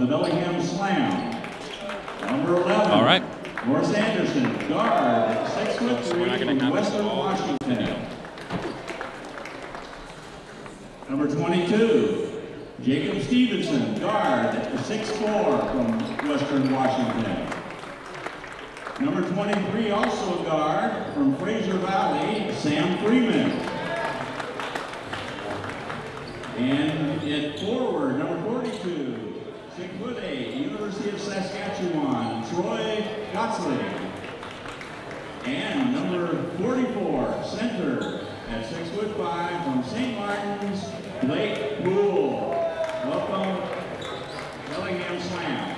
the Bellingham Slam. Number 11. All right. Morris Anderson, guard, 6'3" So we're not going to from have Western all Washington. Number 22, Jacob Stevenson, guard, 6'4" from Western Washington. Number 23, also a guard from Fraser Valley, Sam Freeman. And at forward, number 42, 6'8", University of Saskatchewan, Troy Gosling. And number 44, center, at 6'5" from St. Martin's, Blake Poole. Welcome, Bellingham Slam.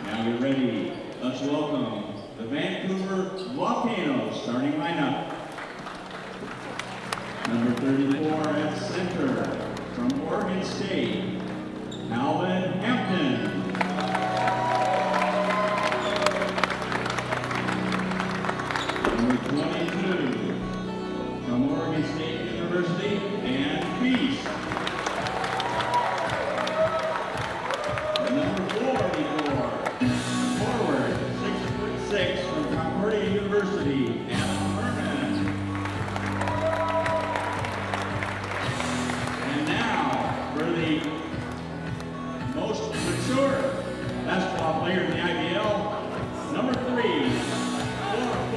Now get ready. Let's welcome the Vancouver Volcanoes starting lineup. Number 34 at center, from Oregon State, Calvin Hampton. Number 22, from Oregon State University, Dan Feast. And number 44, forward, 6'6", from Concordia University, Adam Herman. And now, for the most mature basketball player in the IBL, number 3,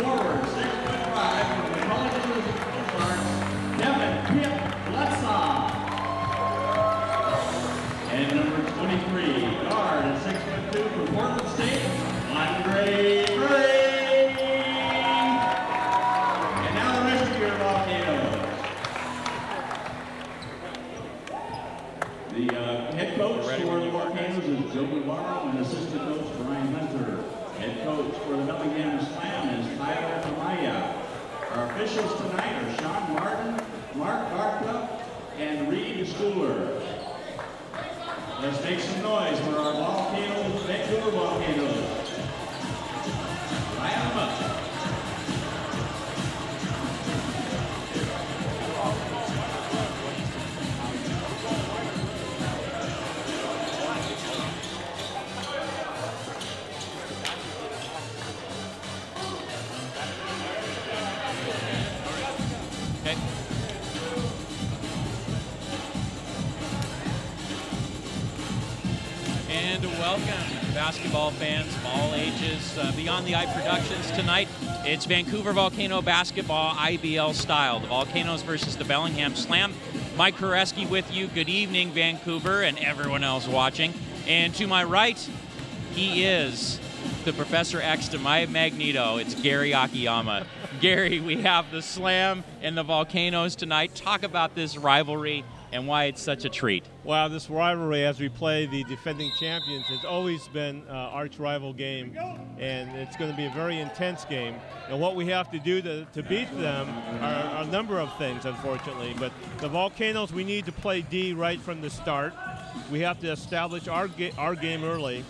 forward, 6'5", from the College of Ozarks, Devin Pip Bledsoe. And number 23, guard at 6'2", from Portland State, Andre Gray. And now the rest of your Volcanoes. The head coach for the Volcanoes is Joe Navarro and assistant coach Brian Hunter. Head coach for the Bellingham Slam is Tyler Amaya. Our officials tonight are Sean Martin, Mark Barca, and Reed Schooler. Let's make some noise for our Volcanoes, Vancouver Volcanoes. Line them up. Okay. And welcome, basketball fans of all ages. Beyond the Eye Productions tonight, it's Vancouver Volcano basketball IBL style. The Volcanoes versus the Bellingham Slam. Mike Koreski with you. Good evening, Vancouver, and everyone else watching. And to my right, he is the Professor X to my Magneto. It's Gary Akiyama. Gary, we have the Slam and the Volcanoes tonight. Talk about this rivalry and why it's such a treat. Wow, this rivalry as we play the defending champions has always been an arch rival game, and it's going to be a very intense game. And what we have to do to beat them are a number of things, unfortunately. But the Volcanoes, we need to play D right from the start. We have to establish our game early,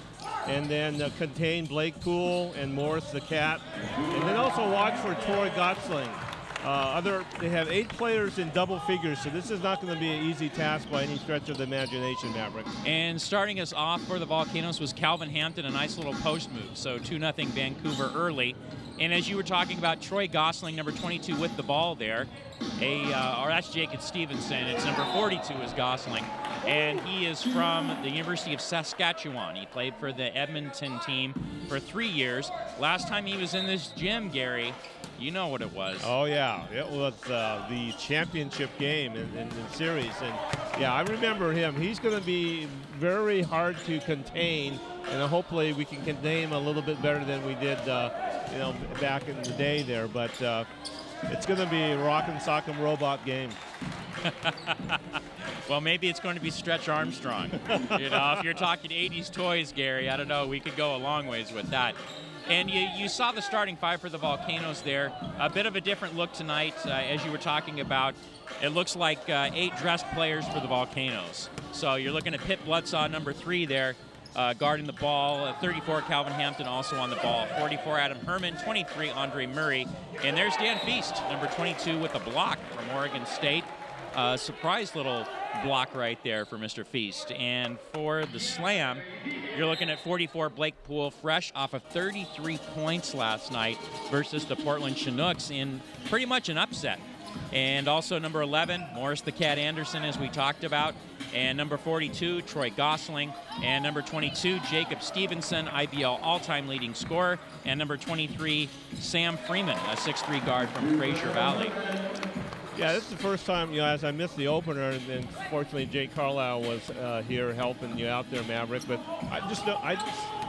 and then contain Blake Poole and Morris the Cat, and then also watch for Troy Gosling. They have 8 players in double figures, so this is not going to be an easy task by any stretch of the imagination, Maverick. And starting us off for the Volcanoes was Calvin Hampton, a nice little post move. So 2-0 Vancouver early. And as you were talking about, Troy Gosling, number 22 with the ball there. Or that's Jacob Stevenson. It's number 42 is Gosling. And he is from the University of Saskatchewan. He played for the Edmonton team for 3 years. Last time he was in this gym, Gary, you know what it was. Oh, yeah. It was the championship game in the series. And, yeah, I remember him. He's going to be very hard to contain, and hopefully we can contain him a little bit better than we did, back in the day there. But it's going to be a rock-and sock-and robot game. Well, maybe it's going to be Stretch Armstrong. If you're talking 80s toys, Gary, I don't know. We could go a long ways with that. And you saw the starting 5 for the Volcanoes there. A bit of a different look tonight, as you were talking about. It looks like 8 dressed players for the Volcanoes. So you're looking at Pip Bledsoe, number 3 there, guarding the ball. 34, Calvin Hampton, also on the ball. 44, Adam Herman. 23, Andre Murray. And there's Dan Feast, number 22, with a block from Oregon State. Surprise little block right there for Mr. Feast. And for the Slam, you're looking at 44 Blake Poole, fresh off of 33 points last night versus the Portland Chinooks in pretty much an upset. And also number 11, Morris the Cat Anderson, as we talked about. And number 42, Troy Gosling. And number 22, Jacob Stevenson, IBL all-time leading scorer. And number 23, Sam Freeman, a 6'3" guard from Fraser Valley. Yeah, this is the first time, as I missed the opener, and fortunately Jake Carlisle was here helping you out there, Maverick. But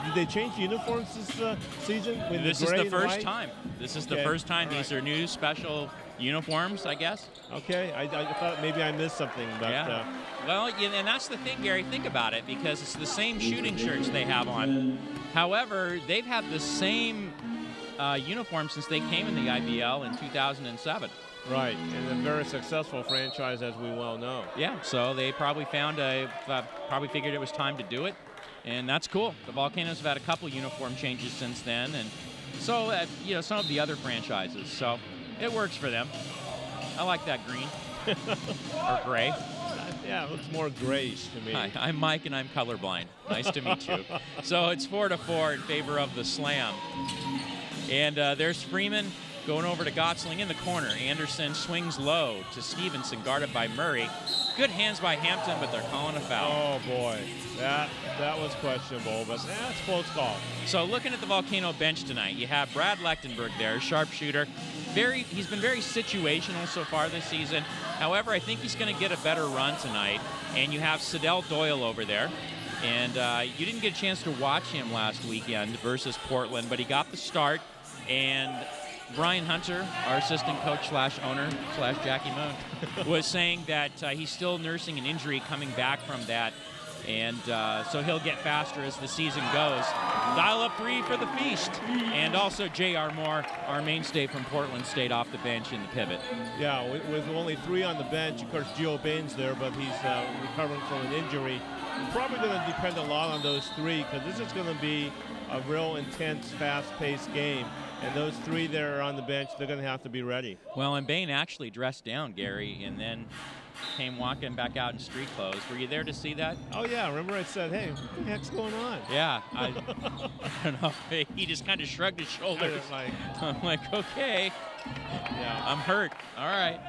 did they change the uniforms this season? This is the first time. This is the first time. These are new special uniforms, I guess. Okay, I thought maybe I missed something, but yeah. Well, and that's the thing, Gary. Think about it, because it's the same shooting shirts they have on. However, they've had the same uniform since they came in the IBL in 2007. Right, and a very successful franchise, as we well know. Yeah, so they probably probably figured it was time to do it, and that's cool. The Volcanoes have had a couple uniform changes since then, and so some of the other franchises. So it works for them. I like that green or gray. Yeah, it looks more grayish to me. Hi, I'm Mike, and I'm colorblind. Nice to meet you. So it's 4-4 in favor of the Slam, and there's Freeman going over to Gosling in the corner. Anderson swings low to Stevenson, guarded by Murray. Good hands by Hampton, but they're calling a foul. Oh, boy. That was questionable, but that's a close call. So looking at the Volcano bench tonight, you have Brad Lechtenberg there, sharpshooter. He's been very situational so far this season. However, I think he's going to get a better run tonight. And you have Sidell Doyle over there. And you didn't get a chance to watch him last weekend versus Portland, but he got the start. And Brian Hunter, our assistant coach / owner / Jackie Moon, was saying that he's still nursing an injury coming back from that. And so he'll get faster as the season goes. Dial up 3 for the Feast. And also J.R. Moore, our mainstay from Portland, stayed off the bench in the pivot. Yeah, with only 3 on the bench. Of course, Gio Bain's there, but he's recovering from an injury. We're probably going to depend a lot on those 3, because this is going to be a real intense, fast-paced game. And those 3 that are on the bench, they're going to have to be ready. Well, and Bain actually dressed down, Gary, and then came walking back out in street clothes. Were you there to see that? Oh, yeah. Remember I said, hey, what the heck's going on? Yeah. I don't know. He just kind of shrugged his shoulders. I'm like, okay. Yeah. I'm hurt. All right.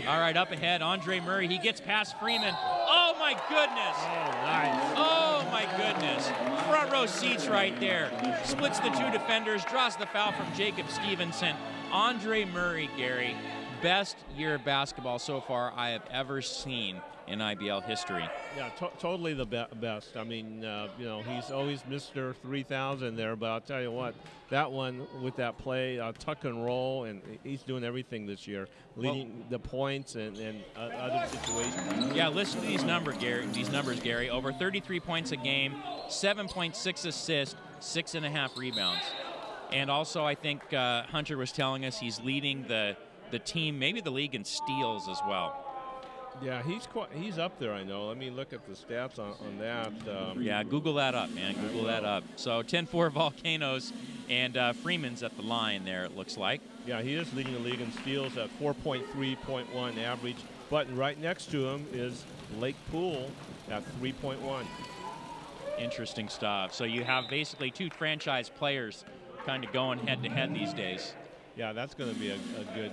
All right, up ahead, Andre Murray. He gets past Freeman. Oh, my goodness. Oh, nice. Oh, my goodness. Front row seats right there. Splits the 2 defenders, draws the foul from Jacob Stevenson. Andre Murray, Gary, best year of basketball so far I have ever seen in IBL history. Yeah, totally the best. I mean, he's always Mr. 3000 there, but I'll tell you what, that one with that play, tuck and roll, and he's doing everything this year, leading the points and other situations. Yeah, listen to these numbers, Gary. Over 33 points a game, 7.6 assists, 6.5 rebounds. And also, I think Hunter was telling us he's leading the team, maybe the league in steals as well. Yeah, he's up there, I know. Let me look at the stats on that. Yeah, Google that up, man. Google that up. So 10-4 Volcanoes, and Freeman's at the line there, it looks like. Yeah, he is leading the league in steals at 4.3.1 average. But right next to him is Blake Poole at 3.1. Interesting stuff. So you have basically 2 franchise players kind of going head-to-head these days. Yeah, that's going to be a good,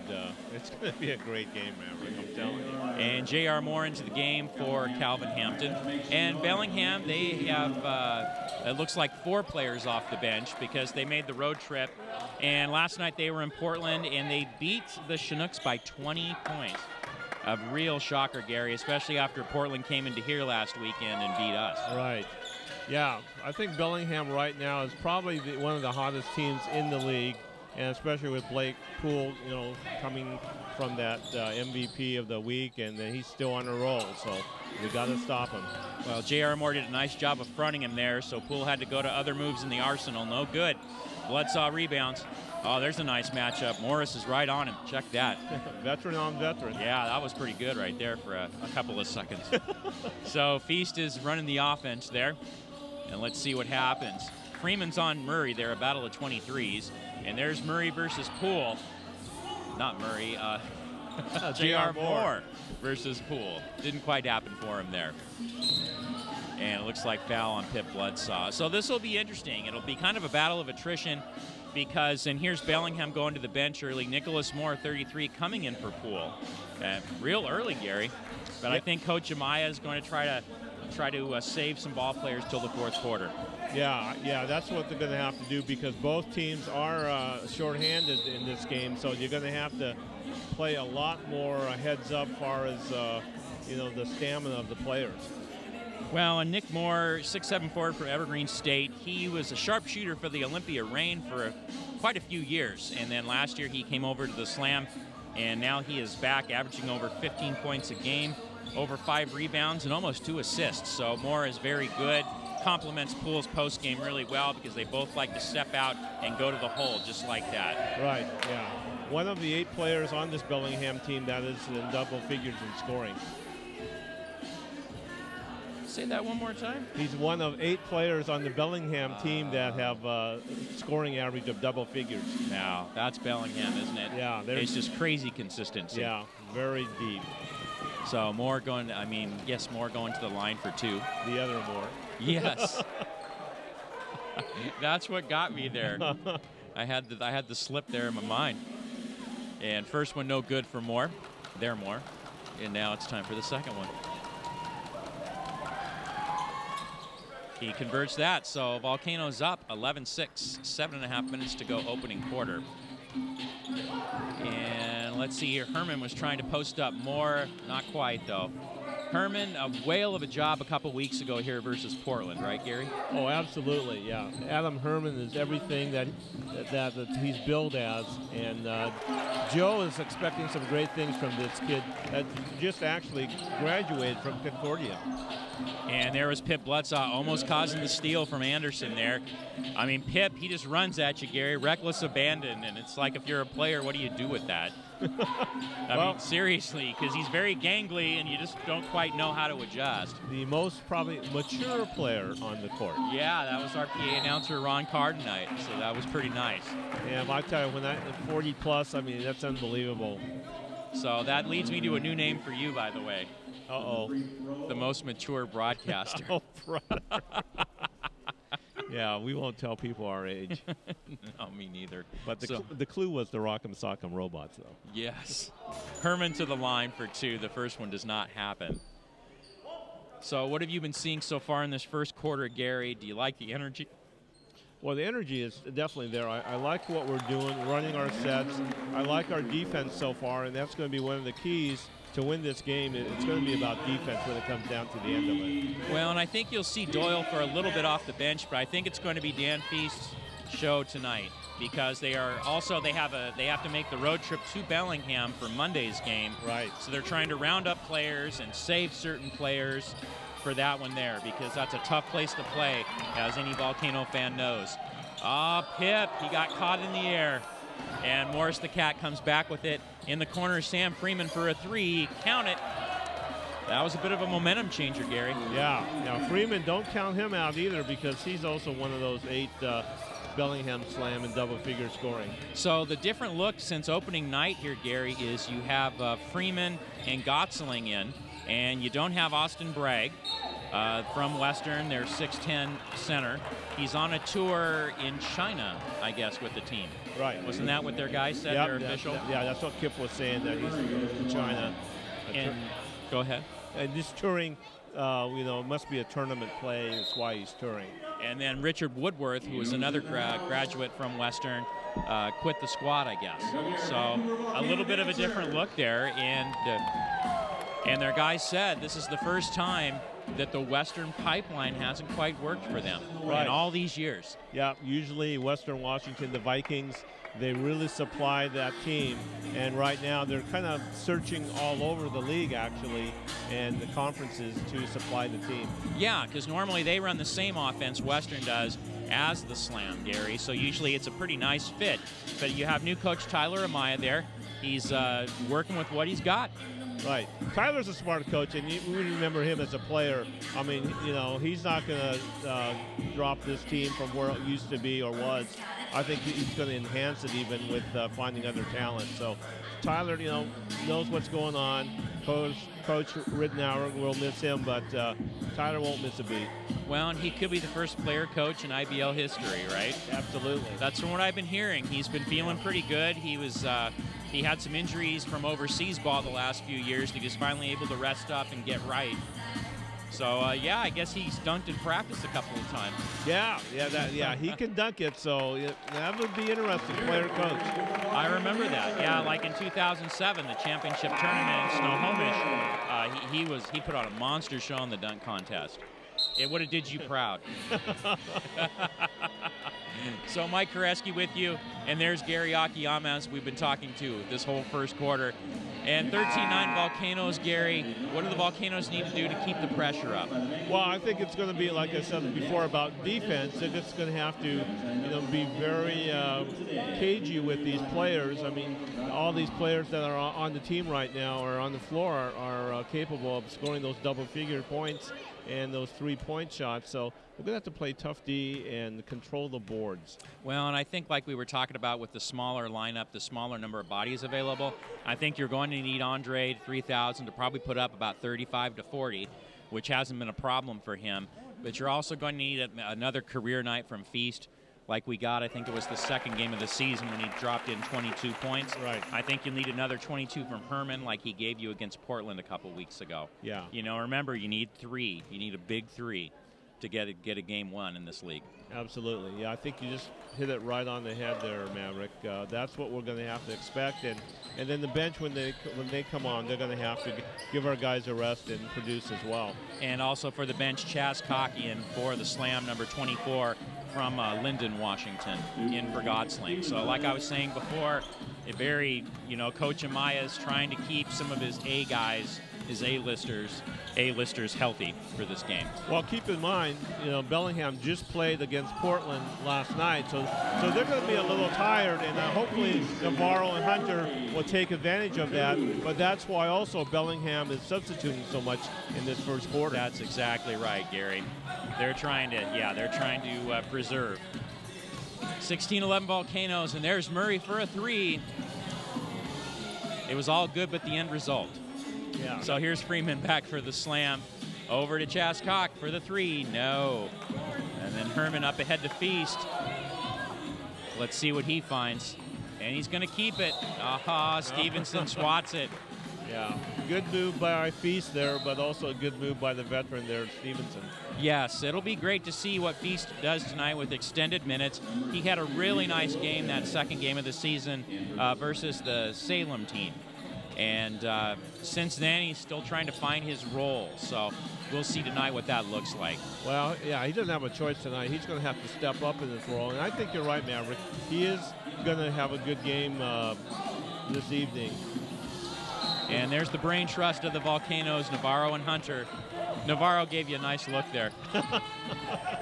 it's going to be a great game, Maverick, I'm telling you. And J.R. Moore into the game for Calvin Hampton. And Bellingham, they have, it looks like 4 players off the bench because they made the road trip. And last night they were in Portland, and they beat the Chinooks by 20 points. A real shocker, Gary, especially after Portland came into here last weekend and beat us. Right. Yeah, I think Bellingham right now is probably one of the hottest teams in the league. And especially with Blake Poole, coming from that MVP of the week, and then he's still on a roll, so we got to stop him. Well, J.R. Moore did a nice job of fronting him there, so Poole had to go to other moves in the arsenal. No good. Bloodsaw rebounds. Oh, there's a nice matchup. Morris is right on him. Check that. Veteran on veteran. Yeah, that was pretty good right there for a couple of seconds. So Feast is running the offense there, and let's see what happens. Freeman's on Murray there, a battle of 23s. And there's Murray versus Poole. Not Murray, J.R. Moore versus Poole. Didn't quite happen for him there. And it looks like foul on Pip Bledsaw. So this will be interesting. It'll be kind of a battle of attrition because, and here's Bellingham going to the bench early. Nicholas Moore, 33, coming in for Poole. Real early, Gary. But I think Coach Amaya is going to try to save some ball players till the fourth quarter. Yeah, that's what they're going to have to do because both teams are shorthanded in this game. So you're going to have to play a lot more heads up far as the stamina of the players. Well, and Nick Moore, 6'7" forward for Evergreen State. He was a sharpshooter for the Olympia Reign for quite a few years. And then last year he came over to the Slam, and now he is back averaging over 15 points a game, over 5 rebounds, and almost 2 assists. So Moore is very good. Complements Poole's post game really well because they both like to step out and go to the hole just like that. Right, yeah. One of the 8 players on this Bellingham team that is in double figures in scoring. Say that one more time. He's one of 8 players on the Bellingham team that have scoring average of double figures. Now, that's Bellingham, isn't it? Yeah. It's just crazy consistency. Yeah, very deep. So Moore going, Moore going to the line for 2. The other Moore. Yes. That's what got me there. I had the slip there in my mind. And first one no good for Moore. There, Moore. And now it's time for the second one. He converts that, so Volcanoes up 11-6, 7.5 minutes to go opening quarter. And let's see here, Herman was trying to post up Moore, not quite though. Herman, a whale of a job a couple weeks ago here versus Portland, right, Gary? Oh, absolutely, yeah. Adam Herman is everything that he's billed as, and Joe is expecting some great things from this kid that just actually graduated from Concordia. And there was Pip Bledsaw almost causing the steal from Anderson there. I mean, Pip, he just runs at you, Gary, reckless abandon, and it's like if you're a player, what do you do with that? I mean, seriously, because he's very gangly and you just don't quite know how to adjust. The most probably mature player on the court. Yeah, that was our PA announcer, Ron Carr, tonight, so that was pretty nice. Yeah, I tell you, when 40 plus, I mean, that's unbelievable. So that leads me to a new name for you, by the way. Uh-oh. The most mature broadcaster. Oh, yeah, we won't tell people our age. No, me neither. But the clue was the Rock'em Sock'em Robots, though. Yes. Herman to the line for 2. The first one does not happen. So what have you been seeing so far in this first quarter, Gary? Do you like the energy? Well, the energy is definitely there. I like what we're doing, running our sets. I like our defense so far, and that's going to be one of the keys to win this game. It's going to be about defense when it comes down to the end of it. Well, and I think you'll see Doyle for a little bit off the bench, but I think it's going to be Dan Feast's show tonight because they have to make the road trip to Bellingham for Monday's game. Right. So they're trying to round up players and save certain players for that one there because that's a tough place to play, as any Volcano fan knows. Pip, he got caught in the air. And Morris the Cat comes back with it. In the corner, Sam Freeman for a 3. Count it. That was a bit of a momentum changer, Gary. Yeah. Now, Freeman, don't count him out either because he's also one of those 8 Bellingham Slam and double figure scoring. So the different look since opening night here, Gary, is you have Freeman and Gotzeling in, and you don't have Austin Bragg. From Western, their 6'10" center. He's on a tour in China, I guess, with the team. Right. Wasn't that what their guys said, their official? Yeah, that's what Kip was saying, that he's in China. And go ahead. And this touring, must be a tournament play. That's why he's touring. And then Richard Woodworth, who was another graduate from Western, quit the squad, I guess. So a little bit of a different look there. And their guys said this is the first time that the Western pipeline hasn't quite worked for them in all these years. Yeah, usually Western Washington, the Vikings, they really supply that team. And right now they're kind of searching all over the league, actually, and the conferences to supply the team. Yeah, because normally they run the same offense Western does as the Slam, Gary. So usually it's a pretty nice fit. But you have new coach Tyler Amaya there. He's working with what he's got. Right. Tyler's a smart coach, and we remember him as a player. I mean, you know, he's not going to drop this team from where it used to be or was. I think he's going to enhance it even with finding other talent. So Tyler, you know, knows what's going on. Coach Ridenour will miss him, but Tyler won't miss a beat. Well, and he could be the first player coach in IBL history, right? Absolutely. That's from what I've been hearing. He's been feeling pretty good. He had some injuries from overseas ball the last few years. He was finally able to rest up and get right. So, yeah, I guess he's dunked in practice a couple of times. Yeah, he can dunk it, so that would be interesting, player coach. I remember that. Yeah, like in 2007, the championship tournament in Snohomish, he put on a monster show in the dunk contest. It would have did you proud. So Mike Koreski with you, and there's Gary Akiyama, as we've been talking to this whole first quarter. And 13-9 Volcanoes, Gary. What do the Volcanoes need to do to keep the pressure up? Well, I think it's going to be, like I said before, about defense. They're just going to have to, you know, be very cagey with these players. I mean, all these players that are on the team right now or on the floor are capable of scoring those double-figure points and those three-point shots. So we're going to have to play tough D and control the boards. Well, and I think like we were talking about with the smaller lineup, the smaller number of bodies available, I think you're going to need Andre 3000 to probably put up about 35 to 40, which hasn't been a problem for him. But you're also going to need another career night from Feast, like we got, I think it was the second game of the season when he dropped in 22 points. Right. I think you'll need another 22 from Herman like he gave you against Portland a couple weeks ago. Yeah. You know, remember, you need three. You need a big three to get a game one in this league. Absolutely. Yeah, I think you just hit it right on the head there, Maverick. That's what we're going to have to expect. And then the bench, when they come on, they're going to have to give our guys a rest and produce as well. And also for the bench, Chaz Cockian for the slam, number 24, from Linden, Washington, in for Godsling. So like I was saying before, Coach Amaya is trying to keep some of his A guys, his A-listers healthy for this game. Well, keep in mind, you know, Bellingham just played against Portland last night, so they're going to be a little tired, and hopefully Navarro and Hunter will take advantage of that. But that's why also Bellingham is substituting so much in this first quarter. That's exactly right, Gary. They're trying to preserve. 16-11 Volcanoes, and there's Murray for a three. It was all good, but the end result. Yeah. So here's Freeman back for the slam. Over to Chascock for the three. No. And then Herman up ahead to Feast. Let's see what he finds. And he's going to keep it. Aha, Stevenson swats it. Yeah, good move by Feast there, but also a good move by the veteran there, Stevenson. Yes, it'll be great to see what Feast does tonight with extended minutes. He had a really nice game, that second game of the season, versus the Salem team. And since then, he's still trying to find his role. So we'll see tonight what that looks like. Well, yeah, he doesn't have a choice tonight. He's going to have to step up in this role. And I think you're right, Maverick. He is going to have a good game this evening. And there's the brain trust of the Volcanoes, Navarro and Hunter. Navarro gave you a nice look there.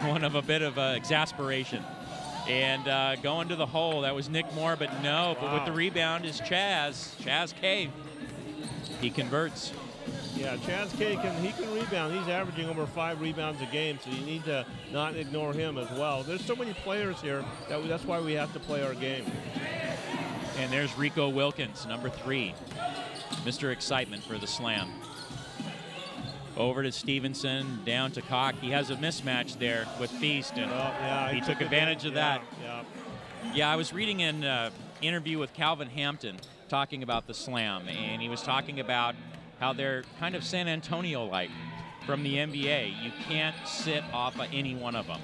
One of a bit of exasperation. And going to the hole, that was Nick Moore, but no. Wow. But with the rebound is Chaz K. He converts. Yeah, Chaz K, he can rebound. He's averaging over 5 rebounds a game, so you need to not ignore him as well. There's so many players here, that's why we have to play our game. And there's Rico Wilkins, number 3. Mr. Excitement for the slam. Over to Stevenson, down to Cock. He has a mismatch there with Feast, and he took advantage of that. Yeah, I was reading an interview with Calvin Hampton talking about the slam, and he was talking about how they're kind of San Antonio-like from the NBA. You can't sit off of any one of them.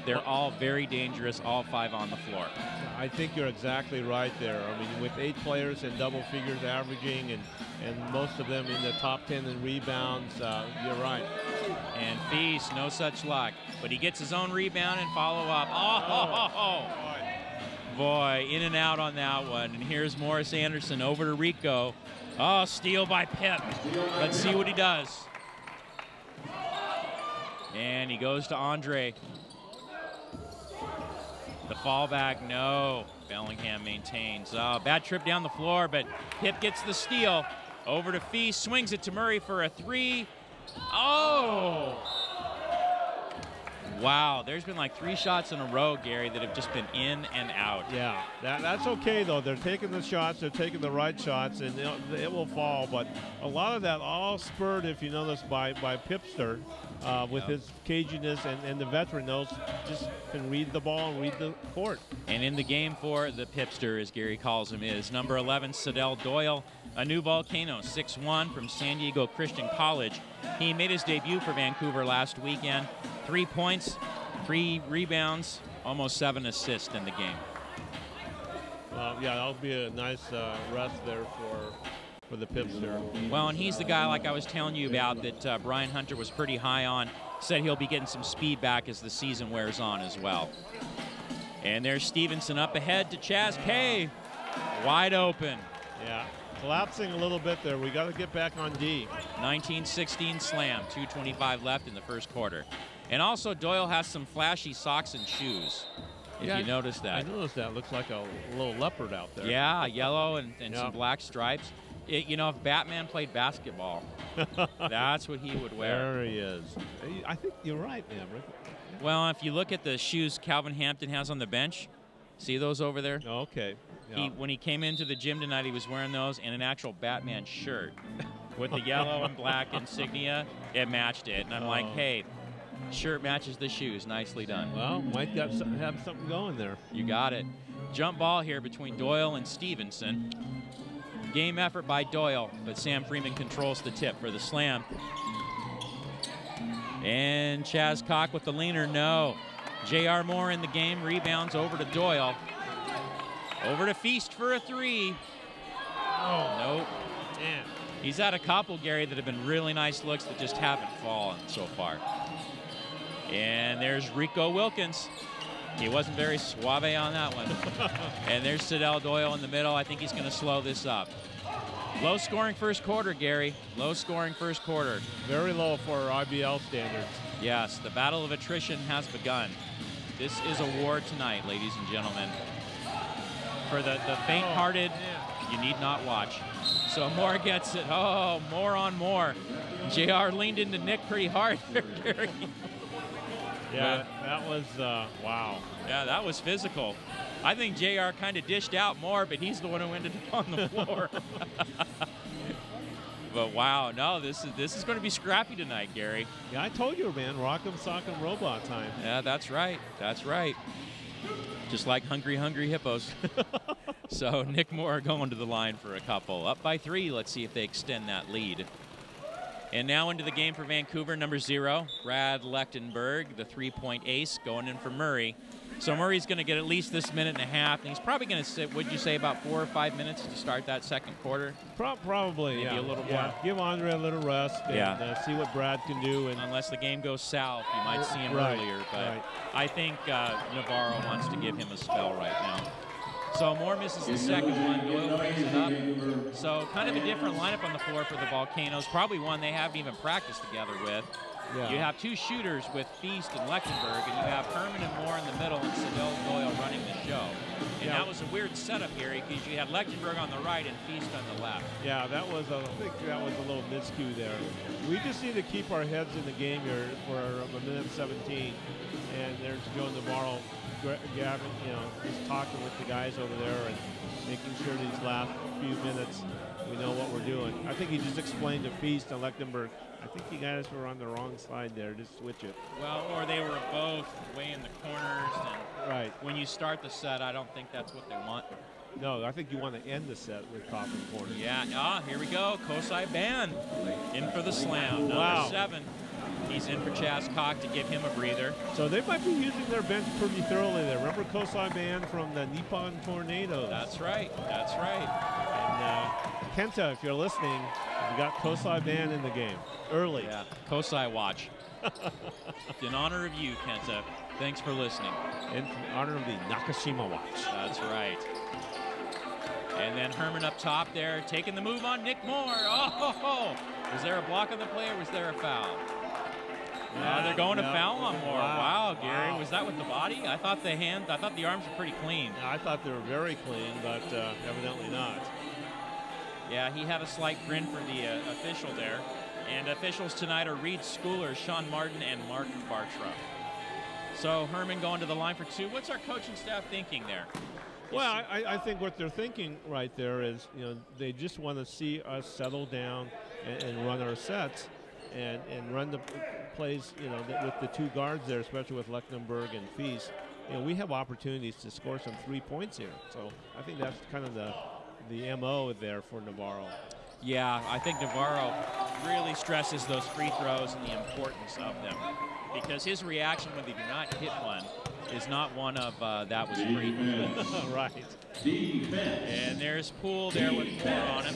They're all very dangerous, all 5 on the floor. I think you're exactly right there. I mean, with 8 players in double figures averaging and most of them in the top 10 in rebounds, you're right. And Feast, no such luck. But he gets his own rebound and follow-up. Boy, in and out on that one. And here's Morris Anderson over to Rico. Oh, steal by Pip. Let's see what he does. And he goes to Andre. The fallback, no. Bellingham maintains. Bad trip down the floor, but Pip gets the steal Over to Feast, swings it to Murray for a 3. Oh! Wow, there's been like 3 shots in a row, Gary, that have just been in and out. Yeah, that's okay, though. They're taking the shots, they're taking the right shots, and it will fall. But a lot of that all spurred, if you notice, by Pipster with his caginess, and the veteran knows, just can read the ball and read the court. And in the game for the Pipster, as Gary calls him, is number 11, Sidell Doyle, a new Volcano, 6'1", from San Diego Christian College. He made his debut for Vancouver last weekend. 3 points, 3 rebounds, almost 7 assists in the game. Well, yeah, that'll be a nice rest there for the Pipster. Well, and he's the guy, like I was telling you about, that Brian Hunter was pretty high on. Said he'll be getting some speed back as the season wears on as well. And there's Stevenson up ahead to Chaz Kay. Wide open. Yeah, collapsing a little bit there. We got to get back on D. 19-16 slam, 2:25 left in the first quarter. And also Doyle has some flashy socks and shoes, if you notice that. I noticed that. Looks like a little leopard out there. Yeah, yellow and some black stripes. You know, if Batman played basketball, that's what he would wear. There he is. I think you're right, man. Well, if you look at the shoes Calvin Hampton has on the bench, see those over there? Okay. Yeah. When he came into the gym tonight, he was wearing those and an actual Batman shirt with the yellow and black insignia. It matched it. And I'm like, hey, shirt matches the shoes. Nicely done. Well, might have something going there. You got it. Jump ball here between Doyle and Stevenson. Game effort by Doyle, but Sam Freeman controls the tip for the slam. And Chaz Cock with the leaner, no. J.R. Moore in the game, rebounds over to Doyle. Over to Feast for a 3. Oh, nope. Man. He's had a couple, Gary, that have been really nice looks that just haven't fallen so far. And there's Rico Wilkins. He wasn't very suave on that one. And there's Sidell Doyle in the middle. I think he's going to slow this up. Low scoring first quarter, Gary. Low scoring first quarter. Very low for IBL standards. Yes, the battle of attrition has begun. This is a war tonight, ladies and gentlemen. For the faint-hearted, you need not watch. So Moore gets it. Oh, Moore on Moore. JR leaned into Nick pretty hard there, Gary. Yeah, that was, wow. Yeah, that was physical. I think JR kind of dished out more, but he's the one who ended up on the floor. But wow, no, this is going to be scrappy tonight, Gary. Yeah, I told you, man, rock'em sock'em robot time. Yeah, that's right. That's right. Just like hungry hippos. So Nick Moore going to the line for a couple. Up by 3. Let's see if they extend that lead. And now into the game for Vancouver, number 0, Brad Lechtenberg, the 3-point ace, going in for Murray. So Murray's going to get at least this minute and a half, and he's probably going to sit, would you say, about 4 or 5 minutes to start that second quarter? Probably, maybe a little more. Yeah. Give Andre a little rest and see what Brad can do. And unless the game goes south, you might see him earlier. But I think Navarro wants to give him a spell right now. So Moore misses the second one. Doyle brings it up. So kind of a different lineup on the floor for the Volcanoes. Probably one they haven't even practiced together with. Yeah. You have 2 shooters with Feast and Lechtenberg, and you have Herman and Moore in the middle and Sidell Doyle running the show. And that was a weird setup, Gary, because you had Lechtenberg on the right and Feast on the left. Yeah, I think that was a little miscue there. We just need to keep our heads in the game here for a minute 17. And there's Joe Navarro, Gavin, just talking with the guys over there and making sure these last few minutes we know what we're doing. I think he just explained to Feast and Lechtenberg, I think you guys were on the wrong side there. Just switch it. Well, or they were both way in the corners. And when you start the set, I don't think that's what they want. No, I think you want to end the set with top and corners. Yeah, here we go. Kosai Ban in for the slam. Number 7. He's in for Chaz Cock to give him a breather. So they might be using their bench pretty thoroughly there. Remember Kosai Ban from the Nippon Tornadoes? That's right. That's right. And Kenta, if you're listening, we got Kosai Ban in the game early. Yeah, Kosai watch. In honor of you, Kenta. Thanks for listening. In honor of the Nakashima watch. That's right. And then Herman up top there, taking the move on Nick Moore. Oh, was there a block on the play or was there a foul? They're going to foul on Moore. Wow, Gary, was that with the body? I thought the arms were pretty clean. I thought they were very clean, but evidently not. Yeah, he had a slight grin for the official there. And officials tonight are Reed Schooler, Sean Martin, and Mark Bartra. So Herman going to the line for 2. What's our coaching staff thinking there? Well, I think what they're thinking right there is, they just want to see us settle down and run our sets and run the plays, with the 2 guards there, especially with Lechtenberg and Feast. We have opportunities to score some 3 points here. So I think that's kind of the MO there for Navarro. Yeah, I think Navarro really stresses those free throws and the importance of them, because his reaction when they do not hit one is not one of that was free. Right. Defense. And there's Poole there with 4 on him.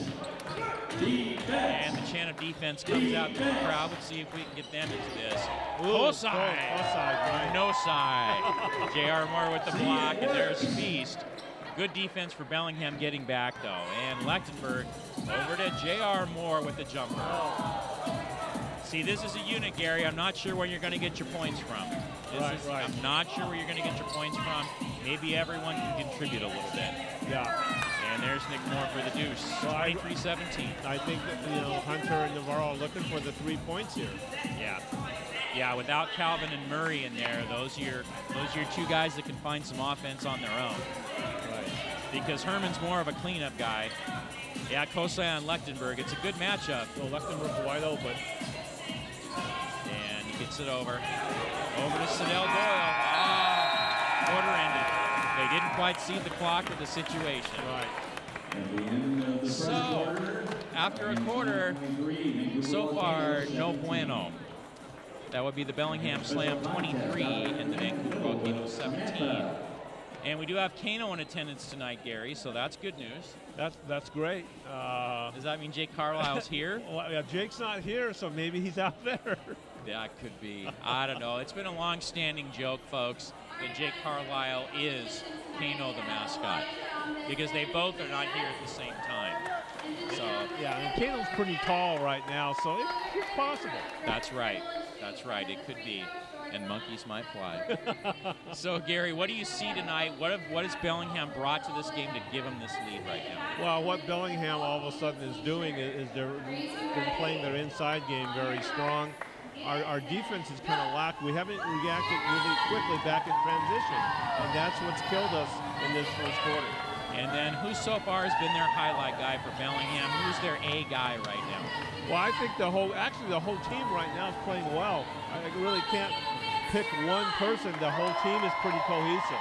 Defense. And the chant of defense comes out to the crowd. Let's see if we can get them into this. Offside. Right. No side. J.R. Moore with the block, and there's Feast. Good defense for Bellingham getting back, though. And Lechtenberg over to J.R. Moore with the jumper. See, this is a unit, Gary. I'm not sure where you're going to get your points from. Right. I'm not sure where you're going to get your points from. Maybe everyone can contribute a little bit. Yeah. And there's Nick Moore for the deuce. 23-17. I think that, Hunter and Navarro are looking for the 3 points here. Yeah. Yeah, without Calvin and Murray in there, those are your 2 guys that can find some offense on their own. Right. Because Herman's more of a cleanup guy. Yeah, Kosai and Lechtenberg. It's a good matchup. So Lechtenberg's wide open. And he gets it over to Sidell Doyle. Quarter ended. They didn't quite see the clock or the situation. Right. At the end of the first quarter, After a quarter, so far, no bueno. That would be the Bellingham Slam 23 and the Vancouver Volcanoes 17. And we do have Kano in attendance tonight, Gary, so that's good news. That's great. Does that mean Jake Carlisle's here? Well, yeah, Jake's not here, so maybe he's out there. That could be. I don't know. It's been a long-standing joke, folks, that Jake Carlisle is Kano the mascot, because they both are not here at the same time. So yeah, and Kano's pretty tall right now, so it's possible. That's right. That's right. It could be. And monkeys might fly. So, Gary, what do you see tonight? What has Bellingham brought to this game to give him this lead right now? Well, what Bellingham all of a sudden is doing is they've been playing their inside game very strong. Our defense is kind of lacked. We haven't reacted really quickly back in transition, and that's what's killed us in this first quarter. And then who so far has been their highlight guy for Bellingham? Who's their A guy right now? Well, I think the whole team right now is playing well. I really can't pick one person. The whole team is pretty cohesive.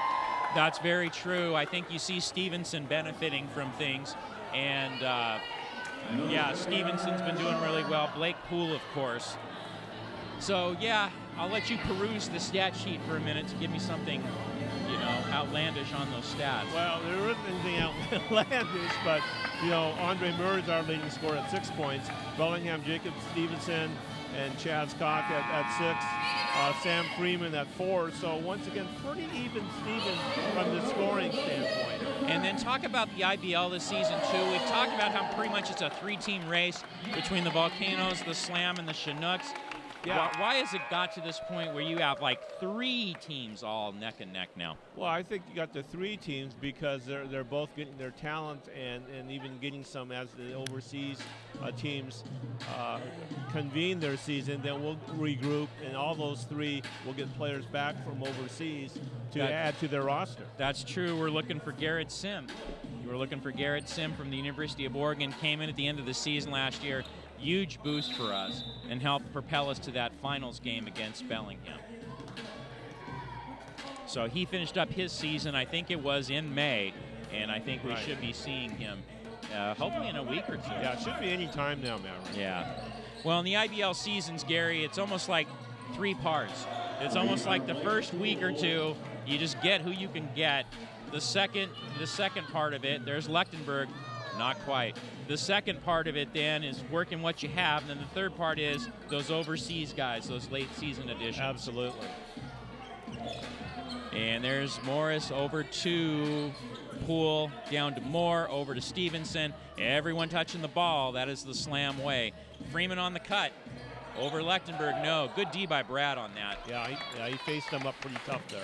That's very true. I think you see Stevenson benefiting from things. And, yeah, Stevenson's been doing really well. Blake Poole, of course. So, yeah, I'll let you peruse the stat sheet for a minute to give me something, outlandish on those stats. Well, there isn't anything outlandish, but, Andre Murray's our leading scorer at 6 points. Bellingham, Jacob Stevenson, and Chad Scott at 6. Sam Freeman at 4. So once again, pretty even Steven from the scoring standpoint. And then talk about the IBL this season too. We've talked about how pretty much it's a 3-team race between the Volcanoes, the Slam, and the Chinooks. Yeah. Why has it got to this point where you have like 3 teams all neck and neck now? Well, I think you got the 3 teams because they're both getting their talent and even getting some as the overseas teams convene their season. Then we'll regroup, and all those 3 will get players back from overseas to add to their roster. That's true. We're looking for Garrett Sim. We're looking for Garrett Sim from the University of Oregon. Came in at the end of the season last year. Huge boost for us and helped propel us to that finals game against Bellingham. So he finished up his season, I think it was in May, and I think we should be seeing him hopefully in a week or 2. Yeah, it should be any time now, man. Yeah. Well, in the IBL seasons, Gary, it's almost like 3 parts. It's almost like the first week or 2, you just get who you can get. The second part of it, there's Lechtenberg. Not quite. The second part of it then is working what you have, and then the third part is those overseas guys, those late season additions. Absolutely. And there's Morris over to Poole, down to Moore, over to Stevenson. Everyone touching the ball. That is the Slam way. Freeman on the cut. Over Lechtenberg, no. Good D by Brad on that. Yeah, he faced them up pretty tough there.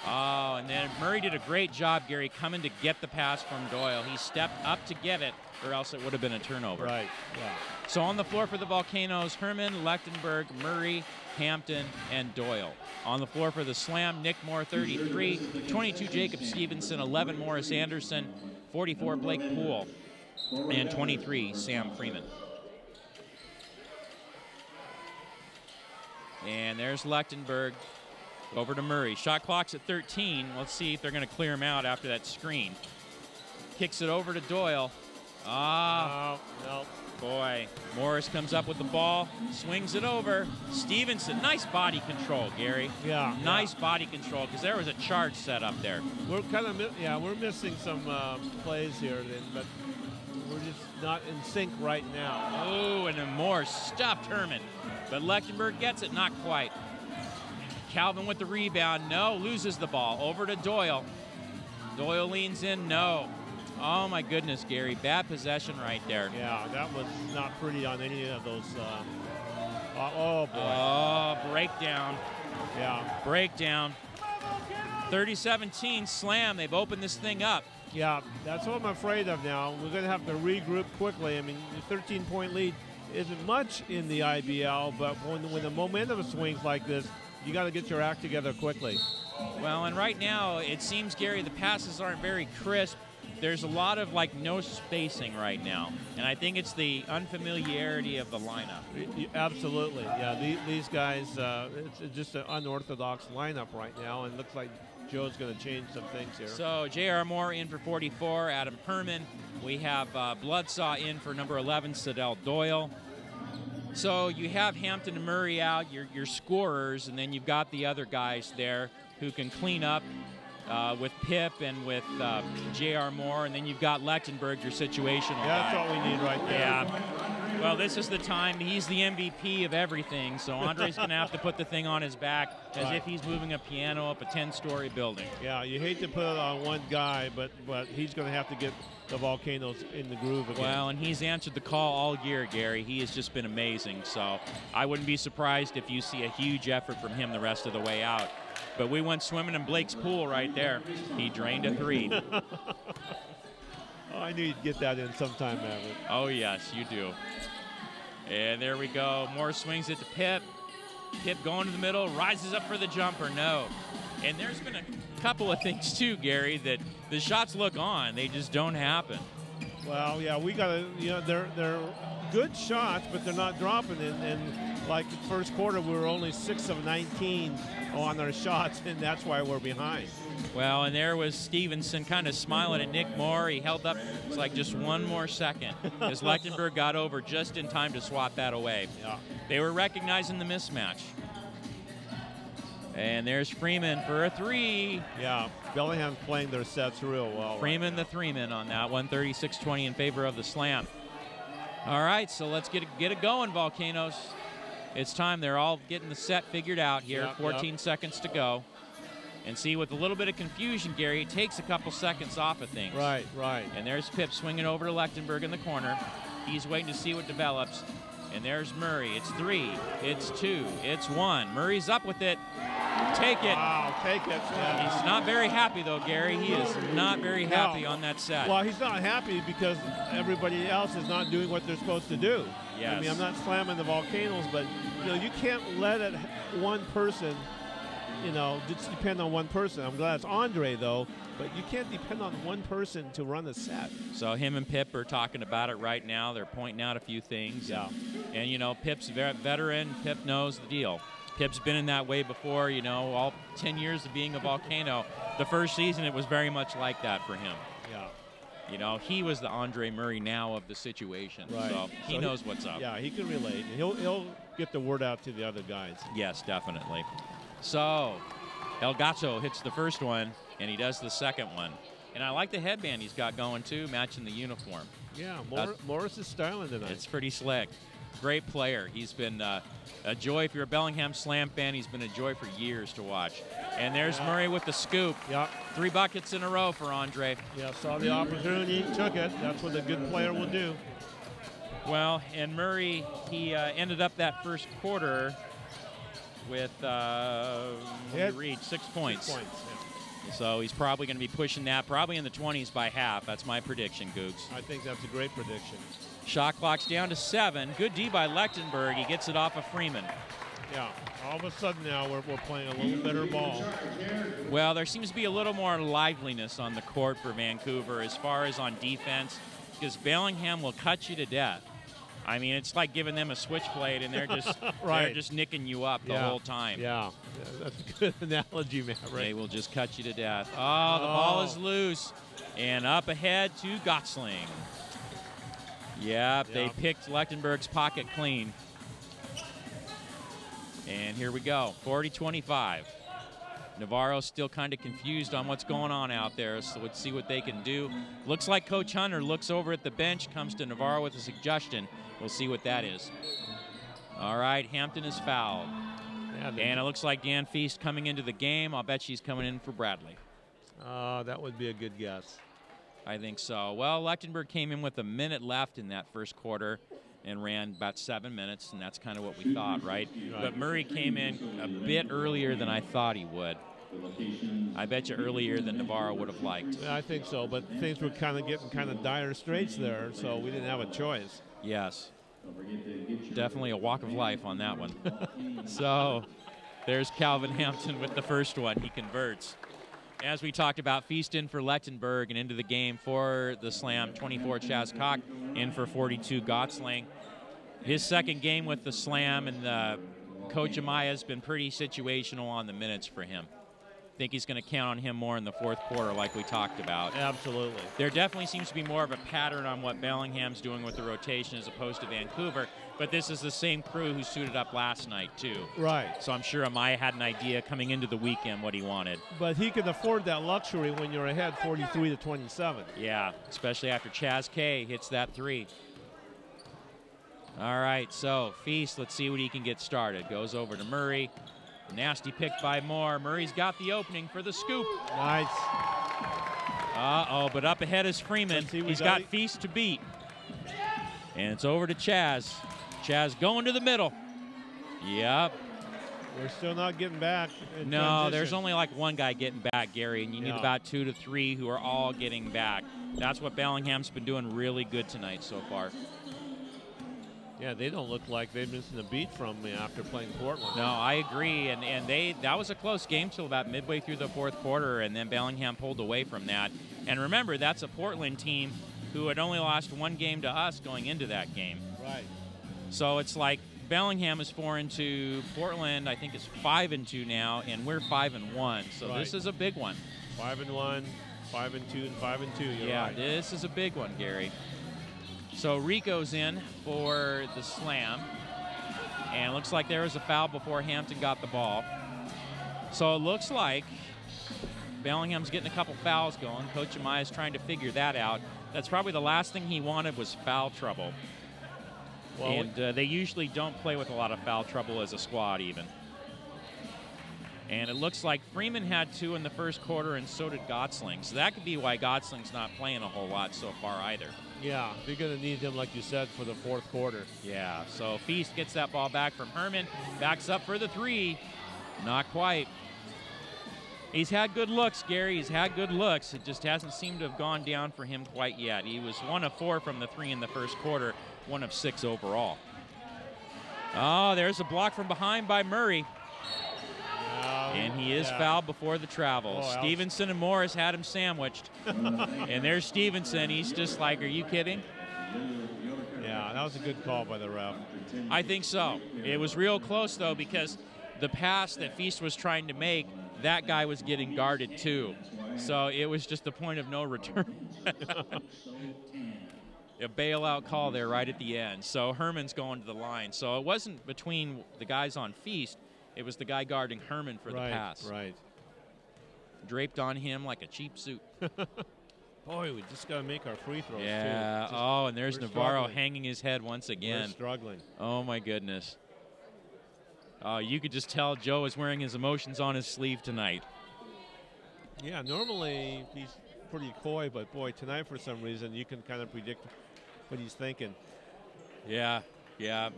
Oh, and then Murray did a great job, Gary, coming to get the pass from Doyle. He stepped up to get it, or else it would have been a turnover. Right, yeah. So on the floor for the Volcanoes, Herman, Lechtenberg, Murray, Hampton, and Doyle. On the floor for the Slam, Nick Moore, 33, 22, Jacob Stevenson, 11, Morris Anderson, 44, Blake Poole, and 23, Sam Freeman. And there's Lechtenberg. Over to Murray. Shot clock's at 13. Let's see if they're going to clear him out after that screen. Kicks it over to Doyle. Ah, no. Boy. Morris comes up with the ball, swings it over. Stevenson, nice body control, Gary. Yeah. Nice body control, because there was a charge set up there. We're kind of, we're missing some plays here, but we're just not in sync right now. Oh, and then Morris stuffed Herman. But Lechtenberg gets it, not quite. Calvin with the rebound, no, loses the ball. Over to Doyle. Doyle leans in, no. Oh my goodness, Gary, bad possession right there. Yeah, that was not pretty on any of those. Oh boy. Oh, breakdown. Yeah. Breakdown. 30-17, Slam, they've opened this thing up. Yeah, that's what I'm afraid of now. We're going to have to regroup quickly. I mean, the 13-point lead isn't much in the IBL, but when the momentum swings like this, you got to get your act together quickly. Well, and right now, it seems, Gary, the passes aren't very crisp. There's a lot of, no spacing right now. And I think it's the unfamiliarity of the lineup. Absolutely. Yeah, these guys, it's just an unorthodox lineup right now, and it looks like Joe's going to change some things here. So J.R. Moore in for 44, Adam Herman. We have Bloodsaw in for number 11, Sidell Doyle. So you have Hampton and Murray out, your scorers, and then you've got the other guys there who can clean up with Pip and with J.R. Moore, and then you've got Lechtenberg, your situational guy. That's what we need right there. Yeah. Well, this is the time. He's the MVP of everything, so Andre's going to have to put the thing on his back as if he's moving a piano up a 10-story building. Yeah, you hate to put it on one guy, but he's going to have to get the Volcanoes in the groove again. Well, and he's answered the call all year, Gary. He has just been amazing, so I wouldn't be surprised if you see a huge effort from him the rest of the way out. But we went swimming in Blake's pool right there. He drained a 3. Oh, I knew you'd get that in sometime, Maverick. Oh, yes, you do. And there we go. Moore swings it to Pip. Pip going to the middle, rises up for the jumper. No. And there's been a couple of things, too, Gary, that the shots look on. They just don't happen. Well, yeah, we got to, they're good shots, but they're not dropping. And like the first quarter, we were only 6 of 19 on our shots, and that's why we're behind. Well, and there was Stevenson kind of smiling at Nick Moore. He held up, it's like just one more second as Lechtenberg got over just in time to swat that away. Yeah. They were recognizing the mismatch. And there's Freeman for a 3. Yeah, Bellingham playing their sets real well. Freeman the 3-man on that one, 36-20 in favor of the Slam. All right, so let's get it going, Volcanoes. It's time. They're all getting the set figured out here. 14 seconds to go. And see, with a little bit of confusion, Gary, it takes a couple seconds off of things. Right. And there's Pip swinging over to Lechtenberg in the corner. He's waiting to see what develops. And there's Murray. It's 3. It's 2. It's 1. Murray's up with it. Take it. Wow, take it. Yeah. He's not very happy, though, Gary. He is not very happy on that set. Well, he's not happy because everybody else is not doing what they're supposed to do. Yes. I mean, I'm not slamming the Volcanoes, but you can't let it one person, just depend on one person. I'm glad it's Andre, though, but you can't depend on one person to run a set. So him and Pip are talking about it right now. They're pointing out a few things. Yeah. And Pip's a veteran. Pip knows the deal. Pip's been in that way before, all 10 years of being a Volcano. The first season, it was very much like that for him. Yeah. He was the Andre Murray now of the situation. Right. So he knows what's up. Yeah, he can relate. He'll get the word out to the other guys. Yes, definitely. So El Gato hits the first one, and he does the second one. And I like the headband he's got going, too, matching the uniform. Yeah, Morris is styling tonight. It's pretty slick. Great player. He's been a joy. If you're a Bellingham Slam fan, he's been a joy for years to watch. And there's Murray with the scoop. Yeah. 3 buckets in a row for Andre. Yeah, saw the opportunity, took it. That's what a good player will do. Well, and Murray, he ended up that first quarter with, let me read, 6 points. 6 points, yeah. So he's probably going to be pushing that, probably in the 20s by half. That's my prediction, Googs. I think that's a great prediction. Shot clock's down to 7. Good D by Lechtenberg. He gets it off of Freeman. Yeah, all of a sudden now we're playing a little better ball. Well, there seems to be a little more liveliness on the court for Vancouver as far as on defense, because Bellingham will cut you to death. I mean, it's like giving them a switchblade, and they're just right. They're just nicking you up the whole time. Yeah, that's a good analogy, man. Right. They will just cut you to death. Oh, the ball is loose, and up ahead to Gottsling. Yep, they picked Lechtenberg's pocket clean. And here we go, 40-25. Navarro's still kind of confused on what's going on out there, so let's see what they can do. Looks like Coach Hunter looks over at the bench, comes to Navarro with a suggestion. We'll see what that is. All right, Hampton is fouled. Yeah, and it looks like Dan Feast coming into the game. I'll bet she's coming in for Bradley. That would be a good guess. I think so. Well, Lechtenberg came in with a minute left in that first quarter and ran about 7 minutes, and that's kind of what we thought, right? But Murray came in a bit earlier than I thought he would. I bet you earlier than Navarro would have liked. Yeah, I think so, but things were kind of getting kind of dire straits there, so we didn't have a choice. Yes. Definitely a walk of life on that one. So there's Calvin Hampton with the first one. He converts. As we talked about, Feast in for Lechtenberg, and into the game for the Slam, 24 Chaz Koch, in for 42 Gottsling. His second game with the Slam, and Coach Amaya has been pretty situational on the minutes for him. I think he's going to count on him more in the fourth quarter like we talked about. Absolutely. There definitely seems to be more of a pattern on what Bellingham's doing with the rotation as opposed to Vancouver, but this is the same crew who suited up last night too. Right. So I'm sure Amaya had an idea coming into the weekend what he wanted. But he can afford that luxury when you're ahead 43-27. Yeah, especially after Chaz K hits that three. All right, so Feast, let's see what he can get started. Goes over to Murray. Nasty pick by Moore. Murray's got the opening for the scoop. Nice. Uh-oh, but up ahead is Freeman. He's got Feast to beat. And it's over to Chaz. Chaz going to the middle. Yep. We're still not getting back. No, transition. there's only like one guy getting back, Gary, and you need about 2 to 3 who are all getting back. That's what Bellingham's been doing really good tonight so far. Yeah, they don't look like they've missing a beat from me after playing Portland. No, I agree, and that was a close game till about midway through the fourth quarter, and then Bellingham pulled away from that. And remember, that's a Portland team who had only lost 1 game to us going into that game. Right. So it's like Bellingham is 4-2, Portland I think is 5-2 now, and we're 5-1. So this is a big one. 5-1, 5-2, and 5-2. You're right. This is a big one, Gary. So Rico's in for the Slam, and it looks like there was a foul before Hampton got the ball. So it looks like Bellingham's getting a couple fouls going. Coach Amaya is trying to figure that out. That's probably the last thing he wanted was foul trouble. Well, and they usually don't play with a lot of foul trouble as a squad even. And it looks like Freeman had 2 in the first quarter, and so did Gottsling. So that could be why Gottsling's not playing a whole lot so far either. Yeah, they're going to need him, like you said, for the fourth quarter. Yeah, so Feast gets that ball back from Herman, backs up for the 3. Not quite. He's had good looks, Gary. He's had good looks. It just hasn't seemed to have gone down for him quite yet. He was 1 of 4 from the 3 in the first quarter, 1 of 6 overall. Oh, there's a block from behind by Murray. And he is fouled before the travel. Stevenson and Morris had him sandwiched. And there's Stevenson. He's just like, are you kidding? Yeah, that was a good call by the ref. I think so. It was real close, though, because the pass that Feast was trying to make, that guy was getting guarded, too. So it was just the point of no return. A bailout call there right at the end. So Herman's going to the line. So it wasn't between the guys on Feast. It was the guy guarding Herman for the pass. Right. Draped on him like a cheap suit. Boy, we just got to make our free throws, yeah. too. Oh, and there's Navarro hanging his head once again. We're struggling. Oh, my goodness. Oh, you could just tell Joe is wearing his emotions on his sleeve tonight. Yeah, normally he's pretty coy, but, boy, tonight for some reason you can kind of predict what he's thinking. Yeah, yeah.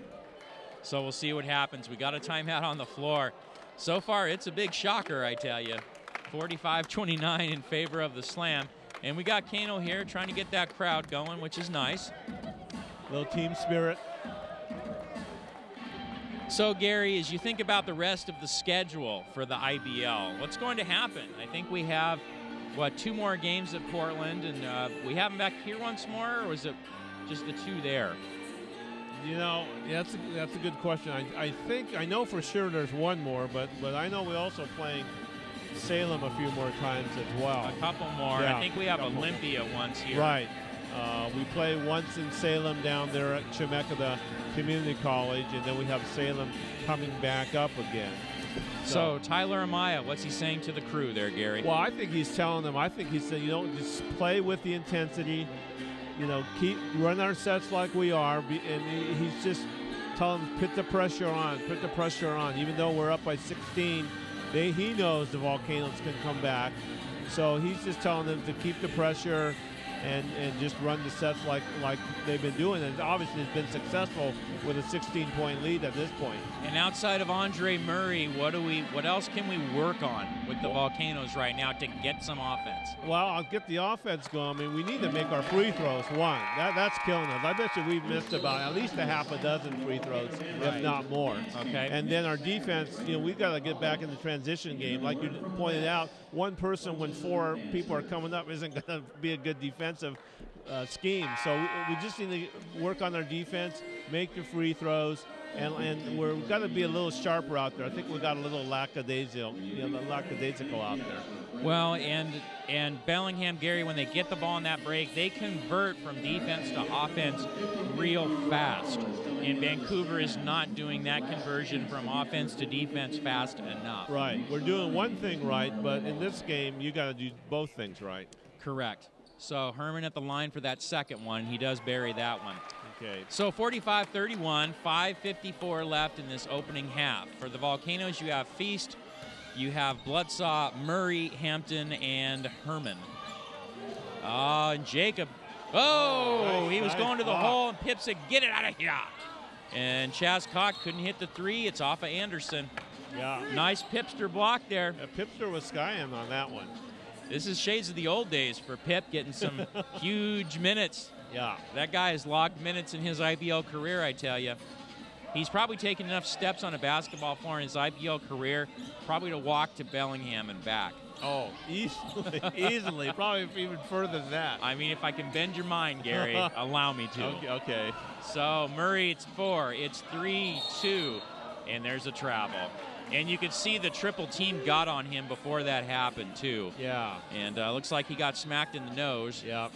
So we'll see what happens. We got a timeout on the floor. So far, it's a big shocker, I tell you. 45-29 in favor of the Slam. And we got Kano here trying to get that crowd going, which is nice. Little team spirit. So, Gary, as you think about the rest of the schedule for the IBL, what's going to happen? I think we have, what, 2 more games at Portland, and we have them back here once more, or is it just the 2 there? You know, that's a good question. I know for sure there's 1 more, but I know we're also playing Salem a few more times as well. A couple more. Yeah, I think we have Olympia once here. Right. We play once in Salem down there at Chemeketa Community College, and then we have Salem coming back up again. So Tyler Amaya, what's he saying to the crew there, Gary? Well, I think he's telling them, he's saying, just play with the intensity, run our sets like we are, and he's just telling them, put the pressure on, even though we're up by 16. He knows the Volcanoes can come back, so he's just telling them to keep the pressure and just run the sets like they've been doing, and obviously it's been successful with a 16-point lead at this point. And outside of Andre Murray, what else can we work on with the Volcanoes right now to get some offense? Well, I'll get the offense going. I mean, we need to make our free throws 1. That's killing us. I bet you we've missed about at least a half a dozen free throws, if not more. Okay. And then our defense, we've got to get back in the transition game. Like you pointed out, one person when 4 people are coming up isn't going to be a good defensive scheme. So we just need to work on our defense, make the free throws, and we've got to be a little sharper out there. I think we got a little lackadaisical out there. Well, and Bellingham, Gary, when they get the ball in that break, they convert from defense to offense real fast. And Vancouver is not doing that conversion from offense to defense fast enough. Right. We're doing one thing right, but in this game, you got to do both things right. Correct. So Herman at the line for that second one. He does bury that one. Okay. So 45-31, 5:54 left in this opening half. For the Volcanoes, you have Feast, you have Bloodsaw, Murray, Hampton, and Herman. And Jacob. Oh, nice, he was going to the block. hole, and Pip said, get it out of here. And Chaz Cock couldn't hit the 3. It's off of Anderson. Yeah. Nice Pipster block there. Pipster was skying on that one. This is shades of the old days for Pip, getting some huge minutes. Yeah. That guy has logged minutes in his IBL career, I tell you. He's probably taken enough steps on a basketball floor in his IBL career probably to walk to Bellingham and back. Oh, easily. Probably even further than that. I mean, if I can bend your mind, Gary, allow me to. Okay. So Murray, it's 4. It's 3-2. And there's a travel. And you could see the triple team got on him before that happened, too. Yeah. And looks like he got smacked in the nose. Yeah.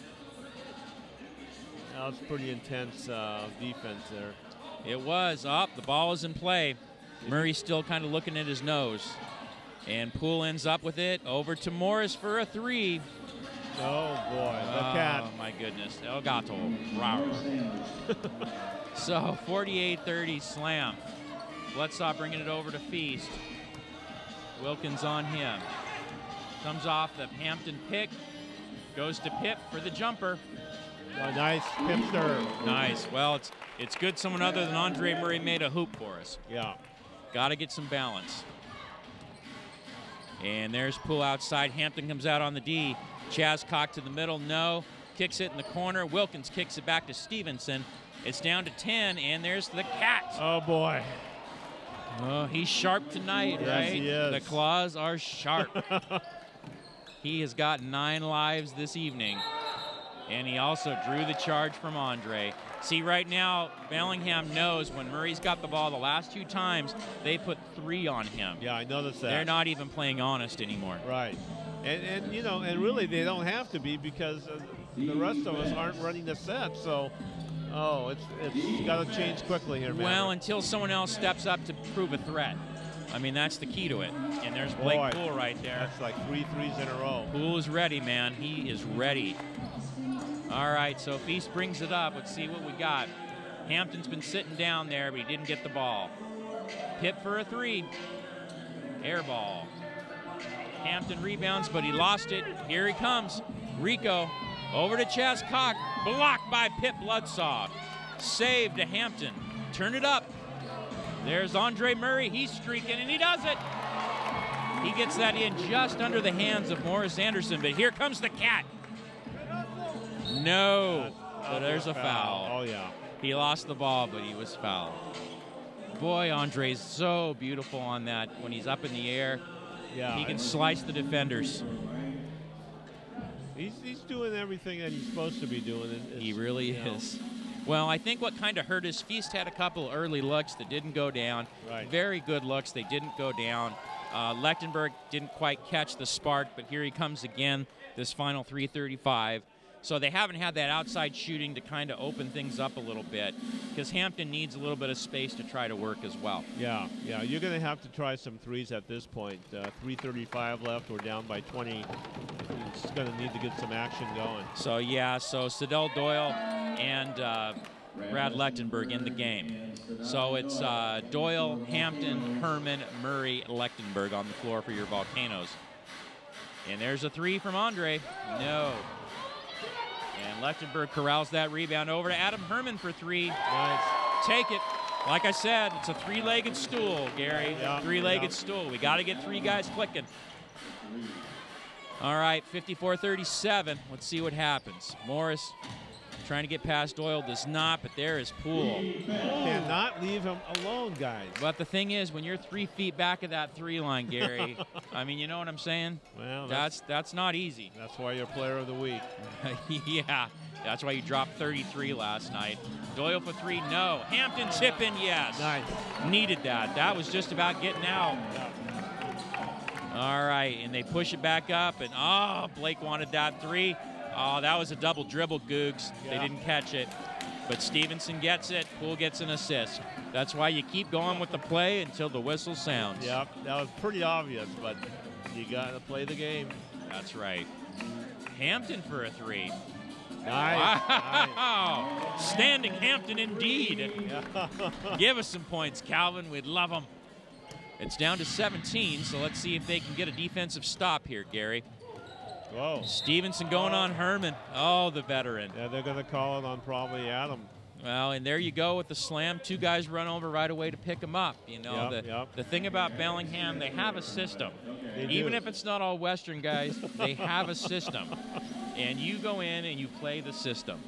That was pretty intense defense there. It was. Up. The ball is in play. Murray's still kind of looking at his nose. And Poole ends up with it. Over to Morris for a 3. Oh, boy. The cat. Oh, my goodness. El Gato. Rawr. So, 48-30 Slam. Bloodsaw bringing it over to Feast. Wilkins on him. Comes off the Hampton pick. Goes to Pip for the jumper. Oh, nice Pipster. Nice. Well, it's good someone other than Andre Murray made a hoop for us. Yeah. Got to get some balance. And there's Poole outside. Hampton comes out on the D. Chaz Cock to the middle. No. Kicks it in the corner. Wilkins kicks it back to Stevenson. It's down to 10, and there's the cat. Oh, boy. Oh, he's sharp tonight, yes, right? He is. The claws are sharp. He has got 9 lives this evening. And he also drew the charge from Andre. See, right now, Bellingham knows when Murray's got the ball the last 2 times, they put 3 on him. Yeah, I noticed that. They're not even playing honest anymore. Right. And you know, and really they don't have to be because the rest of us aren't running the set. So, it's got to change quickly here, man. Well, until someone else steps up to prove a threat. I mean, that's the key to it. And there's Blake Poole right there. That's like 3 threes in a row. Poole is ready, man. He is ready. All right, so Feast brings it up. Let's see what we got. Hampton's been sitting down there, but he didn't get the ball. Pip for a 3. Air ball. Hampton rebounds, but he lost it. Here he comes. Rico over to Chaz Cock. Blocked by Pip Bloodsaw. Save to Hampton. Turn it up. There's Andre Murray. He's streaking, and he does it. He gets that in just under the hands of Morris Anderson, but here comes the cat. No, but there's a foul. Oh, yeah. He lost the ball, but he was fouled. Boy, Andre's so beautiful on that. When he's up in the air, yeah, he can slice the defenders. He's doing everything that he's supposed to be doing. He really is. Well, I think what kind of hurt is Feast had a couple early looks that didn't go down. Right. Very good looks. They didn't go down. Lechtenberg didn't quite catch the spark, but here he comes again, this final 3:35. So they haven't had that outside shooting to kind of open things up a little bit, because Hampton needs a little bit of space to try to work as well. Yeah, you're going to have to try some threes at this point. 3:35 left. We're down by 20. He's going to need to get some action going. So, yeah, so Sidell Doyle and Brad Lechtenberg in the game. So it's Doyle, Hampton, Herman, Murray, Lechtenberg on the floor for your Volcanoes. And there's a three from Andre. No. And Lechtenberg corrals that rebound over to Adam Herman for three. Nice. Take it. Like I said, it's a three-legged stool, Gary. Yeah, three-legged stool. We got to get three guys clicking. All right, 54-37. Let's see what happens. Morris trying to get past Doyle, does not, but there is Poole. Cannot leave him alone, guys. But the thing is, when you're 3 feet back of that three line, Gary, I mean, you know what I'm saying? Well, that's not easy. That's why you're player of the week. Yeah, that's why you dropped 33 last night. Doyle for three, no. Hampton tip in, yes. Nice. Needed that. That was just about getting out. All right, and they push it back up, and Blake wanted that three. Oh, that was a double dribble, Googs. Yeah. They didn't catch it. But Stevenson gets it. Poole gets an assist. That's why you keep going with the play until the whistle sounds. Yep, that was pretty obvious, but you got to play the game. That's right. Hampton for a three. Nice. Wow. Nice. Standing Hampton indeed. Yeah. Give us some points, Calvin. We'd love them. It's down to 17, so let's see if they can get a defensive stop here, Gary. Whoa. Stevenson going on Herman. Oh, the veteran. Yeah, they're going to call it on probably Adam. Well, and there you go with the slam. Two guys run over right away to pick him up. You know, the thing about Bellingham, they have a system. Even if it's not all Western guys, they have a system. And you go in and you play the system.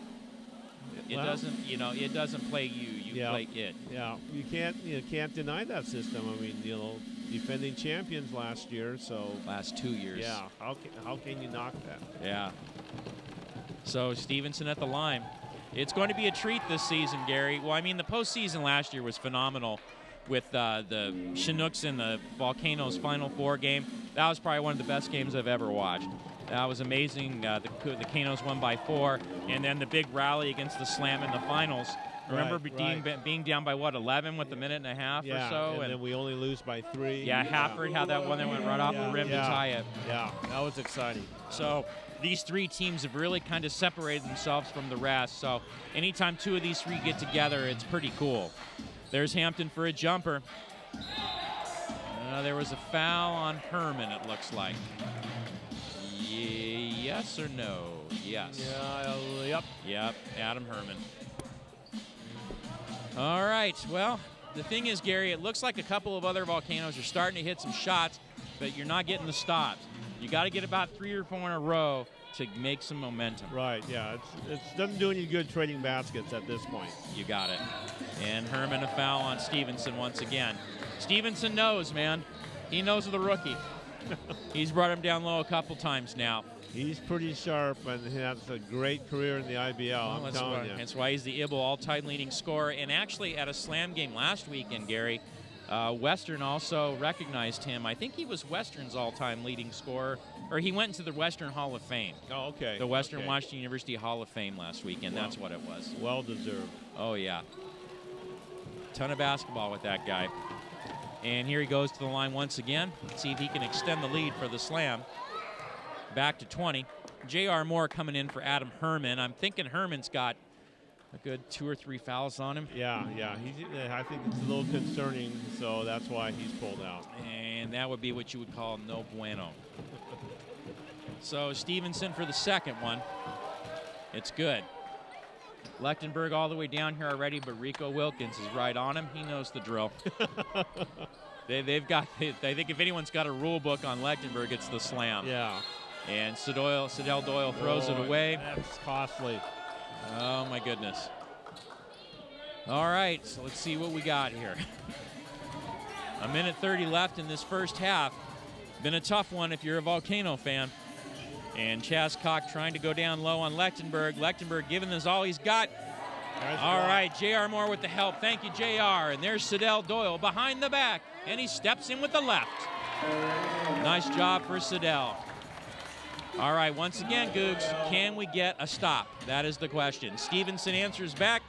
It doesn't, it doesn't play you. You play it. Yeah, you can't deny that system. I mean, defending champions last year, so last 2 years. Yeah, how can you knock that? Yeah. So Stevenson at the line. It's going to be a treat this season, Gary. Well, I mean, the postseason last year was phenomenal with the Chinooks and the Volcanoes Final Four game. That was probably one of the best games I've ever watched. That was amazing. The Canos won by 4, and then the big rally against the Slam in the finals. Remember being down by, 11 with a minute and a half or so? And then we only lose by 3. Yeah, Hafford had that one that went right off the rim to tie it. Yeah, that was exciting. So these three teams have really kind of separated themselves from the rest. So anytime two of these three get together, it's pretty cool. There's Hampton for a jumper. There was a foul on Herman, it looks like. Yes or no? Yes. Yep, Adam Herman. All right, well, the thing is, Gary, it looks like a couple of other Volcanoes are starting to hit some shots, but you're not getting the stops. You got to get about 3 or 4 in a row to make some momentum. Right, yeah. It doesn't do any good trading baskets at this point. You got it. And Herman a foul on Stevenson once again. Stevenson knows, man. He knows the rookie. He's brought him down low a couple times now. He's pretty sharp, and he has a great career in the IBL, I'm telling you. That's why he's the IBL all-time leading scorer. And actually, at a Slam game last weekend, Gary, Western also recognized him. I think he was Western's all-time leading scorer, or he went into the Western Hall of Fame. Oh, okay. The Western Washington University Hall of Fame last weekend. Wow. That's what it was. Well-deserved. Oh, yeah. Ton of basketball with that guy. And here he goes to the line once again. Let's see if he can extend the lead for the Slam. Back to 20. J.R. Moore coming in for Adam Herman. I'm thinking Herman's got a good 2 or 3 fouls on him. Yeah. I think it's a little concerning, so that's why he's pulled out. And that would be what you would call no bueno. So Stevenson for the second one. It's good. Lechtenberg all the way down here already, but Rico Wilkins is right on him. He knows the drill. They've got. I think if anyone's got a rule book on Lechtenberg, it's the slam. Yeah. And Sidell Doyle throws it away. That's costly. Oh my goodness. All right, so let's see what we got here. A minute 30 left in this first half. Been a tough one if you're a Volcano fan. And Chaz Cock trying to go down low on Lechtenberg. Lechtenberg giving this all he's got. All right, J.R. Moore with the help. Thank you, J.R. And there's Sidell Doyle behind the back. And he steps in with the left. Nice job for Sidell. All right, once again, Googs, can we get a stop? That is the question. Stevenson answers back.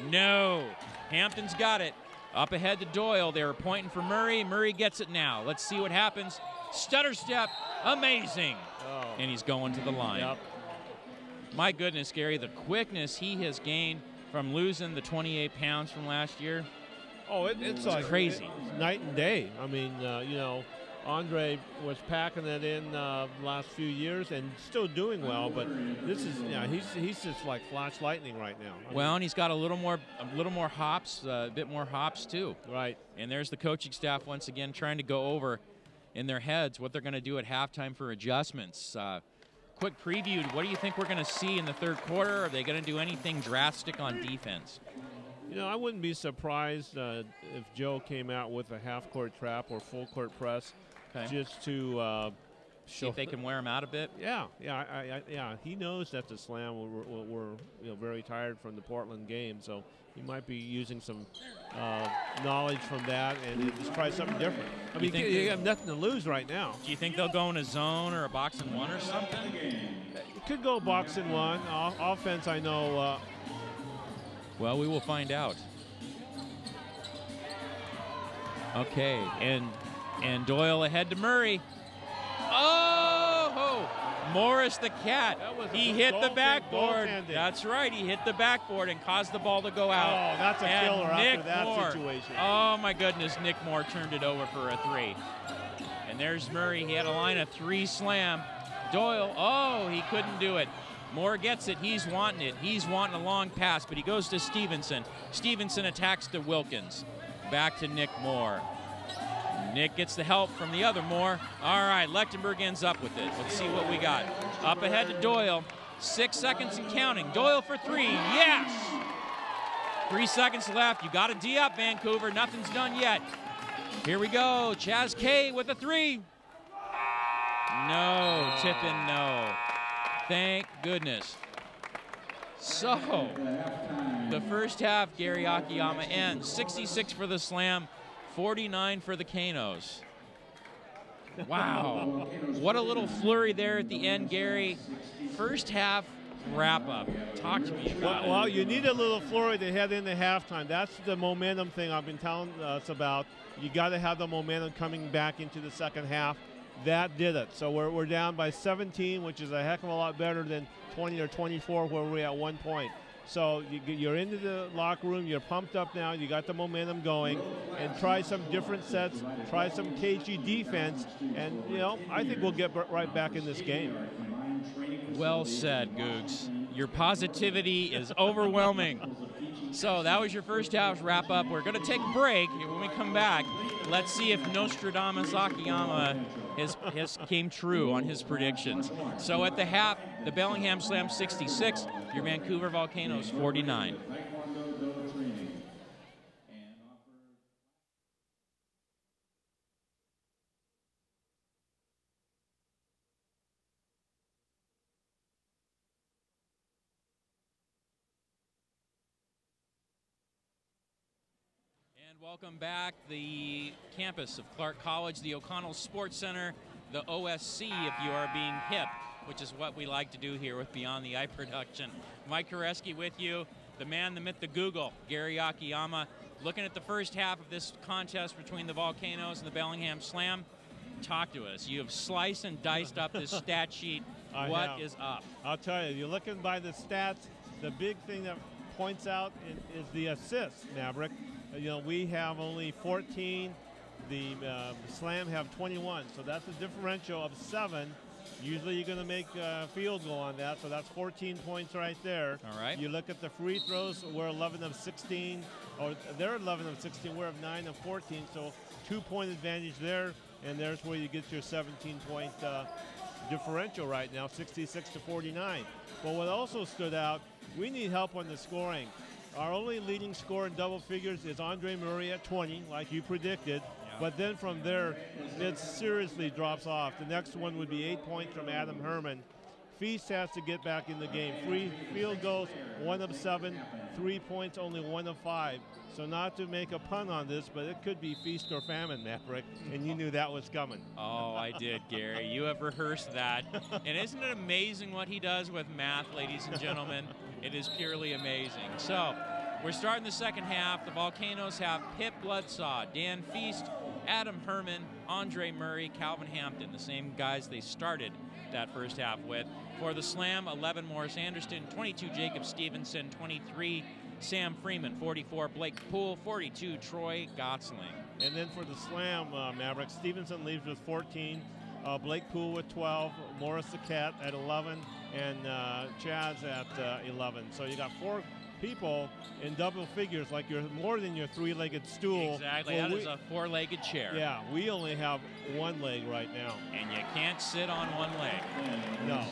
No. Hampton's got it. Up ahead to Doyle. They were pointing for Murray. Murray gets it now. Let's see what happens. Stutter step. Amazing. Oh. And he's going to the line. Yep. My goodness, Gary, the quickness he has gained from losing the 28 pounds from last year. Oh, it's like crazy. It's night and day. I mean, you know, Andre was packing it in the last few years and still doing well, but this is, yeah, he's just like flash lightning right now. Well, and he's got a little more hops, a bit more hops too. Right. And there's the coaching staff once again trying to go over in their heads what they're going to do at halftime for adjustments. Quick preview, what do you think we're going to see in the third quarter? Are they going to do anything drastic on defense? You know, I wouldn't be surprised if Joe came out with a half-court trap or full-court press, just to see if they can wear him out a bit. Yeah. He knows that the Slam we're you know, very tired from the Portland game, so he might be using some knowledge from that and just try something different. I mean, you have nothing to lose right now. Do you think they'll go in a zone or a box and one or something? It could go box and one. Offense, I know. Well, we will find out. Okay, and Doyle ahead to Murray. Oh! Morris the Cat. He hit the backboard. That's right. He hit the backboard and caused the ball to go out. Oh, that's a killer after that situation. Oh, my goodness. Nick Moore turned it over for a three. And there's Murray. He had a line of three slam. Doyle, oh, he couldn't do it. Moore gets it. He's wanting it. He's wanting a long pass, but he goes to Stevenson. Stevenson attacks to Wilkins. Back to Nick Moore. Nick gets the help from the other Moore. All right, Lechtenberg ends up with it. Let's see what we got. Up ahead to Doyle. 6 seconds and counting. Doyle for three. Yes! 3 seconds left. You got to D up, Vancouver. Nothing's done yet. Here we go. Chaz K with a three. No. Tip in, no. Thank goodness. So, the first half, Gary Akiyama ends. 66 for the Slam, 49 for the Canos. Wow. What a little flurry there at the end, Gary. First half wrap-up. Talk to me about it. Well, you need a little flurry to head into halftime. That's the momentum thing I've been telling us about. You got to have the momentum coming back into the second half. That did it. So we're down by 17, which is a heck of a lot better than 20 or 24 where we're at 1 point. So you're into the locker room. You're pumped up now. You got the momentum going. And try some different sets. Try some cagey defense. And, you know, I think we'll get right back in this game. Well said, Googs. Your positivity is overwhelming. So that was your first half wrap-up. We're going to take a break. When we come back, let's see if Nostradamus Akiyama has came true on his predictions. So at the half, the Bellingham Slam 66, your Vancouver Volcanoes 49. Welcome back. The campus of Clark College, the O'Connell Sports Center, the OSC if you are being hip, which is what we like to do here with Beyond the Eye production. Mike Koreski with you, the man, the myth, the Google, Gary Akiyama, looking at the first half of this contest between the Volcanoes and the Bellingham Slam. Talk to us. You have sliced and diced up this stat sheet. What is up? I'll tell you, you're looking by the stats, the big thing that points out is the assists, Maverick. You know, we have only 14. The Slam have 21. So that's a differential of 7 Usually you're going to make a field goal on that, so that's 14 points right there. All right. You look at the free throws, we're 11 of 16, or they're 11 of 16, we're 9 of 14, so 2-point advantage there, and there's where you get your 17-point differential right now, 66 to 49. But what also stood out, we need help on the scoring. Our only leading scorer in double figures is Andre Murray at 20, like you predicted. Yeah. But then from there, it seriously drops off. The next one would be 8 points from Adam Herman. Feast has to get back in the game. 3 field goals, 1 of 7. 3 points, only 1 of 5. So not to make a pun on this, but it could be feast or famine, Maverick, and you knew that was coming. Oh, I did, Gary. You have rehearsed that. And isn't it amazing what he does with math, ladies and gentlemen? It is purely amazing. So we're starting the second half. The Volcanoes have Pip Bloodsaw, Dan Feast, Adam Herman, Andre Murray, Calvin Hampton, the same guys they started that first half with. For the Slam, 11 Morris Anderson, 22 Jacob Stevenson, 23 Sam Freeman, 44 Blake Poole, 42 Troy Gosling. And then for the Slam, Maverick, Stevenson leaves with 14, Blake Poole with 12, Morris the Cat at 11, and Chaz at 11. So you got 4 people in double figures, like you're more than your 3-legged stool. Exactly, well, that is a 4-legged chair. Yeah, we only have 1 leg right now. And you can't sit on 1 leg. No,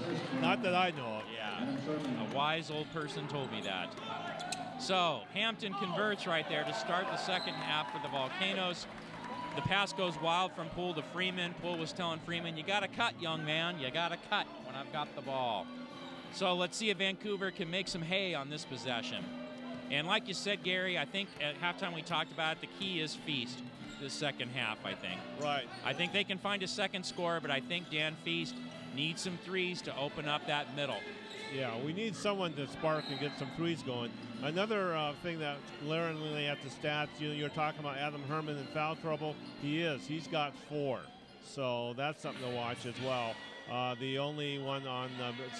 not that I know of. Yeah, a wise old person told me that. So Hampton converts right there to start the second half for the Volcanoes. The pass goes wild from Poole to Freeman. Poole was telling Freeman, you got to cut, young man. You got to cut when I've got the ball. So let's see if Vancouver can make some hay on this possession. And like you said, Gary, I think at halftime we talked about it, the key is Feast this second half, I think. Right. I think they can find a second score, but I think Dan Feast needs some threes to open up that middle. Yeah, we need someone to spark and get some threes going. Another thing that glaringly looking at the stats, you're talking about Adam Herman in foul trouble. He is. He's got 4. So that's something to watch as well. The only one on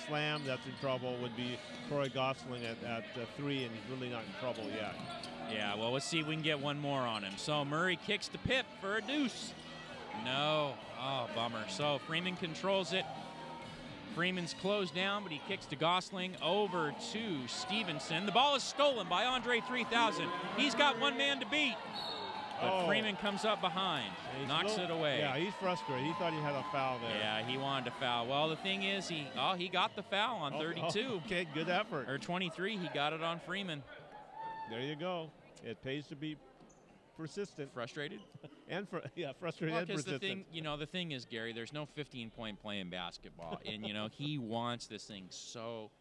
Slam that's in trouble would be Troy Gosling at 3, and he's really not in trouble yet. Yeah, well, let's see if we can get one more on him. So Murray kicks to Pip for a deuce. No. Oh, bummer. So Freeman controls it. Freeman's closed down, but he kicks to Gosling over to Stevenson. The ball is stolen by Andre 3000. He's got 1 man to beat. But Freeman comes up behind, knocks it away. Yeah, he's frustrated. He thought he had a foul there. Yeah, he wanted to foul. Well, the thing is, he got the foul on 32. Okay, good effort. Or 23, he got it on Freeman. There you go. It pays to be persistent. Frustrated? And frustrated and persistent. The thing is, Gary, there's no 15-point play in basketball. And, he wants this thing so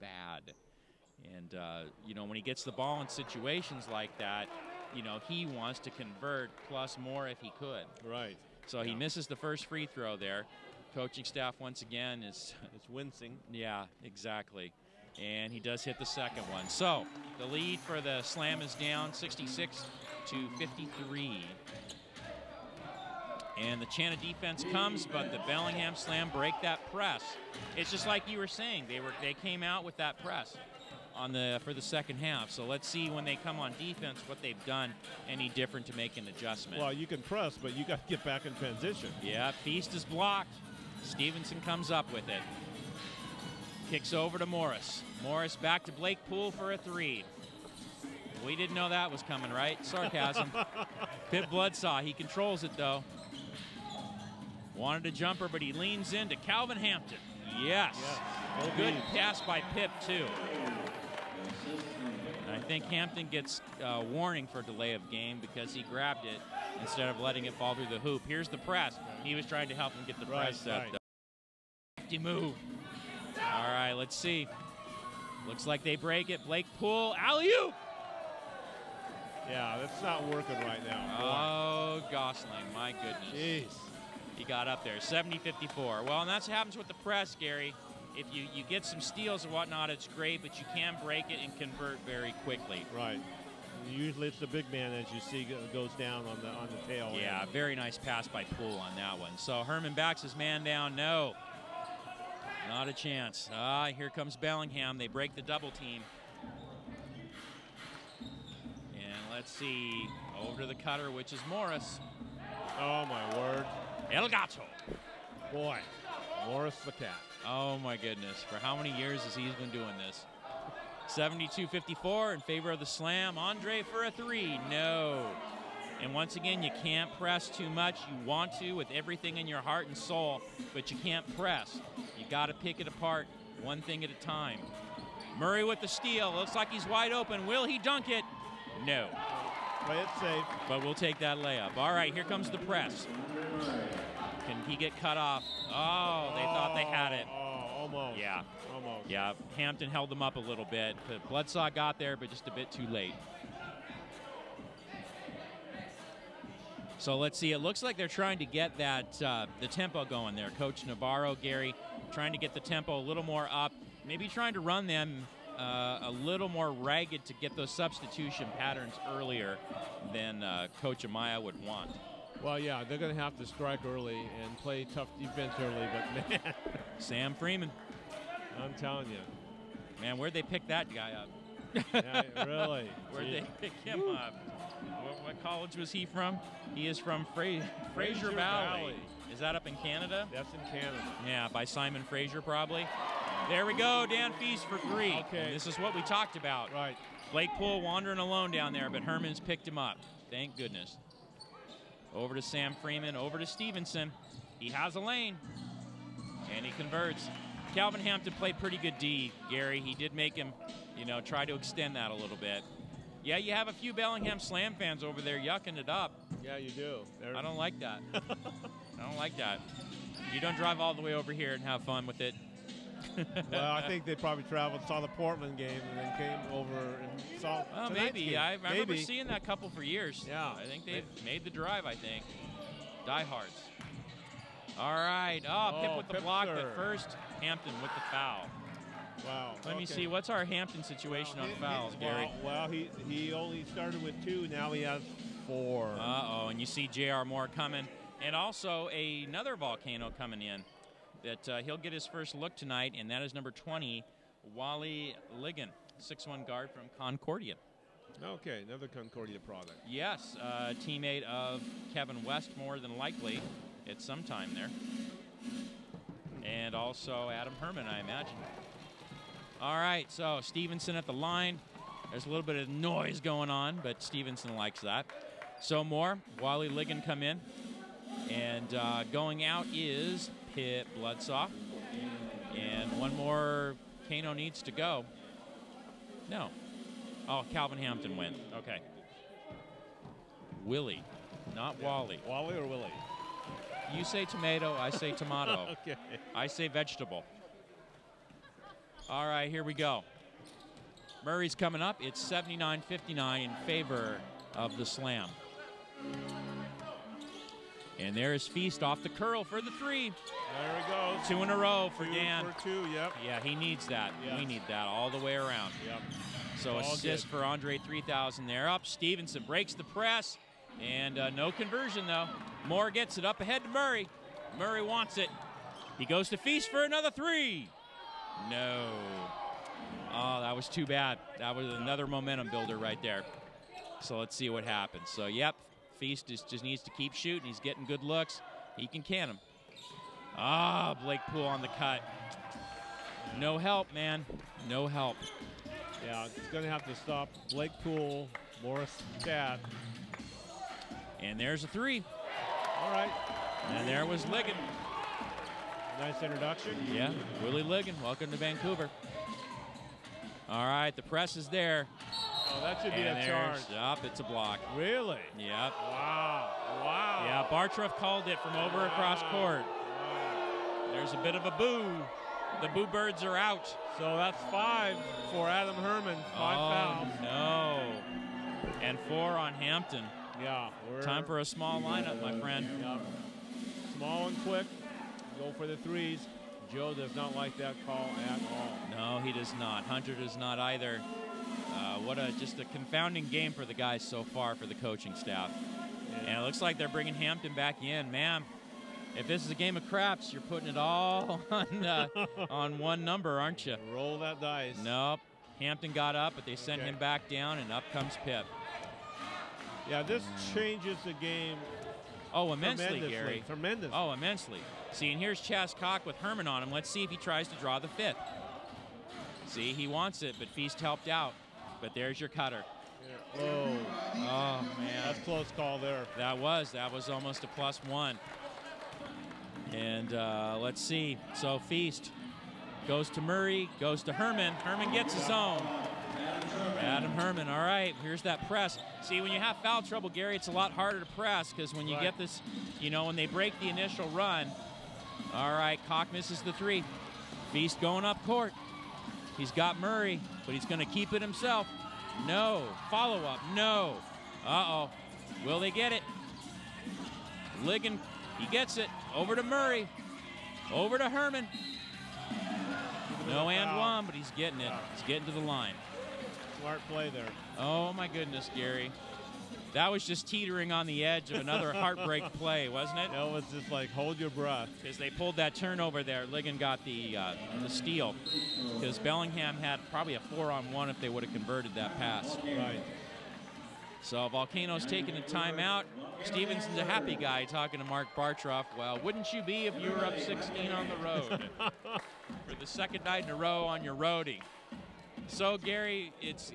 bad. And, when he gets the ball in situations like that, he wants to convert plus more if he could. Right. So he misses the first free throw there. Coaching staff once again is wincing. Yeah, exactly. And he does hit the second one. So the lead for the Slam is down 66 to 53. And the chant of defense comes, but the Bellingham Slam break that press. It's just like you were saying. They came out with that press for the second half. So let's see when they come on defense what they've done any different to make an adjustment. Well, you can press, but you got to get back in transition. Yeah, Feast is blocked. Stevenson comes up with it. Kicks over to Morris. Morris back to Blake Poole for a 3. We didn't know that was coming, right? Sarcasm. Pip Bloodsaw, he controls it though. Wanted a jumper, but he leans into Calvin Hampton. Yes. Good pass by Pip too. I think Hampton gets warning for delay of game because he grabbed it instead of letting it fall through the hoop. Here's the press. He was trying to help him get the press set. Right. Hefty move. All right, let's see. Looks like they break it. Blake Poole, alley-oop. Yeah, that's not working right now. Oh, Gosling, my goodness. Jeez. He got up there, 70-54. Well, and that's what happens with the press, Gary. If you get some steals and whatnot, it's great, but you can break it and convert very quickly. Right. Usually it's the big man, as you see, goes down on the tail. Yeah, end. Very nice pass by Poole on that one. So Herman backs his man down. No, not a chance. Here comes Bellingham. They break the double team. And let's see, over to the cutter, which is Morris. Oh, my word. El Gato. Boy. Morris the cat. Oh, my goodness. For how many years has he been doing this? 72-54 in favor of the slam. Andre for a three. No. And once again, you can't press too much. You want to with everything in your heart and soul, but you can't press. You got to pick it apart one thing at a time. Murray with the steal. Looks like he's wide open. Will he dunk it? No. Play it safe. But we'll take that layup. All right, here comes the press. Can he get cut off? Oh, they thought they had it. Oh, almost. Yeah. Almost. Yeah, Hampton held them up a little bit. But Bledsaw got there, but just a bit too late. So let's see. It looks like they're trying to get that the tempo going there. Coach Navarro, Gary, trying to get the tempo a little more up. Maybe trying to run them a little more ragged to get those substitution patterns earlier than Coach Amaya would want. Well, yeah, they're going to have to strike early and play tough defense early, but man. Sam Freeman. I'm telling you. Man, where'd they pick that guy up? Yeah, really. Where'd they pick him up? What college was he from? He is from Fraser Valley. Is that up in Canada? That's in Canada. Yeah, by Simon Fraser probably. There we go, Dan Feast for three. Okay. And this is what we talked about. Right. Blake Poole wandering alone down there, but Herman's picked him up. Thank goodness. Over to Sam Freeman, over to Stevenson. He has a lane, and he converts. Calvin Hampton played pretty good D, Gary. He did make him, try to extend that a little bit. Yeah, you have a few Bellingham Slam fans over there yucking it up. Yeah, you do. I don't like that. I don't like that. You don't drive all the way over here and have fun with it. Well, I think they probably traveled, saw the Portland game, and then came over and saw tonight's maybe. game. I remember seeing that couple for years. Yeah. I think they've made the drive, I think. Diehards. All right. Oh, Pip with the block, but first Hampton with the foul. Wow. Let me see. What's our Hampton situation on fouls, Gary? Well, he only started with 2. Now he has 4. Uh-oh, and you see J.R. Moore coming. And also another Volcano coming in that he'll get his first look tonight, and that is number 20, Wally Ligon, 6'1" guard from Concordia. Okay, another Concordia product. Yes, teammate of Kevin West, more than likely, at some time there. And also Adam Herman, I imagine. All right, so Stevenson at the line. There's a little bit of noise going on, but Stevenson likes that. So Moore, Wally Ligon come in. And going out is Pitt Bledsaw. And one more Kano needs to go. No. Oh, Calvin Hampton went. Okay. Willie, not Wally. Wally or Willie? You say tomato, I say tomato. Okay. I say vegetable. All right, here we go. Murray's coming up. It's 79-59 in favor of the Slam. And there's Feast off the curl for the 3. There he goes. 2 in a row for Dan. 2 for 2, yep. Yeah, he needs that. Yes. We need that all the way around. Yep. So assist for Andre 3000 there. Up, Stevenson breaks the press. And no conversion, though. Moore gets it up ahead to Murray. Murray wants it. He goes to Feast for another 3. No. Oh, that was too bad. That was another momentum builder right there. So let's see what happens. So, yep, Feast just needs to keep shooting. He's getting good looks. He can him. Ah, Blake Poole on the cut. No help, man. No help. Yeah, it's going to have to stop Blake Poole, Morris Cat. And there's a 3. All right. And there was Ligon. Nice introduction. Yeah, Willie Ligon, welcome to Vancouver. All right, the press is there. Oh, that should be a charge. Up, it's a block. Really? Yep. Wow. Wow. Yeah, Bartroff called it from over across court. Wow. There's a bit of a boo. The Boo Birds are out. So that's 5 for Adam Herman. 5 fouls. No. And 4 on Hampton. Yeah. Time for a small lineup, my friend. Yeah. Small and quick. Go for the 3s. Joe does not like that call at all. No, he does not. Hunter does not either. Just a confounding game for the guys so far for the coaching staff. Yeah. And it looks like they're bringing Hampton back in. Man, if this is a game of craps, you're putting it all on one number, aren't you? Roll that dice. Nope. Hampton got up, but they sent him back down, and up comes Pip. Yeah, this changes the game. Oh, immensely, Gary. Tremendously. Oh, immensely. See, and here's Chas Cock with Herman on him. Let's see if he tries to draw the 5th. See, he wants it, but Feast helped out. But there's your cutter. Yeah. Whoa. Oh, man. That's a close call there. That was almost a +1. And let's see. So Feast goes to Murray, goes to Herman. Herman gets his own. Adam Herman, all right, here's that press. See, when you have foul trouble, Gary, it's a lot harder to press because when you get this, you know, when they break the initial run. All right, Cock misses the 3. Feast going up court. He's got Murray, but he's going to keep it himself. No. Follow-up, no. Uh-oh. Will they get it? Ligon, he gets it. Over to Murray. Over to Herman. No and one, but he's getting it. He's getting to the line. Smart play there. Oh, my goodness, Gary. That was just teetering on the edge of another heartbreak play, wasn't it? That was just like, hold your breath. Because they pulled that turnover there. Ligon got the steal. Because Bellingham had probably a 4-on-1 if they would have converted that pass. Right. So Volcanoes taking a timeout. Stevenson's a happy guy talking to Mark Bartroff. Well, wouldn't you be if you were up 16 on the road? For the second night in a row on your roadie. So, Gary, it's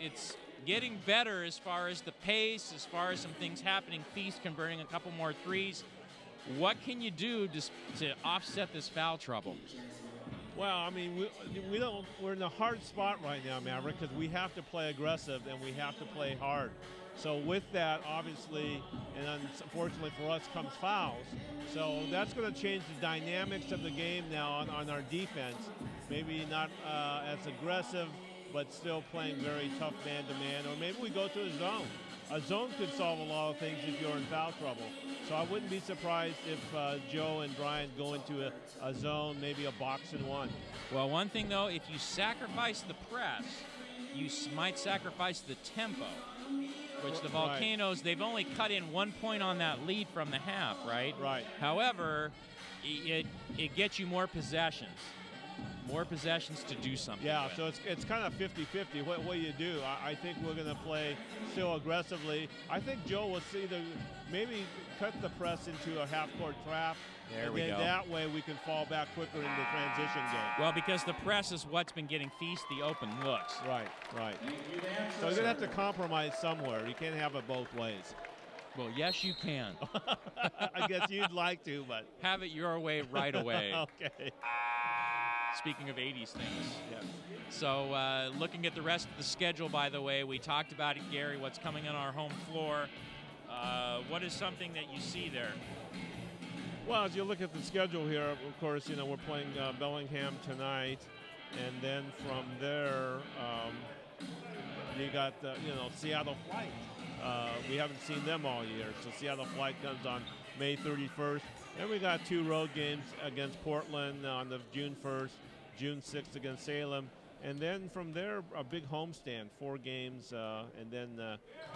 getting better as far as the pace, as far as some things happening. Feast converting a couple more 3s. What can you do to offset this foul trouble? Well, I mean, we're in a hard spot right now, Maverick, because we have to play aggressive and we have to play hard. So with that, obviously, and unfortunately for us, comes fouls. So that's going to change the dynamics of the game now on our defense. Maybe not as aggressive, but still playing very tough man-to-man. Or maybe we go to a zone. A zone could solve a lot of things if you're in foul trouble. So I wouldn't be surprised if Joe and Brian go into a zone, maybe a box and 1. Well, one thing, though, if you sacrifice the press, you might sacrifice the tempo, which the Volcanoes, they've only cut in 1 point on that lead from the half, right? Right. However, it gets you more possessions. More possessions to do something. Yeah, with. so it's kind of 50-50. What do you do? I think we're going to play still aggressively. I think Joe will maybe cut the press into a half-court trap. There we go. And that way we can fall back quicker in the transition game. Well, because the press is what's been getting Feast the open looks. Right. So you're going to have to compromise somewhere. You can't have it both ways. Well, yes, you can. I guess you'd like to, but... Have it your way right away. Okay. Speaking of 80s things. Yeah. So looking at the rest of the schedule, by the way, we talked about it, Gary, what's coming on our home floor. What is something that you see there? Well, as you look at the schedule here, of course, you know, we're playing Bellingham tonight. And then from there, you got, Seattle Flight. We haven't seen them all year. So Seattle Flight comes on May 31st. And we got 2 road games against Portland on the June 1st, June 6th against Salem. And then from there, a big homestand, 4 games, and then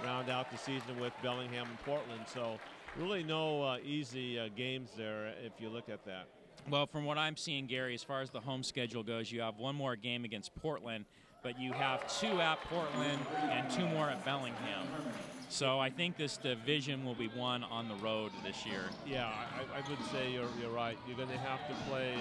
round out the season with Bellingham and Portland. So really no easy games there if you look at that. Well, from what I'm seeing, Gary, as far as the home schedule goes, you have 1 more game against Portland, but you have 2 at Portland and 2 more at Bellingham. So I think this division will be won on the road this year. Yeah, I would say you're right. You're going to have to play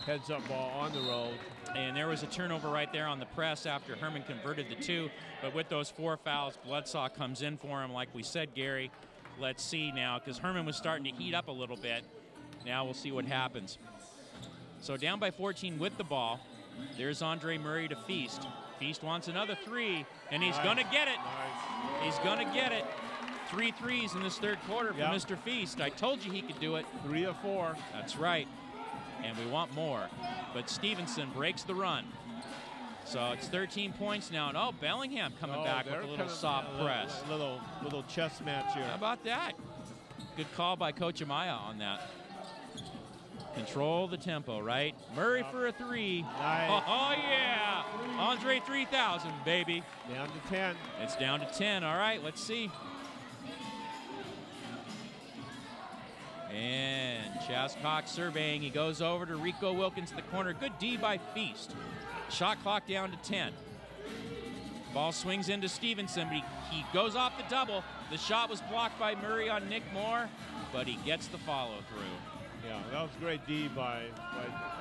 heads-up ball on the road. And there was a turnover right there on the press after Herman converted the 2. But with those 4 fouls, Bloodsaw comes in for him. Like we said, Gary, let's see now, because Herman was starting to heat up a little bit. Now we'll see what happens. So down by 14 with the ball. There's Andre Murray to Feast. Feast wants another 3, and he's going to get it. Nice. He's going to get it. 3 threes in this third quarter for Mr. Feast. I told you he could do it. 3 of 4. That's right. And we want more. But Stevenson breaks the run. So it's 13 points now. And, Bellingham coming back with a little soft press. Little chess match here. How about that? Good call by Coach Amaya on that. Control the tempo, right? Murray for a 3. Nice. Oh, yeah. Andre 3000, baby. Down to 10. It's down to 10. All right, let's see. And Chas Cox surveying. He goes over to Rico Wilkins in the corner. Good D by Feast. Shot clock down to 10. Ball swings into Stevenson, but he goes off the double. The shot was blocked by Murray on Nick Moore, but he gets the follow-through. Yeah, that was great D by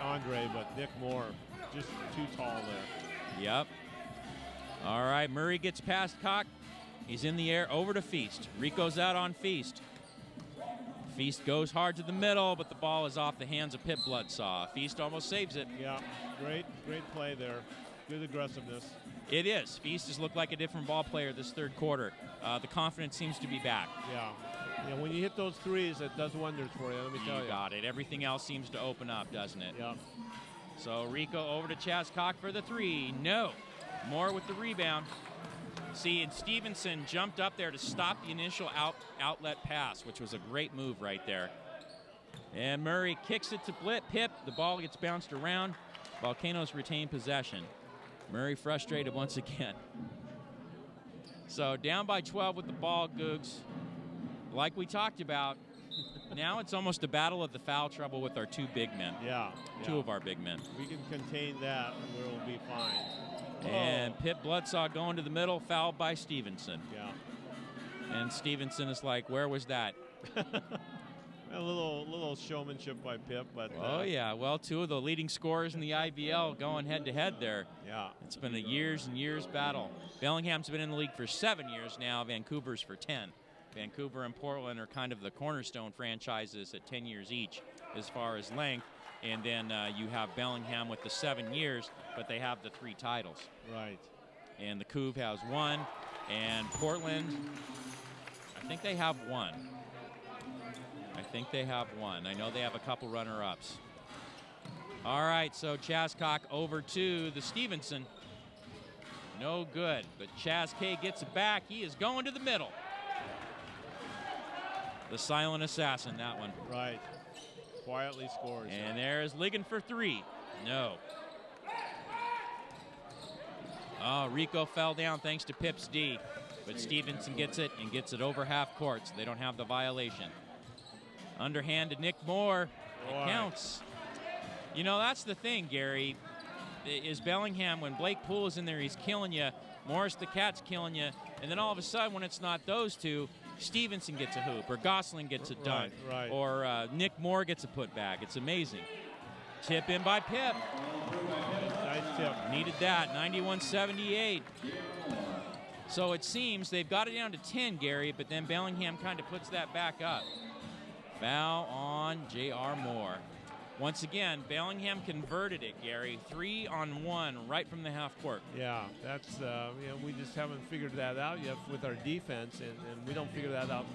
Andre, but Nick Moore just too tall there. Yep. All right, Murray gets past Cock. He's in the air over to Feast. Rico's out on Feast. Feast goes hard to the middle, but the ball is off the hands of Pip Bloodsaw. Feast almost saves it. Yeah, great play there. Good aggressiveness. It is. Feast has looked like a different ball player this third quarter. The confidence seems to be back. Yeah. When you hit those threes, it does wonders for you, let me tell you. You got it. Everything else seems to open up, doesn't it? Yeah. So Rico over to Chaz Cock for the three. No. Moore with the rebound. See, and Stevenson jumped up there to stop the initial outlet pass, which was a great move right there. And Murray kicks it to Pip. The ball gets bounced around. Volcanoes retain possession. Murray frustrated once again. So down by 12 with the ball, Googs. Like we talked about, now it's almost a battle of the foul trouble with our two big men. Yeah. Two of our big men. We can contain that and we'll be fine. And Pip Bloodsaw going to the middle, fouled by Stevenson. Yeah. And Stevenson is like, where was that? A little showmanship by Pip, but oh yeah, well, two of the leading scorers in the IBL going head-to-head there. Yeah. It's been a years and years battle. Bellingham's been in the league for 7 years now. Vancouver's for 10. Vancouver and Portland are kind of the cornerstone franchises at 10 years each as far as length. And then you have Bellingham with the 7 years, but they have the 3 titles. Right. And the Couve has 1. And Portland, I think they have 1. I know they have a couple runner-ups. All right, so Chazcock over to the Stevenson. No good, but Chaz K gets it back. He is going to the middle. The silent assassin, that one. Right. Quietly scores. And there's Ligon for 3. No. Oh, Rico fell down thanks to Pip's D. But Stevenson gets it and gets it over half court, so they don't have the violation. Underhand to Nick Moore. It counts. You know, that's the thing, Gary, is Bellingham, when Blake Poole is in there, he's killing you. Morris the Cat's killing you. And then all of a sudden, when it's not those two, Stevenson gets a hoop, or Gosling gets a dunk, right. or Nick Moore gets a putback. It's amazing. Tip in by Pip. Nice tip. Needed that, 91-78. So it seems they've got it down to 10, Gary, but then Bellingham kind of puts that back up. Foul on J.R. Moore. Once again, Bellingham converted it, Gary. 3-on-1 right from the half court. Yeah, that's, we just haven't figured that out yet with our defense, and we don't figure that out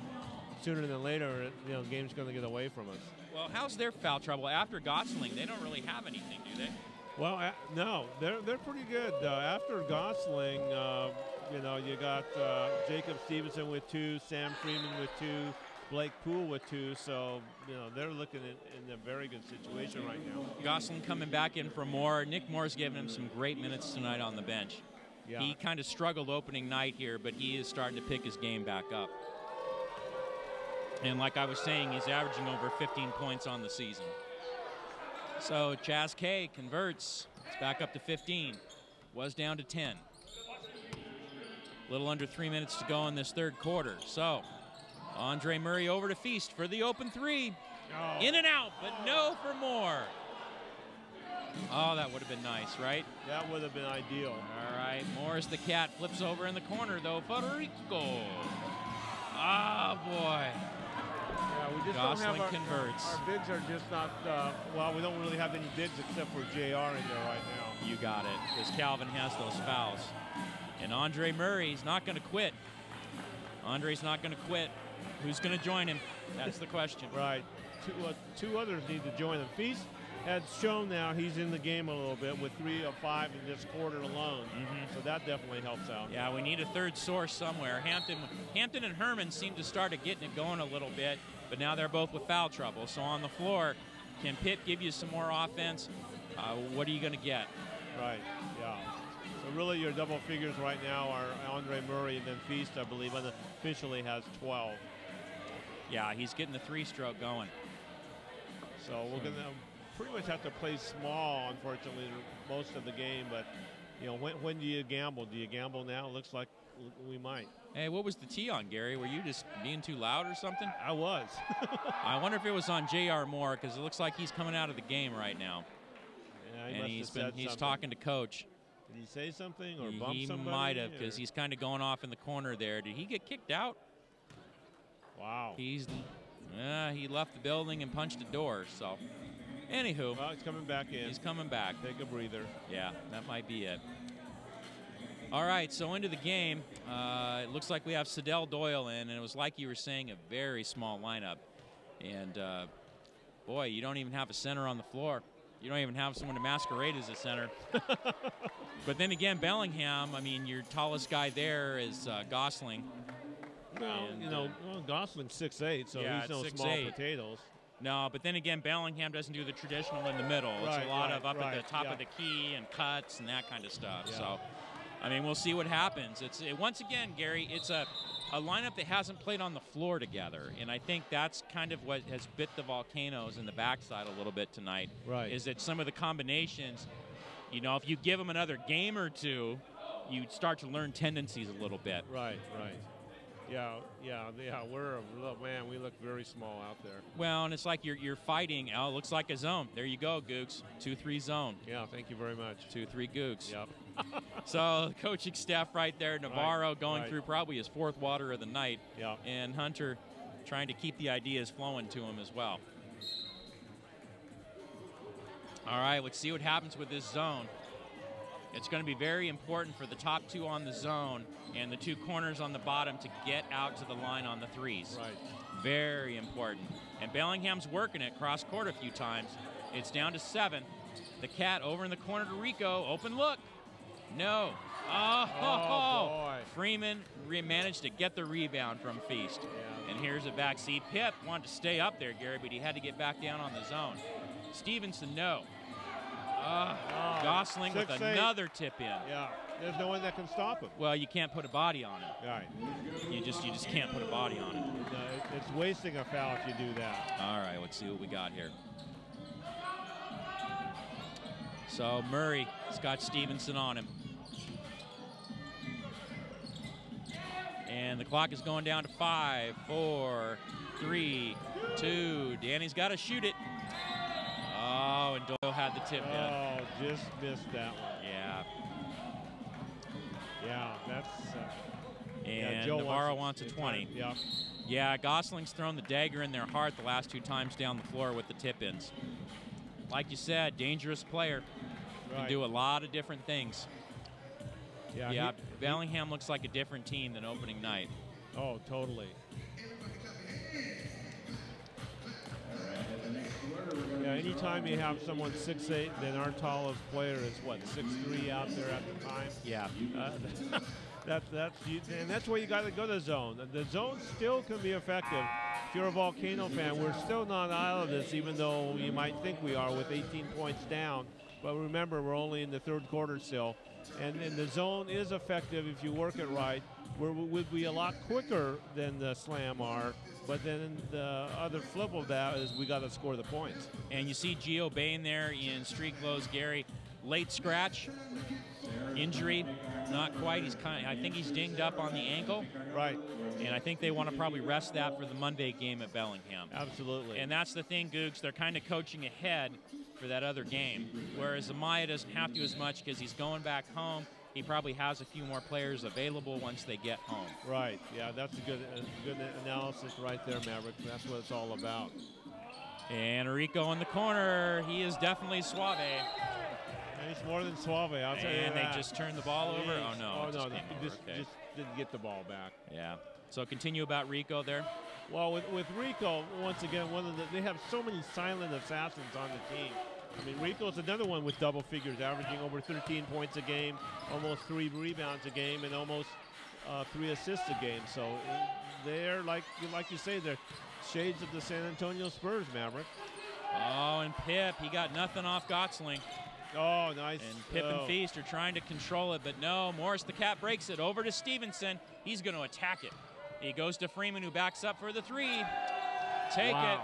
sooner than later, game's going to get away from us. Well, how's their foul trouble? After Gosling, they don't really have anything, do they? Well, no, they're pretty good. After Gosling, you got Jacob Stevenson with 2, Sam Freeman with 2, Blake Poole with 2, so they're looking in a very good situation right now. Gosling coming back in for Moore. Nick Moore's given him some great minutes tonight on the bench. Yeah. He kind of struggled opening night here, but he is starting to pick his game back up. And like I was saying, he's averaging over 15 points on the season. So Chaz K converts. It's back up to 15. Was down to 10. A little under 3 minutes to go in this third quarter. So Andre Murray over to Feast for the open 3. Oh. In and out, but no for Moore. Oh, that would have been nice, right? That would have been ideal. All right, Moore's the Cat. Flips over in the corner, though. Federico. Ah, boy. Yeah, we just Gosling don't have converts. Our bigs are just not, we don't really have any bigs except for JR in there right now. You got it, because Calvin has those fouls. And Andre Murray's not going to quit. Andre's not going to quit. Who's going to join him? That's the question. Right. Two others need to join him. Feast has shown now he's in the game a little bit with 3 of 5 in this quarter alone. So that definitely helps out. Yeah, we need a third source somewhere. Hampton and Herman seem to start getting it going a little bit, but now they're both with foul trouble. So on the floor, can Pip give you some more offense? What are you going to get? Right, yeah. So really your double figures right now are Andre Murray and then Feast, I believe, unofficially has 12. Yeah, he's getting the 3-stroke going. So we're going to pretty much have to play small, unfortunately, most of the game. But, when do you gamble? Do you gamble now? Looks like we might. Hey, what was the tee on, Gary? Were you just being too loud or something? I was. I wonder if it was on J.R. Moore, because it looks like he's coming out of the game right now. Yeah, and he's something. talking to Coach. Did he say something or bump somebody? He might have, because he's kind of going off in the corner there. Did he get kicked out? Wow. He left the building and punched a door. So, anywho. Well, he's coming back in. He's coming back. Take a breather. Yeah, that might be it. All right, so into the game. It looks like we have Sidell Doyle in, and it was like you were saying, a very small lineup. And, boy, you don't even have a center on the floor. You don't even have someone to masquerade as a center. But then again, Bellingham, I mean, your tallest guy there is Gosling. Well, and, Gosling's 6'8", so yeah, he's no 6'8". small potatoes. No, but then again, Bellingham doesn't do the traditional in the middle. It's a lot of up at the top of the key and cuts and that kind of stuff. Yeah. So, I mean, we'll see what happens. Once again, Gary, it's a lineup that hasn't played on the floor together, and I think that's kind of what has bit the Volcanoes in the backside a little bit tonight. Right. Is that some of the combinations, if you give them another game or two, you start to learn tendencies a little bit. Right. Yeah. We look very small out there. Well, and it's like you're fighting. Oh, it looks like a zone. There you go, Gooks. 2-3 zone. Yeah, thank you very much. 2-3 Gooks. Yep. So the coaching staff right there, Navarro going through probably his fourth water of the night. Yep. And Hunter trying to keep the ideas flowing to him as well. All right, let's see what happens with this zone. It's going to be very important for the top two on the zone and the two corners on the bottom to get out to the line on the threes. Right. Very important. And Bellingham's working it cross court a few times. It's down to 7. The Cat over in the corner to Rico. Open look. No. Oh boy. Freeman managed to get the rebound from Feast. Yeah. And here's a backseat. Pip wanted to stay up there, Gary, but he had to get back down on the zone. Stevenson, no. Gosling with another tip in. Yeah, there's no one that can stop him. Well, you can't put a body on him. Right. You just can't put a body on him. No, it's wasting a foul if you do that. All right, let's see what we got here. So Murray has got Stevenson on him. And the clock is going down to 5, 4, 3, 2. Danny's got to shoot it. Oh, and Doyle had the tip in. Oh, just missed that one. Yeah. Yeah, that's... and Navarro wants a 20. Yeah. Yeah, Gosling's thrown the dagger in their heart the last 2 times down the floor with the tip-ins. Like you said, dangerous player. Can do a lot of different things. Yeah, Bellingham looks like a different team than opening night. Oh, totally. Yeah, anytime you have someone 6'8", then our tallest player is, 6'3" out there at the time? Yeah. That's where you got to go to the zone. The zone still can be effective. If you're a Volcano fan, we're still not out of this, even though you might think we are with 18 points down. But remember, we're only in the third quarter still. And the zone is effective if you work it right. We'd be a lot quicker than the Slam are. But then the other flip of that is we got to score the points. And you see Gio Bain there in street clothes, Gary. Late scratch, injury, not quite. I think he's dinged up on the ankle. Right. And I think they want to probably rest that for the Monday game at Bellingham. Absolutely. And that's the thing, Googs. They're kind of coaching ahead for that other game, whereas Amaya doesn't have to as much because he's going back home. He probably has a few more players available once they get home. Right. Yeah, that's a good analysis right there, Maverick. That's what it's all about. And Rico in the corner. He is definitely suave. And he's more than suave, I'll tell you that. And they just turned the ball over? Oh, no. Oh, no, just didn't get the ball back. Yeah. So continue about Rico there. Well, with Rico, once again, they have so many silent assassins on the team. I mean, Rico's another one with double figures, averaging over 13 points a game, almost 3 rebounds a game, and almost 3 assists a game. So they're, like you say, they're shades of the San Antonio Spurs, Maverick. Oh, and Pip, he got nothing off Gosling. Oh, nice. And Pip and Feast are trying to control it, but no. Morris the Cat breaks it over to Stevenson. He's going to attack it. He goes to Freeman, who backs up for the 3. Take it.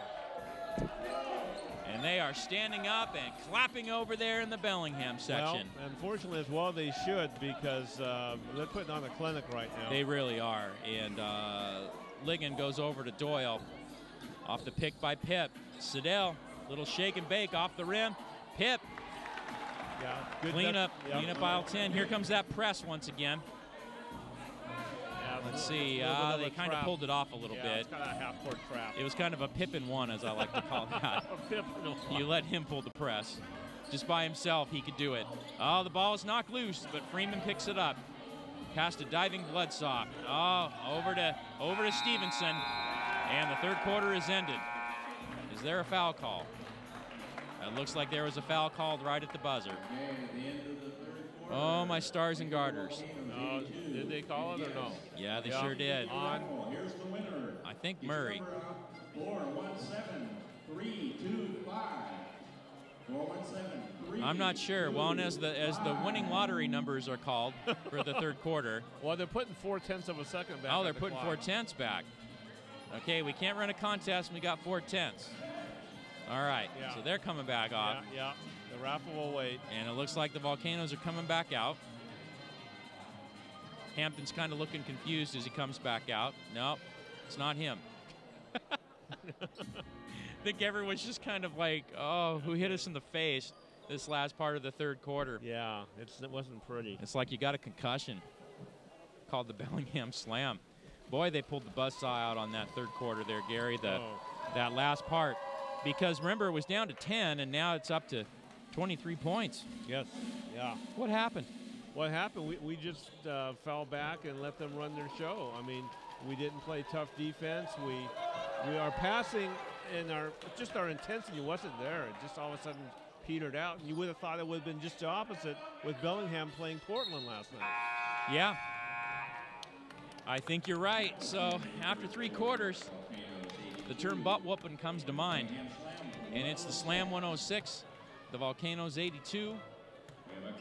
And they are standing up and clapping over there in the Bellingham section. Well, unfortunately, as well they should, because they're putting on a clinic right now. They really are. And Ligon goes over to Doyle. Off the pick by Pip. Siddell, little shake and bake off the rim. Pip. Yeah, good clean up aisle 10. Here comes that press once again. Yeah, let's see. They kind of pulled it off a little bit. It's kind of a half-court trap. It was kind of a Pippin one, as I like to call that. You let him pull the press. Just by himself, he could do it. Oh, the ball is knocked loose, but Freeman picks it up. Past a diving Bloodsoft. Oh, over to Stevenson. And the third quarter is ended. Is there a foul call? It looks like there was a foul called right at the buzzer. Oh, my stars and garters. Did they call it or no? Yeah, they sure did. Here's the winner. I think Murray. 417-325. 417-325. I'm not sure. Well, and as the winning lottery numbers are called for the third quarter. Well, they're putting 4/10 of a second back. Oh, they're putting 4/10 back. Okay, we can't run a contest, and we got 4/10. All right, so they're coming back off. Yeah, the raffle will wait. And it looks like the Volcanoes are coming back out. Hampton's kind of looking confused as he comes back out. Nope, it's not him. I think everyone's just kind of like, oh, who hit us in the face this last part of the third quarter? Yeah, it wasn't pretty. It's like you got a concussion. Called the Bellingham Slam. Boy, they pulled the buzzsaw out on that third quarter there, Gary, that last part. Because, remember, it was down to 10, and now it's up to 23 points. Yes, yeah. What happened? What happened? We just fell back and let them run their show. I mean, we didn't play tough defense. We are passing, and our intensity wasn't there. It just all of a sudden petered out. And you would have thought it would have been just the opposite with Bellingham playing Portland last night. Yeah. I think you're right. So after three quarters, the term butt whooping comes to mind. And it's the Slam 106, the Volcanoes 82.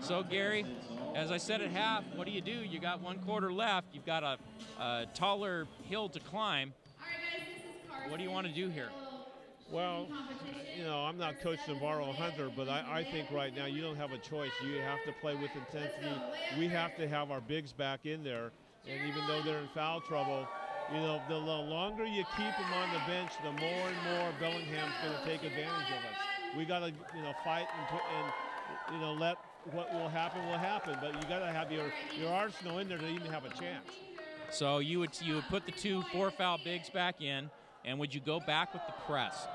So, Gary, as I said at half, what do? You got 1 quarter left. You've got a taller hill to climb. All right, guys, this is Carson. What do you want to do here? Well, I'm not Coach Navarro Hunter, but I think right now you don't have a choice. You have to play with intensity. We have to have our bigs back in there. And even though they're in foul trouble, the longer you keep them on the bench, the more and more Bellingham's going to take advantage of us. We got to, fight and let what will happen. But you got to have your arsenal in there to even have a chance. So you would put the 2 4-foul bigs back in, and would you go back with the press?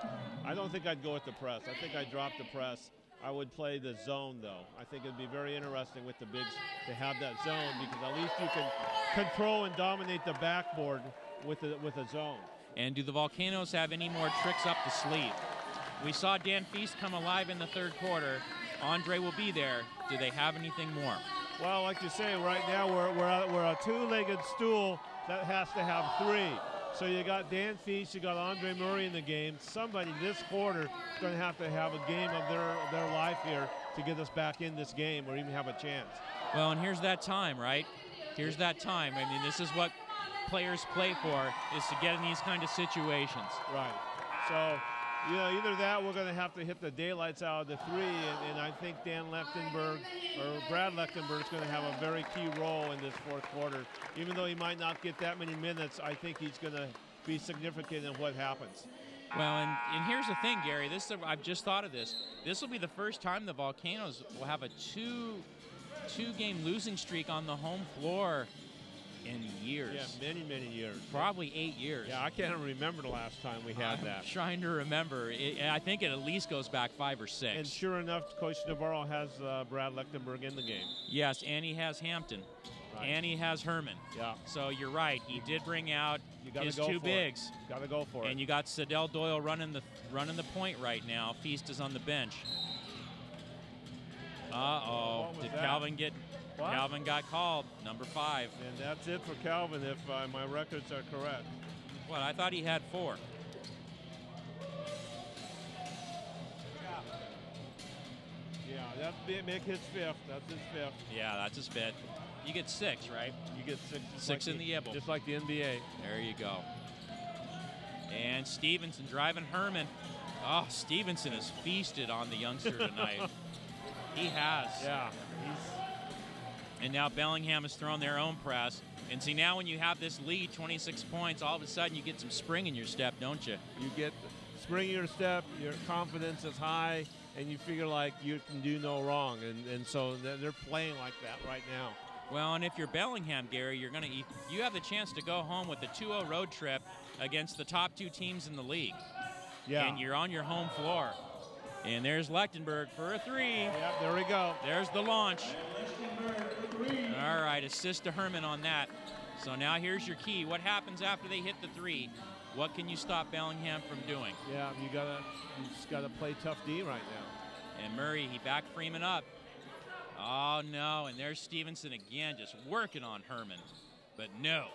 I don't think I'd go with the press. I think I'd drop the press. I would play the zone, though. I think it'd be very interesting with the bigs to have that zone, because at least you can control and dominate the backboard with a zone. And do the Volcanoes have any more tricks up the sleeve? We saw Dan Feast come alive in the third quarter. Andre will be there. Do they have anything more? Well, like you say, right now we're a two-legged stool that has to have 3. So you got Dan Feast, you got Andre Murray in the game. Somebody this quarter is going to have a game of their life here to get us back in this game or even have a chance. Well, and here's that time, right? Here's that time. I mean, this is what players play for, is to get in these kind of situations. Right. So, either that, we're going to have to hit the daylights out of the 3, and I think Brad Lechtenberg is going to have a very key role in this fourth quarter. Even though he might not get that many minutes, I think he's going to be significant in what happens. Well, and here's the thing, Gary. I've just thought of this. This will be the first time the Volcanoes will have a two-game losing streak on the home floor in years. Yeah, many years. Probably 8 years. Yeah, I can't remember the last time we had that. I'm trying to remember. I think it at least goes back 5 or 6. And sure enough, Coach Navarro has Brad Lechtenberg in the game. Yes, and he has Hampton. Right. And he has Herman. Yeah. So you're right. He did bring out his 2 bigs. Got to go for it. And you got Siddell Doyle running the point right now. Feast is on the bench. Uh-oh. Did Calvin get... What? Calvin got called, number 5. And that's it for Calvin if my records are correct. Well, I thought he had 4. Yeah, that make his 5th. That's his 5th. Yeah, that's his 5th. You get 6, right? You get 6. 6 in the Yibble. Just like the NBA. There you go. And Stevenson driving Herman. Oh, Stevenson has feasted on the youngster tonight. He has. Yeah. And now Bellingham has thrown their own press. And see, now when you have this lead, 26 points, all of a sudden you get some spring in your step, don't you? You get spring in your step, your confidence is high, and you figure like you can do no wrong. And so they're playing like that right now. Well, and if you're Bellingham, Gary, you have the chance to go home with a 2-0 road trip against the top 2 teams in the league. Yeah. And you're on your home floor. And there's Lechtenberg for a 3. Yep, there we go. There's the launch. All right, assist to Herman on that. So now here's your key. What happens after they hit the 3? What can you stop Bellingham from doing? Yeah, you just gotta play tough D right now. And Murray, he backed Freeman up. Oh no, and there's Stevenson again, just working on Herman. But no.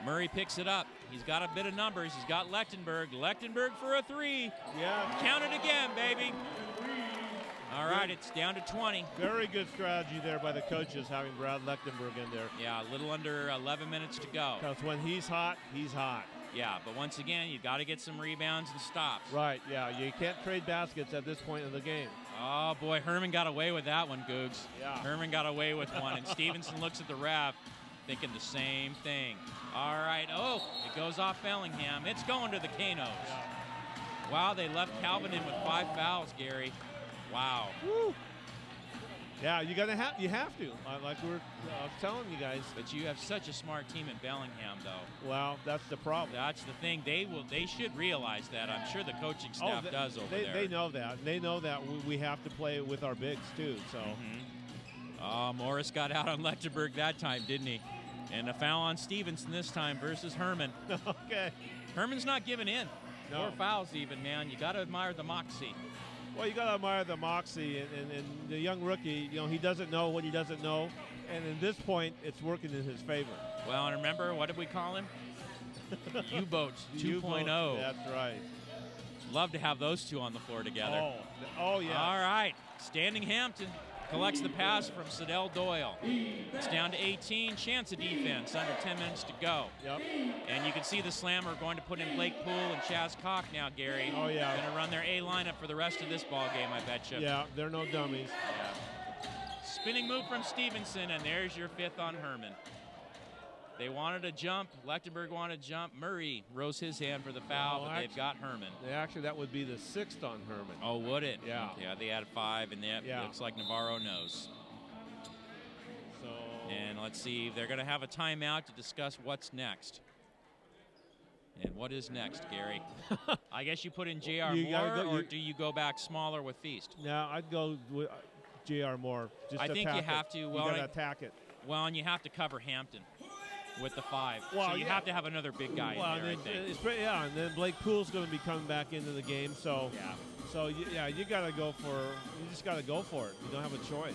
Murray picks it up. He's got a bit of numbers. He's got Lechtenberg. Lechtenberg for a 3. Yeah. Count it again, baby. All right, it's down to 20. Very good strategy there by the coaches, having Brad Lechtenberg in there. Yeah, a little under 11 minutes to go. Because when he's hot, he's hot. Yeah, but once again, you got to get some rebounds and stops. Right, yeah. You can't trade baskets at this point in the game. Oh, boy, Herman got away with that one, Googs. Yeah. Herman got away with one, and Stevenson looks at the ref thinking the same thing. All right, oh, it goes off Bellingham. It's going to the Volcanoes. Yeah. Wow, they left Calvin in with 5 fouls, Gary. Wow. Woo. Yeah, you have to. Like I was telling you guys. But you have such a smart team in Bellingham, though. Well, that's the problem. That's the thing. They should realize that. I'm sure the coaching staff does over there. They know that. They know that we have to play with our bigs too. So. Oh, Morris got out on Lechtenberg that time, didn't he? And a foul on Stevenson this time versus Herman. Okay. Herman's not giving in. No. 4 fouls even, man. You got to admire the moxie. Well, you got to admire the moxie, and the young rookie, he doesn't know what he doesn't know, and at this point, it's working in his favor. Well, and remember, what did we call him? U-Boats 2.0. That's right. Love to have those two on the floor together. Oh yeah. All right, Standing Hampton collects the pass from Siddell Doyle. It's down to 18, chance of defense, under 10 minutes to go. Yep. And you can see the Slammer going to put in Blake Poole and Chaz Koch now, Gary. Oh, yeah. Going to run their A lineup for the rest of this ball game, I bet you. Yeah, they're no dummies. Yeah. Spinning move from Stevenson, and there's your 5th on Herman. They wanted a jump. Lechtenberg wanted a jump. Murray rose his hand for the foul, but they've got Herman. Actually, that would be the 6th on Herman. Oh, would it? Yeah. Yeah, they had 5, and it looks like Navarro knows. So. And let's see, they're going to have a timeout to discuss what's next. And what is next, Gary? I guess you put in J.R. Moore, or do you go back smaller with Feast? No, I'd go with J.R. Moore. I think you have to. Well, you got to attack it. Well, and you have to cover Hampton with the 5. Well, so you have to have another big guy in there, I think. And then Blake Poole's going to be coming back into the game. So, you got to go for. You just got to go for it. You don't have a choice.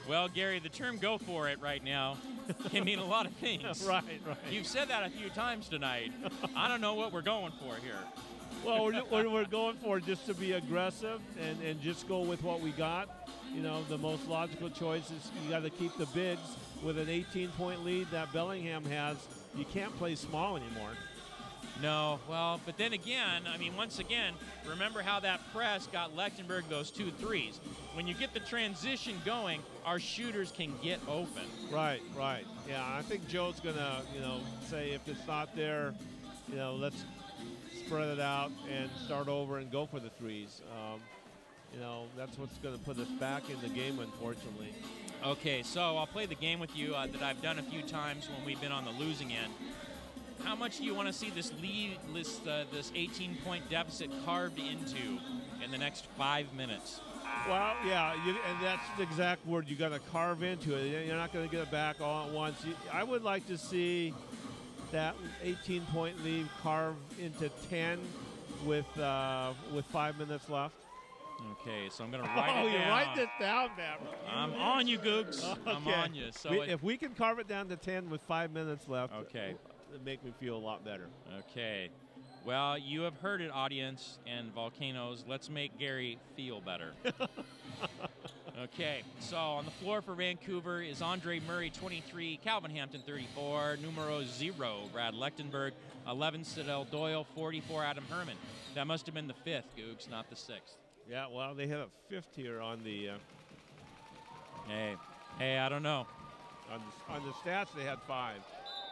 Well, Gary, the term "go for it" right now can mean a lot of things. Right. You've said that a few times tonight. I don't know what we're going for here. Well, we're going for just to be aggressive and just go with what we got. The most logical choice is you got to keep the bigs with an 18-point lead that Bellingham has. You can't play small anymore. No, well, but then again, once again, remember how that press got Lechtenberg those 2 threes. When you get the transition going, our shooters can get open. Right. Yeah, I think Joe's going to, say if it's not there, let's spread it out and start over and go for the threes. That's what's going to put us back in the game, unfortunately. Okay, so I'll play the game with you that I've done a few times when we've been on the losing end. How much do you want to see this lead, this 18-point deficit carved into in the next 5 minutes? Well, yeah, and that's the exact word. You got to carve into it. You're not going to get it back all at once. I would like to see that 18-point lead carved into 10 with 5 minutes left. Okay, so I'm going to write it down. You write this down, man. I'm on you, Googs. Okay. I'm on you. So if we can carve it down to 10 with 5 minutes left, okay, it'll make me feel a lot better. Okay. Well, you have heard it, audience and Volcanoes. Let's make Gary feel better. Okay. Okay, so on the floor for Vancouver is Andre Murray, 23, Calvin Hampton, 34, numero 0, Brad Lechtenberg, 11, Sidell Doyle, 44, Adam Herman. That must have been the 5th, Googs, not the 6th. Yeah, well, they had a 5th here on the Hey, I don't know. on the stats. They had 5.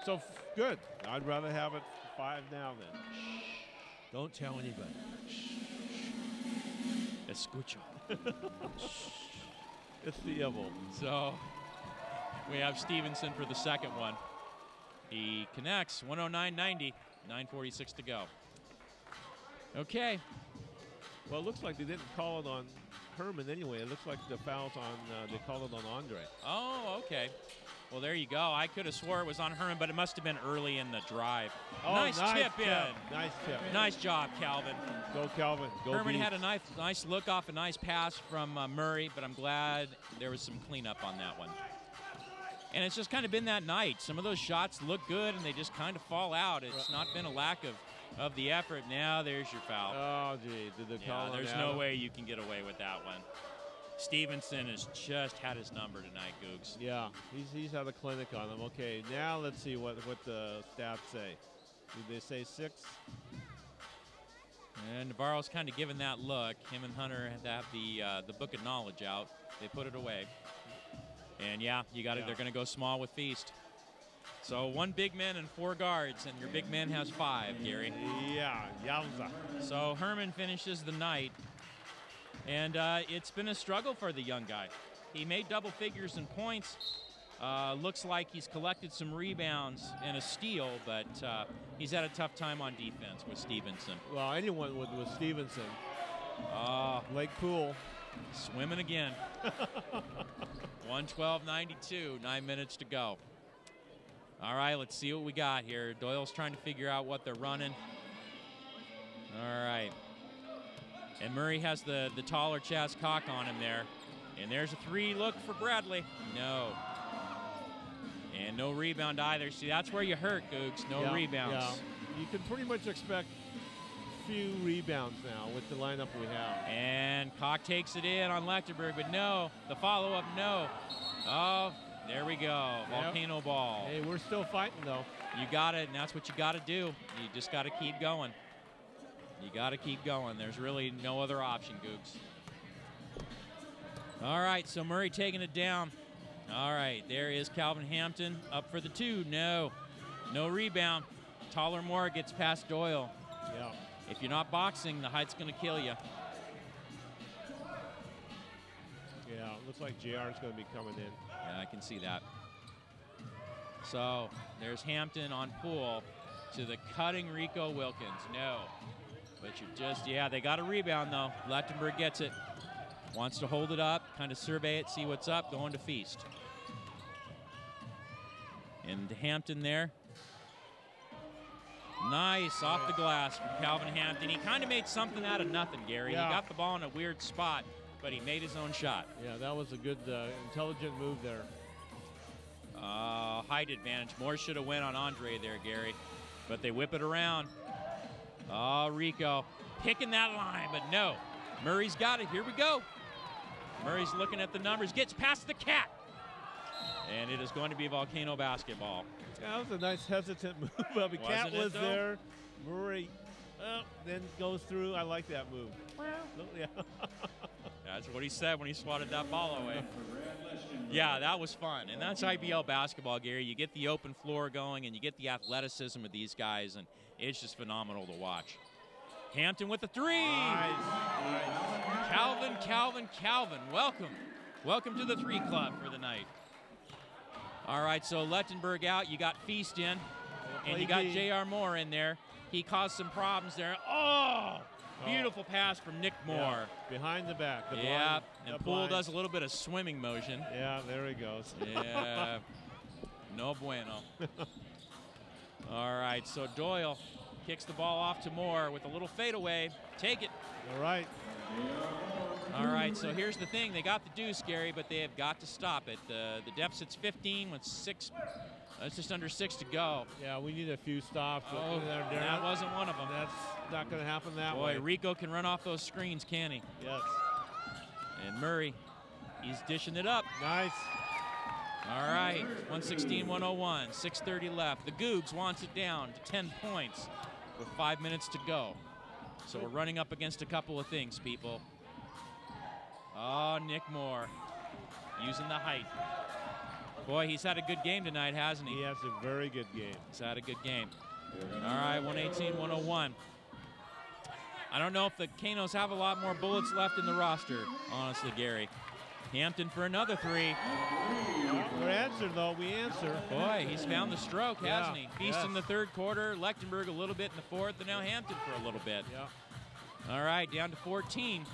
So good. I'd rather have it 5 now then. Don't tell anybody. Escucho. It's the evil. So we have Stevenson for the second one. He connects, 109.90, 9:46 to go. Okay. Well, it looks like they didn't call it on Herman anyway. It looks like the foul's on, they called it on Andre. Oh, okay. Well, there you go. I could have swore it was on Herman, but it must have been early in the drive. Oh, nice tip in. Nice tip. Nice job, Calvin. Go, Calvin. Go, Herman Beast. had a nice look off, a nice pass from Murray, but I'm glad there was some cleanup on that one. And it's just kind of been that night. Some of those shots look good, and they just kind of fall out. It's not been a lack of the effort. Now there's your foul. Oh, gee. Did they call on there's Adam? no way you can get away with that one. Stevenson has just had his number tonight, Googs. Yeah, he's had a clinic on him. Okay, now let's see what the stats say. Did they say 6? And Navarro's kind of given that look. Him and Hunter have the book of knowledge out. They put it away. And yeah, you got it. They're going to go small with Feast. So 1 big man and 4 guards, and your big man has 5, Gary. Yeah, yowza. So Herman finishes the night. And it's been a struggle for the young guy. He made double figures in points. Looks like he's collected some rebounds and a steal, but he's had a tough time on defense with Stevenson. Well, anyone with Stevenson. Lake Pool. Swimming again. 112.92, 9 minutes to go. All right, let's see what we got here. Doyle's trying to figure out what they're running. All right. And Murray has the taller Chaz Cock on him there. And there's a 3 look for Bradley. No. And no rebound either. See, that's where you hurt, Googs. No rebounds. Yeah. You can pretty much expect few rebounds now with the lineup we have. And Cock takes it in on Lechtenberg, but no. The follow-up, no. Oh, there we go. Volcano ball. Hey, we're still fighting, though. You got it, and that's what you got to do. You just got to keep going. You got to keep going. There's really no other option, Googs. All right, so Murray taking it down. All right, there is Calvin Hampton up for the 2. No. No rebound. Taller Moore gets past Doyle. Yeah. If you're not boxing, the height's going to kill you. Yeah, it looks like JR's going to be coming in. Yeah, I can see that. So there's Hampton on Poole to the cutting Rico Wilkins. No. But you just, they got a rebound, though. Lechtenberg gets it. Wants to hold it up, kind of survey it, see what's up, going to Feast. And Hampton there. Nice, off the glass from Calvin Hampton. He kind of made something out of nothing, Gary. Yeah. He got the ball in a weird spot, but he made his own shot. Yeah, that was a good, intelligent move there. Height advantage. Moore should have went on Andre there, Gary. But they whip it around. Oh, Rico picking that line, but no. Murray's got it. Here we go. Murray's looking at the numbers. Gets past the cat. And it is going to be Volcano basketball. Yeah, that was a nice hesitant move. The cat was there. Murray then goes through. I like that move. Yeah. That's what he said when he swatted that ball away. Yeah, that was fun. And that's IBL basketball, Gary. You get the open floor going, and you get the athleticism of these guys, and it's just phenomenal to watch. Hampton with the 3. Nice. Calvin. Welcome to the 3 club for the night. All right, so Lechtenberg out. You got Feast in, and you got J.R. Moore in there. He caused some problems there. Oh! Beautiful pass from Nick Moore. Yeah, behind the back. And Poole does a little bit of swimming motion. Yeah, there he goes. Yeah, no bueno. All right, so Doyle kicks the ball off to Moore with a little fadeaway. Take it. All right. All right, so here's the thing. They got the deuce, Gary, but they have got to stop it. The deficit's 15 with 6. It's just under 6 to go. Yeah, we need a few stops. Oh, that wasn't one of them. That's not going to happen that way. Boy, Rico can run off those screens, can he? Yes. And Murray He's dishing it up. Nice. All right, 116-101, 6:30 left. The Cougs wants it down to 10 points with 5 minutes to go. So we're running up against a couple of things, people. Oh, Nick Moore using the height. Boy, he's had a good game tonight, hasn't he? He has a very good game. He's had a good game. All right, 118-101. I don't know if the Volcanoes have a lot more bullets left in the roster, honestly, Gary. Hampton for another three. We're answered, though. We answer. Boy, he's found the stroke, hasn't he? Feast yes. in the third quarter, Lechtenberg a little bit in the fourth, and now Hampton for a little bit. Yeah. All right, down to 14.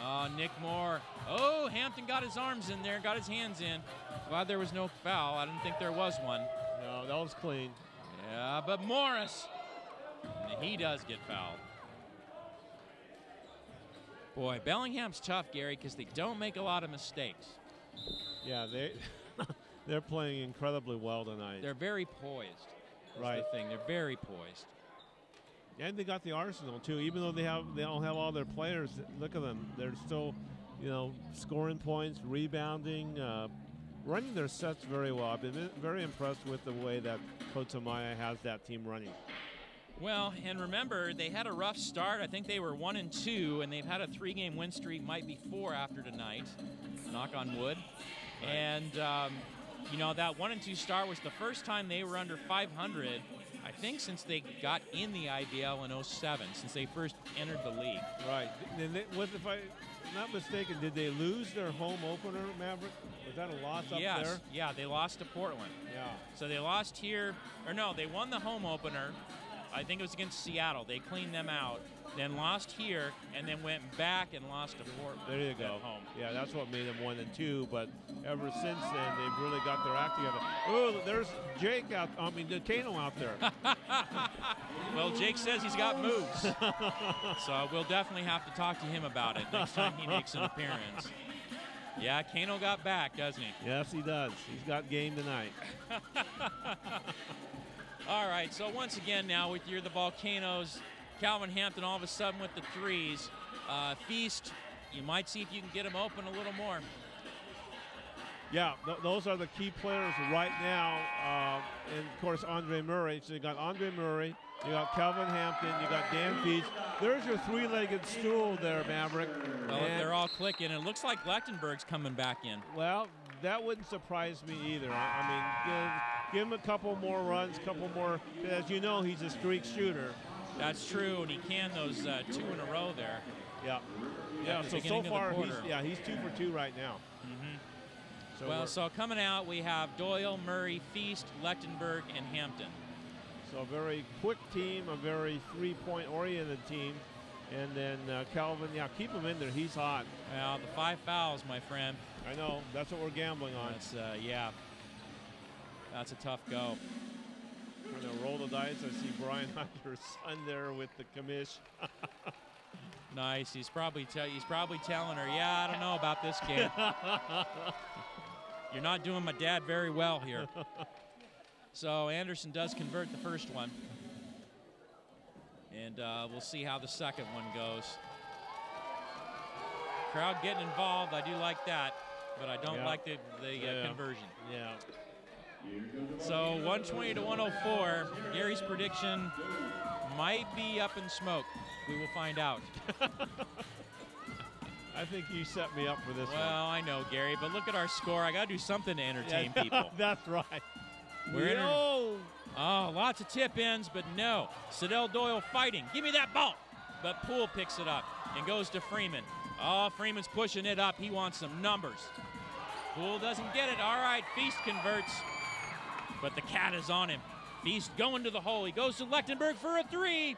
Oh, Nick Moore. Oh, Hampton got his arms in there, got his hands in. Glad there was no foul. I didn't think there was one. No, that was clean. Yeah, but Morris, he does get fouled. Boy, Bellingham's tough, Gary, because they don't make a lot of mistakes. Yeah, they're playing incredibly well tonight. They're very poised. That's right. the thing. They're very poised. And they got the arsenal too. Even though they don't have all their players, look at them. They're still, scoring points, rebounding, running their sets very well. I've been very impressed with the way that Coach Amaya has that team running. Well, and remember, they had a rough start. I think they were 1-2, and they've had a 3-game win streak, might be 4 after tonight. Knock on wood. Right. And, that 1-2 start was the first time they were under 500, I think, since they got in the IBL in 07, since they first entered the league. Right. And if I'm not mistaken, did they lose their home opener, Maverick? Was that a loss up there? Yeah, they lost to Portland. Yeah. So they lost here, or no, they won the home opener. I think it was against Seattle. They cleaned them out, then lost here, and then went back and lost to Portland. There you go. At home. Yeah, that's what made them 1-2. But ever since then, they've really got their act together. Oh, there's Jake Kano out there. Well, Jake says he's got moves, so we'll definitely have to talk to him about it next time he makes an appearance. Yeah, Kano got back, doesn't he? Yes, he does. He's got game tonight. All right, so once again now with the Volcanoes, Calvin Hampton all of a sudden with the threes. Feast, you might see if you can get him open a little more. Yeah, those are the key players right now. And, of course, Andre Murray. So you got Andre Murray, you got Calvin Hampton, you got Dan Feast. There's your three-legged stool there, Maverick. Well, they're all clicking. It looks like Lechtenberg's coming back in. Well, that wouldn't surprise me either. I mean, give him a couple more runs, couple more. As you know, he's a streak shooter. That's true, and he can those 2 in a row there. Yeah. Yeah. So far, he's 2 for 2 right now. Mm-hmm. So coming out, we have Doyle, Murray, Feast, Lechtenberg, and Hampton. So a very quick team, a very three-point oriented team. And then Calvin, keep him in there. He's hot. Well, the 5 fouls, my friend. I know. That's what we're gambling on. That's, that's a tough go. We're going to roll the dice. I see Brian Hunter's son there with the commish. Nice. He's probably telling her, I don't know about this game. You're not doing my dad very well here. So Anderson does convert the first one. And we'll see how the second one goes. Crowd getting involved. I do like that, but I don't like the conversion. Yeah. So 120 to 104. Gary's prediction might be up in smoke. We will find out. I think you set me up for this one. Well, I know, Gary, but look at our score. I got to do something to entertain people. That's right. Oh, lots of tip-ins, but no. Siddell Doyle fighting. Give me that ball. But Poole picks it up and goes to Freeman. Oh, Freeman's pushing it up. He wants some numbers. Poole doesn't get it. All right, Feast converts. But the cat is on him. Feast going to the hole. He goes to Lechtenberg for a 3.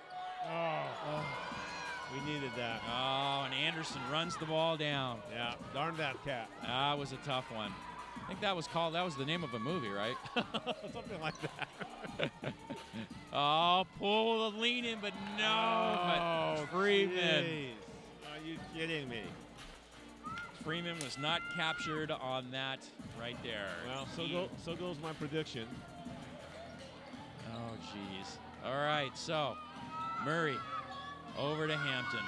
We needed that. Oh, and Anderson runs the ball down. Yeah, darn that cat. That was a tough one. I think that was the name of a movie, right? Something like that. Oh, Poole leaning, but no. But Freeman. Geez. Are you kidding me? Freeman was not captured on that right there. Well, so goes my prediction. Oh, geez. All right, so Murray over to Hampton.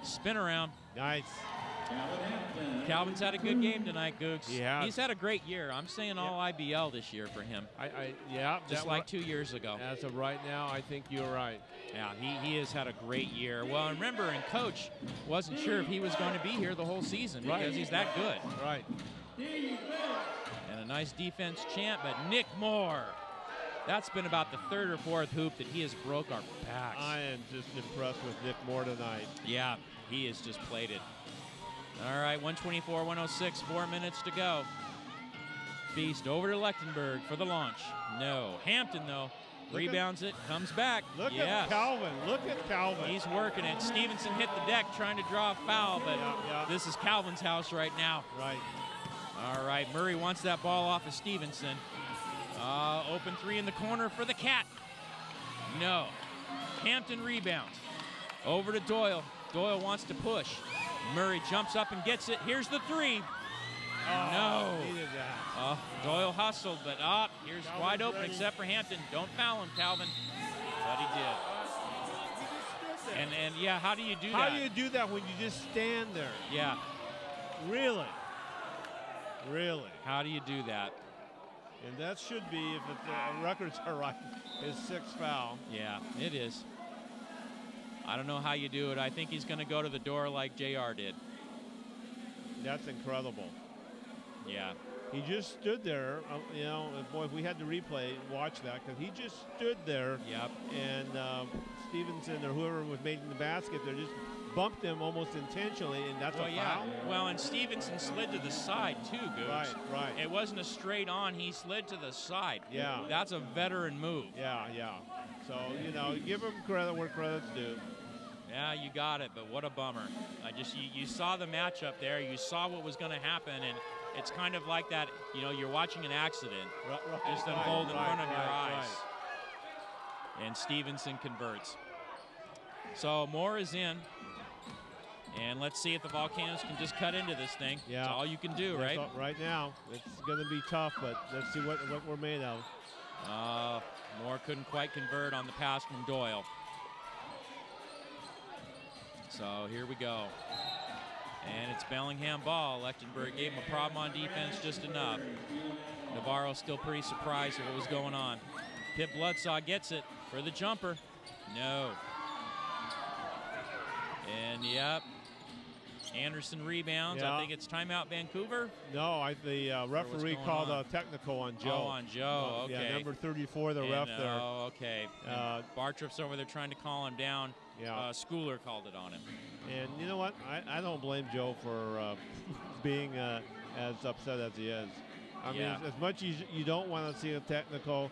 Spin around. Nice. Calvin's had a good game tonight, Googs. He has. He's had a great year. I'm saying all IBL this year for him. Yeah. Just like 2 years ago. As of right now, I think you're right. Yeah, he has had a great year. Well, and remember, and Coach wasn't sure if he was going to be here the whole season because he's that good. Right. And a nice defense chant, but Nick Moore. That's been about the third or fourth hoop that he has broke our backs. I am just impressed with Nick Moore tonight. Yeah, he has just played it. All right, 124-106, 4 minutes to go. Feast over to Lechtenberg for the launch. No. Hampton, though, rebounds it, comes back. Look at Calvin. Look at Calvin. He's working it. Stevenson hit the deck trying to draw a foul, but this is Calvin's house right now. Right. All right, Murray wants that ball off of Stevenson. Open three in the corner for the Cat. No. Hampton rebounds. Over to Doyle. Doyle wants to push. Murray jumps up and gets it. Here's the three. No. He did that. Doyle hustled, but here's Calvin's wide open ready. Except for Hampton. Don't foul him, Calvin. But he did. And yeah, how do you do that? How do you do that when you just stand there? Yeah. Really? Really? How do you do that? And that should be, if the records are right, his 6th foul. Yeah, it is. I don't know how you do it. I think he's going to go to the door like JR did. That's incredible. Yeah. He just stood there. You know, boy, if we had the replay, watch that, because he just stood there. Yep. And Stevenson or whoever was making the basket there just bumped him almost intentionally, and that's a foul. Yeah. Well, and Stevenson slid to the side too, Googs. Right. It wasn't a straight on. He slid to the side. Yeah. That's a veteran move. Yeah. So, you know, give him credit where credit's due. Yeah, you got it, but what a bummer. You saw the matchup there. You saw what was going to happen, and it's kind of like that, you know, you're watching an accident just unfold in front of your eyes. And Stevenson converts. So Moore is in. And let's see if the Volcanoes can just cut into this thing. Yeah. That's all you can do, right? Right now. It's going to be tough, but let's see what we're made of. Moore couldn't quite convert on the pass from Doyle. So here we go. And it's Bellingham ball. Lechtenberg gave him a problem on defense just enough. Navarro still pretty surprised at what was going on. Pip Bloodsaw gets it for the jumper. No. And, yep. Anderson rebounds. I think it's timeout Vancouver. No, the referee called a technical on Joe. Oh, on Joe. Okay. Yeah, number 34, the ref there. Oh, okay. Bartripp's over there trying to call him down. Yeah. Schooler called it on him. And you know what? I don't blame Joe for being as upset as he is. I mean, as much as you don't want to see a technical,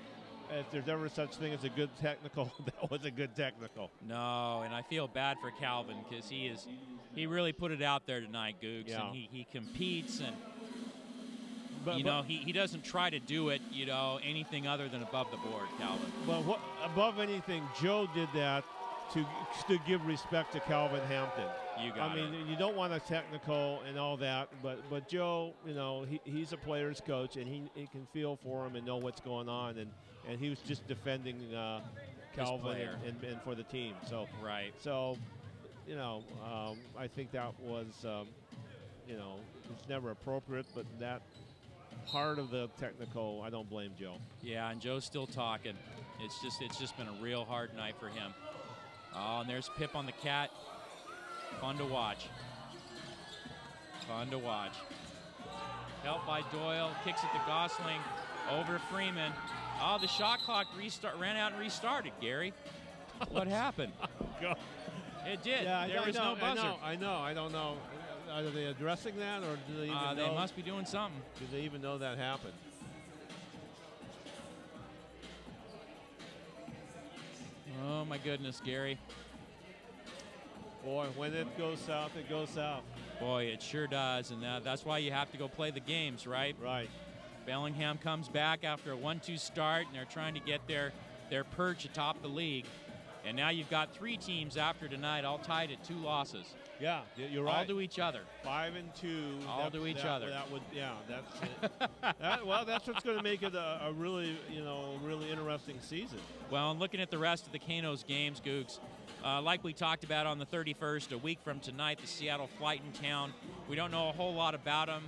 if there's ever such thing as a good technical, that was a good technical. No, and I feel bad for Calvin because he really put it out there tonight, Googs. Yeah. And he competes, and he doesn't try to do it, anything other than above the board, Calvin. But above anything, Joe did that to give respect to Calvin Hampton. You got it. I mean, you don't want a technical and all that, but Joe, he's a player's coach, and he can feel for him and know what's going on, and he was just defending Calvin and for the team. So right. So, I think that was, it's never appropriate, but that part of the technical, I don't blame Joe. Yeah, and Joe's still talking. It's just been a real hard night for him. Oh, and there's Pip on the Cat. Fun to watch. Fun to watch. Helped by Doyle. Kicks it to Gosling. Over to Freeman. Oh, the shot clock ran out and restarted, Gary. What happened? Go. It did. Yeah, there was no buzzer. I know. I don't know. Are they addressing that, or do they even know? They must be doing something. Do they even know that happened? Oh, my goodness, Gary. Boy, when it goes south, it goes south. Boy, it sure does, and that's why you have to go play the games, right? Right. Bellingham comes back after a 1-2 start, and they're trying to get their perch atop the league. And now you've got 3 teams after tonight all tied at 2 losses. Yeah, you're right. All to each other. 5-2. All to each other. That's it. Well, that's what's going to make it a really, really interesting season. Well, and looking at the rest of the Volcanoes games, Googs, Like we talked about on the 31st, a week from tonight, the Seattle Flight in town. We don't know a whole lot about them.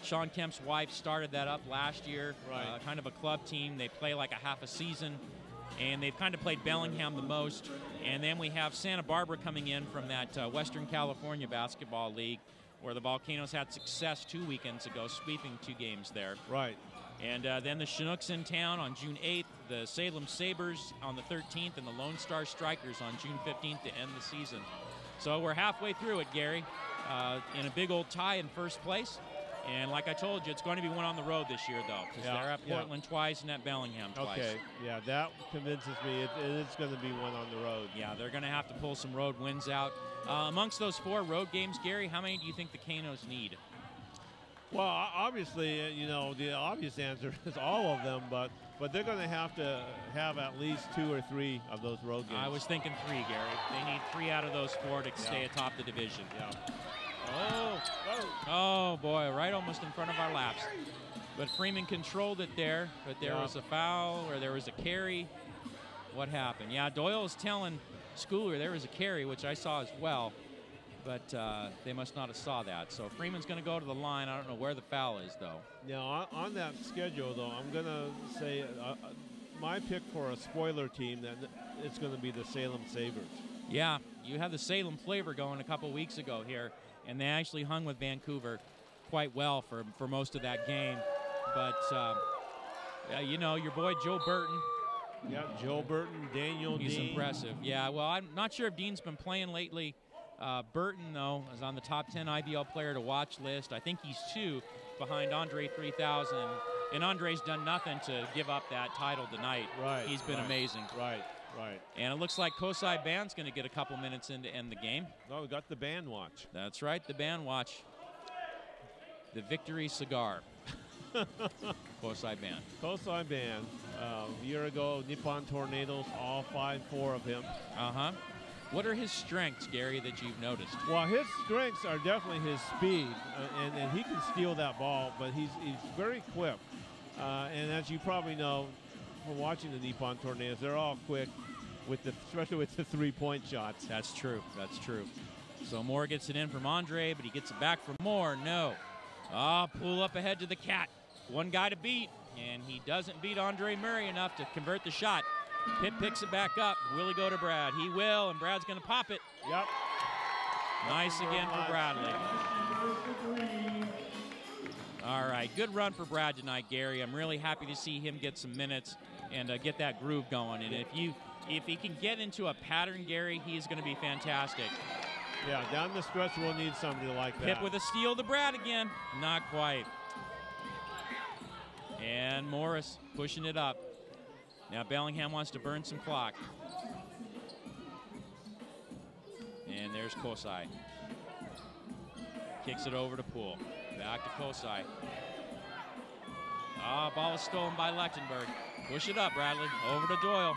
Sean Kemp's wife started that up last year, right. Kind of a club team. They play like a half a season, and they've kind of played Bellingham the most. And then we have Santa Barbara coming in from that Western California Basketball League, where the Volcanoes had success 2 weekends ago, sweeping 2 games there. Right. And then the Chinooks in town on June 8th, the Salem Sabres on the 13th, and the Lone Star Strikers on June 15th to end the season. So we're halfway through it, Gary, in a big old tie in first place. And like I told you, it's going to be one on the road this year, though, because they're at Portland twice and at Bellingham twice. Okay, yeah, that convinces me it is going to be one on the road. Yeah, they're going to have to pull some road wins out. Amongst those 4 road games, Gary, how many do you think the Canos need? Well, obviously, you know, the obvious answer is all of them, but they're going to have at least 2 or 3 of those road games. I was thinking 3, Gary. They need 3 out of those 4 to stay atop the division. Yeah. Oh, boy, right almost in front of our laps. But Freeman controlled it there, but there was a foul or there was a carry. What happened? Yeah, Doyle is telling Schooler there was a carry, which I saw as well, but they must not have saw that. So Freeman's going to go to the line. I don't know where the foul is, though. Now, on that schedule, though, I'm going to say my pick for a spoiler team, that it's going to be the Salem Sabres. Yeah, you had the Salem flavor going a couple weeks ago here, and they actually hung with Vancouver quite well for most of that game. But, you know, your boy Joe Burton. Yeah, Joe Burton, Daniel Dean. He's impressive. Yeah, well, I'm not sure if Dean's been playing lately. Burton, though, is on the top 10 IBL player to watch list. I think he's 2 behind Andre 3000. And Andre's done nothing to give up that title tonight. Right. He's been amazing. Right. And it looks like Kosai Band's going to get a couple minutes in to end the game. Oh, we got the band watch. That's right, the band watch. The Victory Cigar. Kosai Band. Kosai Band. A year ago, Nippon Tornadoes, all 5-4 of him. Uh-huh. What are his strengths, Gary, that you've noticed? Well, his strengths are definitely his speed, and he can steal that ball, but he's very quick. And as you probably know from watching the Nippon Tornadoes, they're all quick, especially with the 3-point shots. That's true. That's true. So Moore gets it in from Andre, but he gets it back from Moore. No. Pull up ahead to the Cat. One guy to beat, and he doesn't beat Andre Murray enough to convert the shot. Pitt picks it back up. Will he go to Brad? He will, and Brad's going to pop it. Yep. Nice again for Bradley. All right, good run for Brad tonight, Gary. I'm really happy to see him get some minutes and get that groove going. And if he can get into a pattern, Gary, he's going to be fantastic. Yeah, down the stretch, we'll need somebody like that. Pip with a steal to Brad again. Not quite. And Morris pushing it up. Now Bellingham wants to burn some clock. And there's Kosai. Kicks it over to Poole. Back to Kosai. Ball is stolen by Lechtenberg. Push it up, Bradley. Over to Doyle.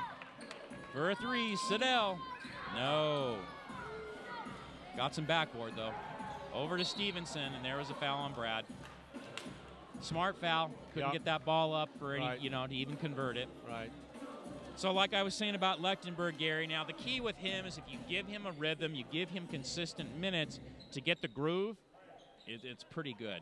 For a 3, Siddell. No. Got some backboard, though. Over to Stevenson, and there was a foul on Brad. Smart foul. Couldn't get that ball up for any, to even convert it. Right. So like I was saying about Lechtenberg, Gary, now the key with him is if you give him a rhythm, you give him consistent minutes to get the groove, it's pretty good.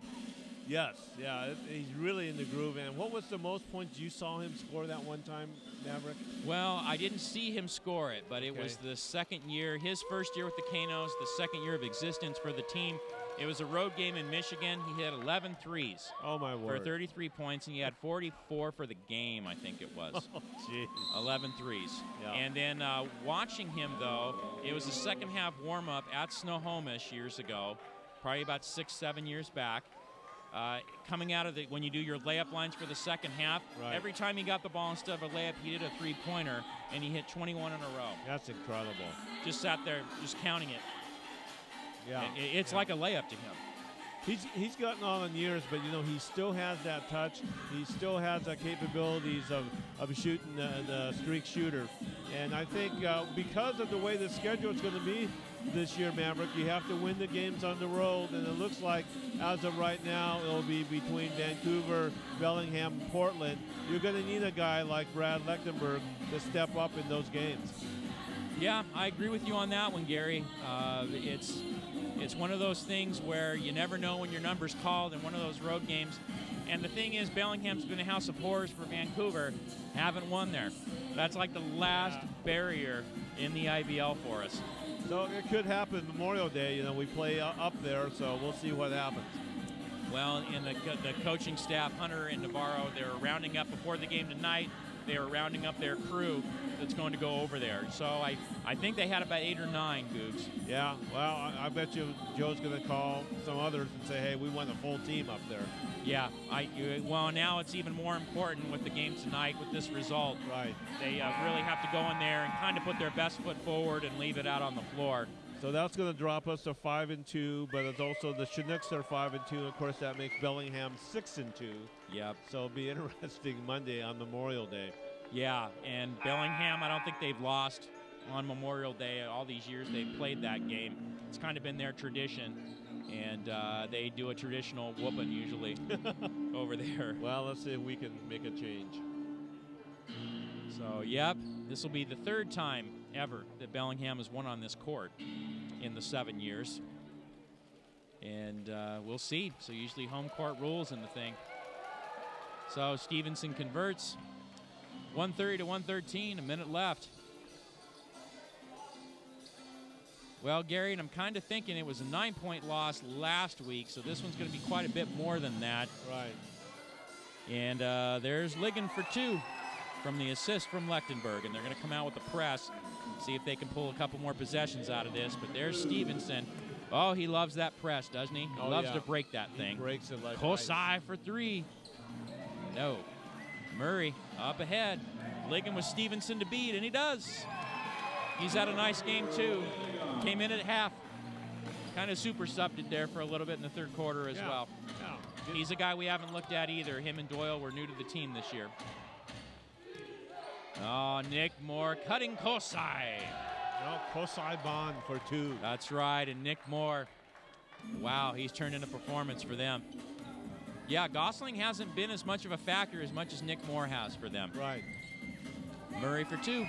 Yes, yeah, he's really in the groove. And what was the most points you saw him score that one time, Maverick? Well, I didn't see him score it, but it was the second year, his first year with the Canos, the second year of existence for the team. It was a road game in Michigan. He hit 11 threes. Oh, my word. For 33 points, and he had 44 for the game, I think it was. Oh, jeez. 11 threes. Yeah. And then watching him, though, it was a second-half warm-up at Snohomish years ago, probably about 6-7 years back. Coming out of when you do your layup lines for the second half, every time he got the ball instead of a layup, he did a three-pointer, and he hit 21 in a row. That's incredible. Just sat there, just counting it. Yeah, it's like a layup to him. He's gotten on in years, but he still has that touch. He still has the capabilities of shooting the streak shooter. And I think because of the way the schedule is going to be this year, Maverick, you have to win the games on the road. And it looks like as of right now, it'll be between Vancouver, Bellingham, and Portland. You're going to need a guy like Brad Lechtenberg to step up in those games. Yeah, I agree with you on that one, Gary. It's one of those things where you never know when your number's called in one of those road games. And the thing is, Bellingham's been a house of horrors for Vancouver. Haven't won there. That's like the last barrier in the IBL for us. So it could happen Memorial Day. You know, we play up there, so we'll see what happens. Well, in the coaching staff, Hunter and Navarro, they're rounding up before the game tonight. They were rounding up their crew that's going to go over there. So I think they had about 8 or 9, Googs. Yeah, well, I bet you Joe's going to call some others and say, hey, we want a full team up there. Yeah, well, now it's even more important with the game tonight with this result. Right. They really have to go in there and kind of put their best foot forward and leave it out on the floor. So that's going to drop us to 5-2, but it's also the Chinooks are 5-2. Of course, that makes Bellingham 6-2. Yep. So it'll be interesting Monday on Memorial Day. Yeah, and Bellingham, I don't think they've lost on Memorial Day. All these years they've played that game. It's kind of been their tradition, and they do a traditional whooping usually over there. Well, let's see if we can make a change. So, yep, this will be the 3rd time ever that Bellingham has won on this court in the 7 years. And we'll see. So usually home court rules in the thing. So Stevenson converts. 130 to 113, a minute left. Well, Gary, and I'm kind of thinking it was a 9-point loss last week, so this one's going to be quite a bit more than that. Right. And there's Ligon for 2 from the assist from Lechtenberg, and they're going to come out with the press, see if they can pull a couple more possessions out of this. But there's Stevenson. Oh, he loves that press, doesn't he? He loves to break that thing. He breaks it like Kosai for 3. No. Murray up ahead. Ligon with Stevenson to beat, and he does. He's had a nice game, too. Came in at half. Kind of super subbed it there for a little bit in the 3rd quarter as well. Yeah. He's a guy we haven't looked at either. Him and Doyle were new to the team this year. Oh, Nick Moore cutting Kosai. No, Kosai Bond for 2. That's right, and Nick Moore. Wow, he's turned in a performance for them. Yeah, Gosling hasn't been as much of a factor as much as Nick Moore has for them. Right. Murray for 2.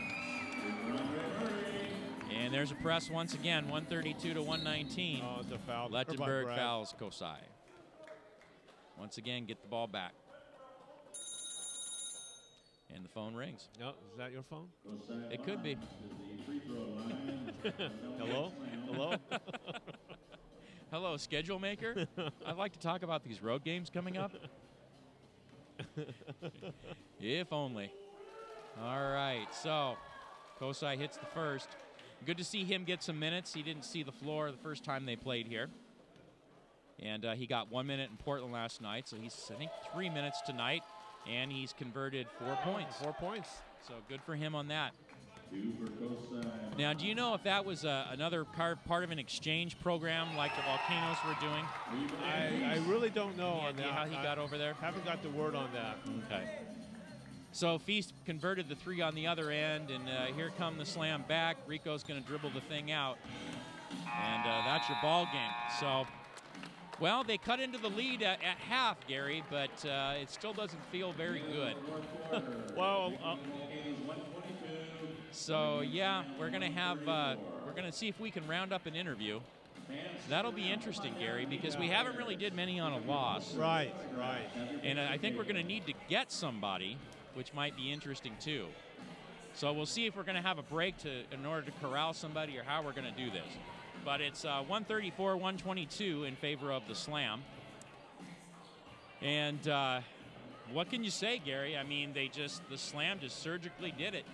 And there's a press once again, 132 to 119. Oh, it's a foul. Lechtenberg fouls Kosai. Once again, get the ball back. And the phone rings. No, is that your phone? It could be. Hello? Hello? Hello, schedule maker. I'd like to talk about these road games coming up. If only. All right, so Kosai hits the first. Good to see him get some minutes. He didn't see the floor the first time they played here. And he got 1 minute in Portland last night, so he's, I think, 3 minutes tonight. And he's converted 4 points. 4 points. So good for him on that. Now, do you know if that was another part of an exchange program like the Volcanoes were doing? I really don't know on that. How he got over there? Haven't got the word on that. Okay. So Feast converted the 3 on the other end, and here come the slam back. Rico's going to dribble the thing out. And that's your ball game. So, well, they cut into the lead at half, Gary, but it still doesn't feel very good. Well, so yeah, we're gonna see if we can round up an interview. That'll be interesting, Gary, because we haven't really did many on a loss. Right. And I think we're gonna need to get somebody, which might be interesting too. So we'll see if we're gonna have a break in order to corral somebody or how we're gonna do this. But it's 134-122 in favor of the Slam. And what can you say, Gary? I mean, the Slam just surgically did it.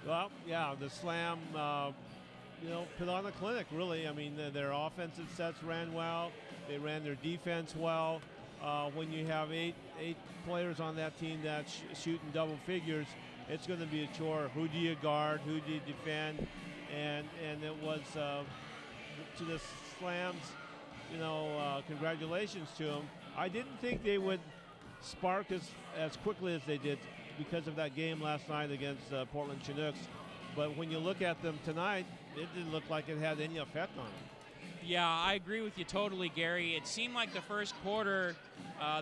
Well, yeah, the Slam, put on a clinic, really. I mean, their offensive sets ran well. They ran their defense well. When you have eight players on that team that's shooting double figures, it's going to be a chore. Who do you guard? Who do you defend? And it was to the Slams, congratulations to them. I didn't think they would spark as quickly as they did because of that game last night against Portland Chinooks. But when you look at them tonight, it didn't look like it had any effect on them. Yeah, I agree with you totally, Gary. It seemed like the first quarter,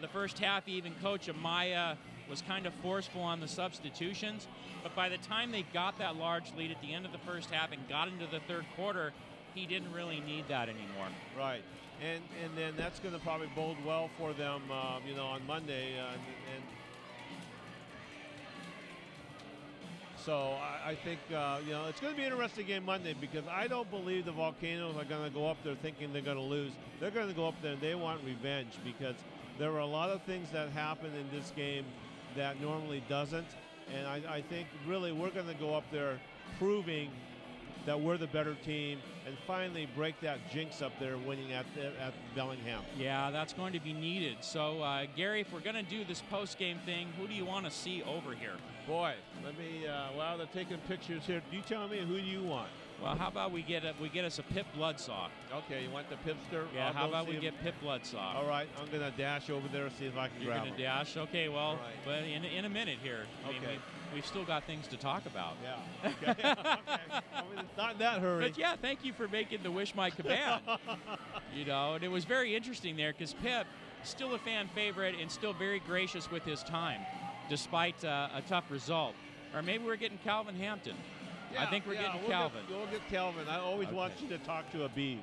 the first half, even Coach Amaya was kind of forceful on the substitutions, but by the time they got that large lead at the end of the first half and got into the third quarter, he didn't really need that anymore. Right, and then that's going to probably bode well for them, you know, on Monday. And so I think, you know, it's going to be an interesting game Monday, because I don't believe the Volcanoes are going to go up there thinking they're going to lose. They're going to go up there and they want revenge, because there were a lot of things that happened in this game that normally doesn't. And I think really we're going to go up there proving that we're the better team and finally break that jinx up there winning at Bellingham. Yeah, that's going to be needed. So, Gary, if we're going to do this post-game thing, who do you want to see over here? Boy, let me, while they're taking pictures here, you tell me, who do you want? Well, how about we get us a Pip Bloodsaw? Okay, you want the Pipster? Yeah, how about we get Pip Bloodsaw? All right, I'm going to dash over there and see if I can grab him. You're going to dash? Okay, well, right. But in a minute here. I mean, we've still got things to talk about. Yeah, okay. Okay. I mean, it's not in that hurry. But yeah, thank you for making the Wish My Command. You know, and it was very interesting there, because Pip, still a fan favorite and still very gracious with his time, despite a tough result. Or maybe we're getting Calvin Hampton. Yeah, I think we're getting Calvin. We'll get Calvin. I always want you to talk to a Beeve.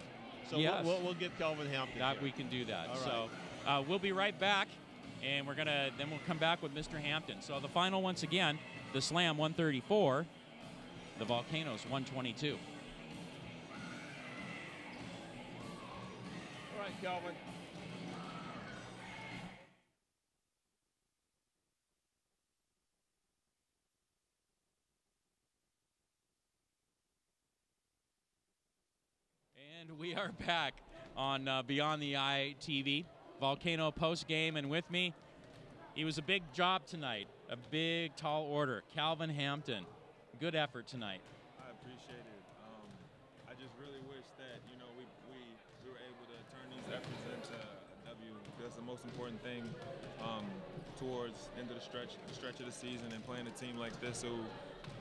So yes. we'll get Calvin Hampton. That we can do that. All right. So we'll be right back, and then we'll come back with Mr. Hampton. So the final, once again, the Slam 134, the Volcanoes 122. All right, Calvin. And we are back on Beyond the Eye TV, Volcano post-game, and with me, he was a big job tonight, a big, tall order, Calvin Hampton. Good effort tonight. I appreciate it. I just really wish that, you know, we were able to turn these efforts into a W. That's the most important thing towards end of the stretch of the season, and playing a team like this who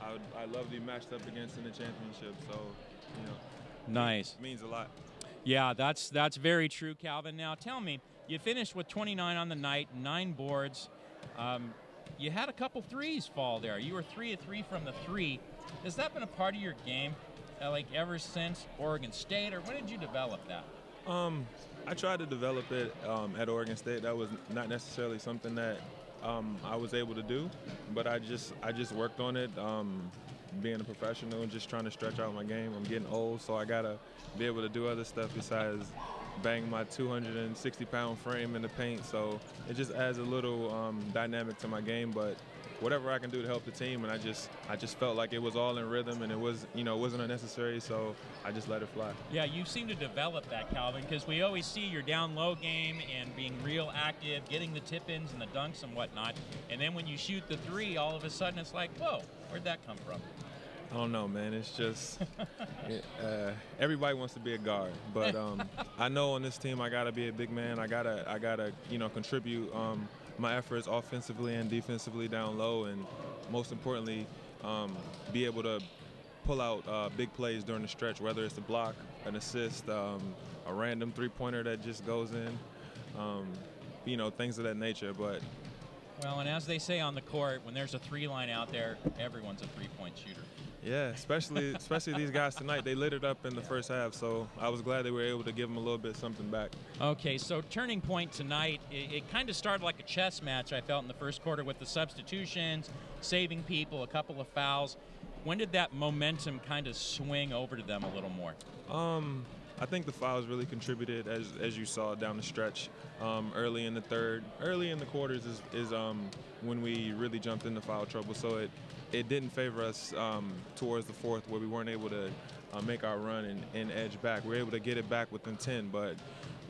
I love to be matched up against in the championship. So, you know. Nice. It means a lot. Yeah, that's very true, Calvin. Now, tell me, you finished with 29 on the night, 9 boards. You had a couple threes fall there. You were 3 of 3 from the three. Has that been a part of your game, like ever since Oregon State, or when did you develop that? I tried to develop it at Oregon State. That was not necessarily something that I was able to do, but I just worked on it. Being a professional and just trying to stretch out my game. I'm getting old, so I gotta be able to do other stuff besides bang my 260-pound frame in the paint. So it just adds a little dynamic to my game. But whatever I can do to help the team, and I just felt like it was all in rhythm, and it was, you know, it wasn't unnecessary. So I just let it fly. Yeah, you seem to develop that, Calvin, because we always see your down low game and being real active, getting the tip-ins and the dunks and whatnot. And then when you shoot the three, all of a sudden it's like, whoa, where'd that come from? I don't know, man. It's just everybody wants to be a guard, but I know on this team I gotta be a big man. I gotta you know, contribute my efforts offensively and defensively down low, and most importantly, be able to pull out big plays during the stretch, whether it's a block, an assist, a random three-pointer that just goes in, you know, things of that nature. But well, and as they say on the court, when there's a three line out there, everyone's a three-point shooter. Yeah, especially these guys tonight. They lit it up in the first half, so I was glad they were able to give them a little bit something back. Okay, so turning point tonight, it kind of started like a chess match, I felt, in the first quarter with the substitutions, saving people, a couple of fouls. When did that momentum kind of swing over to them a little more? I think the fouls really contributed, as you saw down the stretch. Early in the quarters is when we really jumped into foul trouble. So it didn't favor us towards the fourth, where we weren't able to make our run and edge back. We were able to get it back within 10, but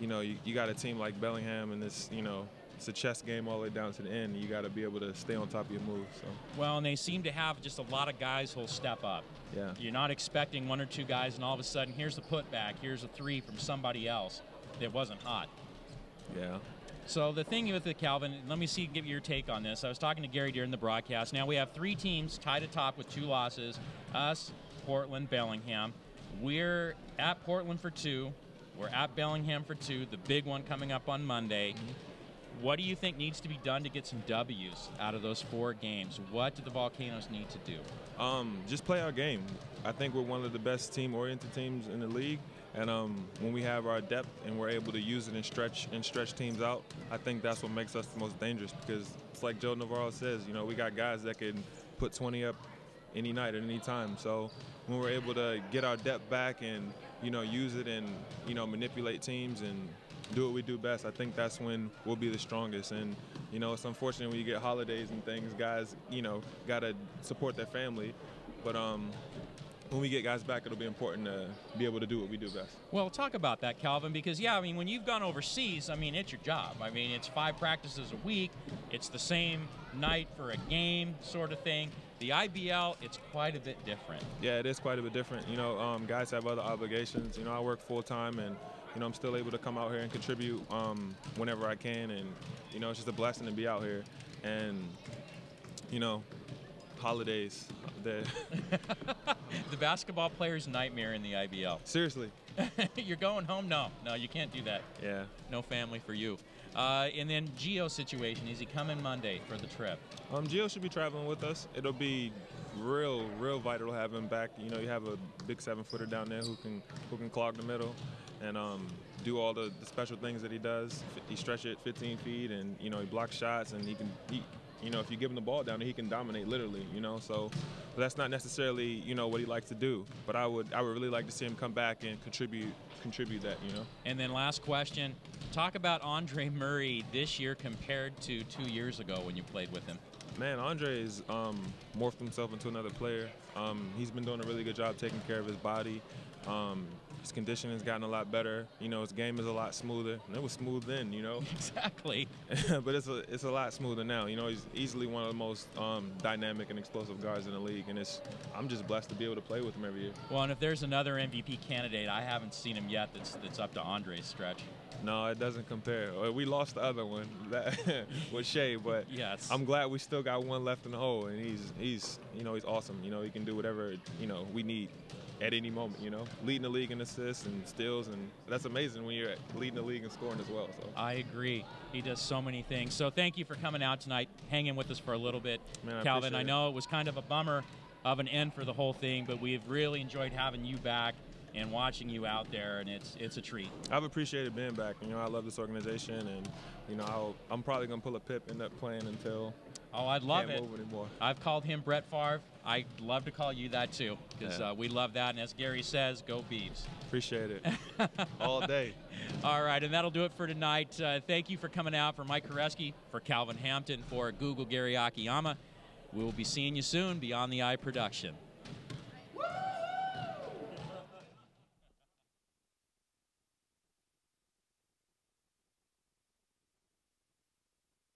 you know, you got a team like Bellingham, and this, you know, it's a chess game all the way down to the end. You got to be able to stay on top of your moves. So. Well, and they seem to have just a lot of guys who'll step up. Yeah. You're not expecting one or two guys, and all of a sudden, here's a putback, here's a three from somebody else that wasn't hot. Yeah. So the thing with it, Calvin, let me give your take on this. I was talking to Gary during the broadcast. Now we have 3 teams tied atop with 2 losses. Us, Portland, Bellingham. We're at Portland for 2. We're at Bellingham for 2, the big one coming up on Monday. What do you think needs to be done to get some W's out of those 4 games? What do the Volcanoes need to do? Just play our game. I think we're one of the best team-oriented teams in the league, and when we have our depth and we're able to use it and stretch teams out, I think that's what makes us the most dangerous, because it's like Joe Navarro says, you know, we got guys that can put 20 up any night at any time. So when we're able to get our depth back and, you know, use it and, you know, manipulate teams and do what we do best, I think that's when we'll be the strongest. And, you know, it's unfortunate when you get holidays and things, guys, you know, got to support their family. But when we get guys back, it'll be important to be able to do what we do best. Well, talk about that, Calvin, because, yeah, I mean, when you've gone overseas, I mean, it's your job. I mean, it's 5 practices a week. It's the same night for a game sort of thing. The IBL, it's quite a bit different. Yeah, it is quite a bit different. You know, guys have other obligations. You know, I work full-time, and, you know, I'm still able to come out here and contribute whenever I can. And, you know, it's just a blessing to be out here. And, you know, holidays. The basketball player's nightmare in the IBL. Seriously. You're going home? No, you can't do that. Yeah. No family for you. And then Gio's situation, is he coming Monday for the trip? Gio should be traveling with us. It'll be real vital to have him back. You know, you have a big 7-footer down there who can clog the middle and do all the special things that he does. He stretch it 15 feet, and, you know, he blocks shots, and he you know, if you give him the ball down there, he can dominate literally, you know. So but that's not necessarily, you know, what he likes to do. But I would really like to see him come back and contribute that, you know. And then last question, talk about Andre Murray this year compared to 2 years ago when you played with him. Man, Andre's morphed himself into another player. He's been doing a really good job taking care of his body. His conditioning has gotten a lot better. You know, his game is a lot smoother. And it was smooth then, you know. Exactly. But it's a lot smoother now. You know, he's easily one of the most dynamic and explosive guards in the league, and I'm just blessed to be able to play with him every year. Well, and if there's another MVP candidate, I haven't seen him yet that's up to Andre's stretch. No, it doesn't compare. We lost the other one with Shea, but yes. I'm glad we still got one left in the hole, and he's you know, he's awesome. You know, he can do whatever, you know, we need at any moment, you know, leading the league in assists and steals, and that's amazing when you're leading the league in scoring as well. So I agree. He does so many things. So thank you for coming out tonight, hanging with us for a little bit. Man, Calvin, I know it it was kind of a bummer of an end for the whole thing, but we've really enjoyed having you back and watching you out there, and it's a treat. I've appreciated being back. You know, I love this organization, and, you know, I'm probably going to pull a Pip, end up playing until I'd love can't it. move anymore. I've called him Brett Favre. I'd love to call you that too, because we love that. And as Gary says, go Beavs. Appreciate it. All day. All right, and that'll do it for tonight. Thank you for coming out. For Mike Koreski, for Calvin Hampton, for Google Gary Akiyama. We will be seeing you soon. Beyond the Eye production.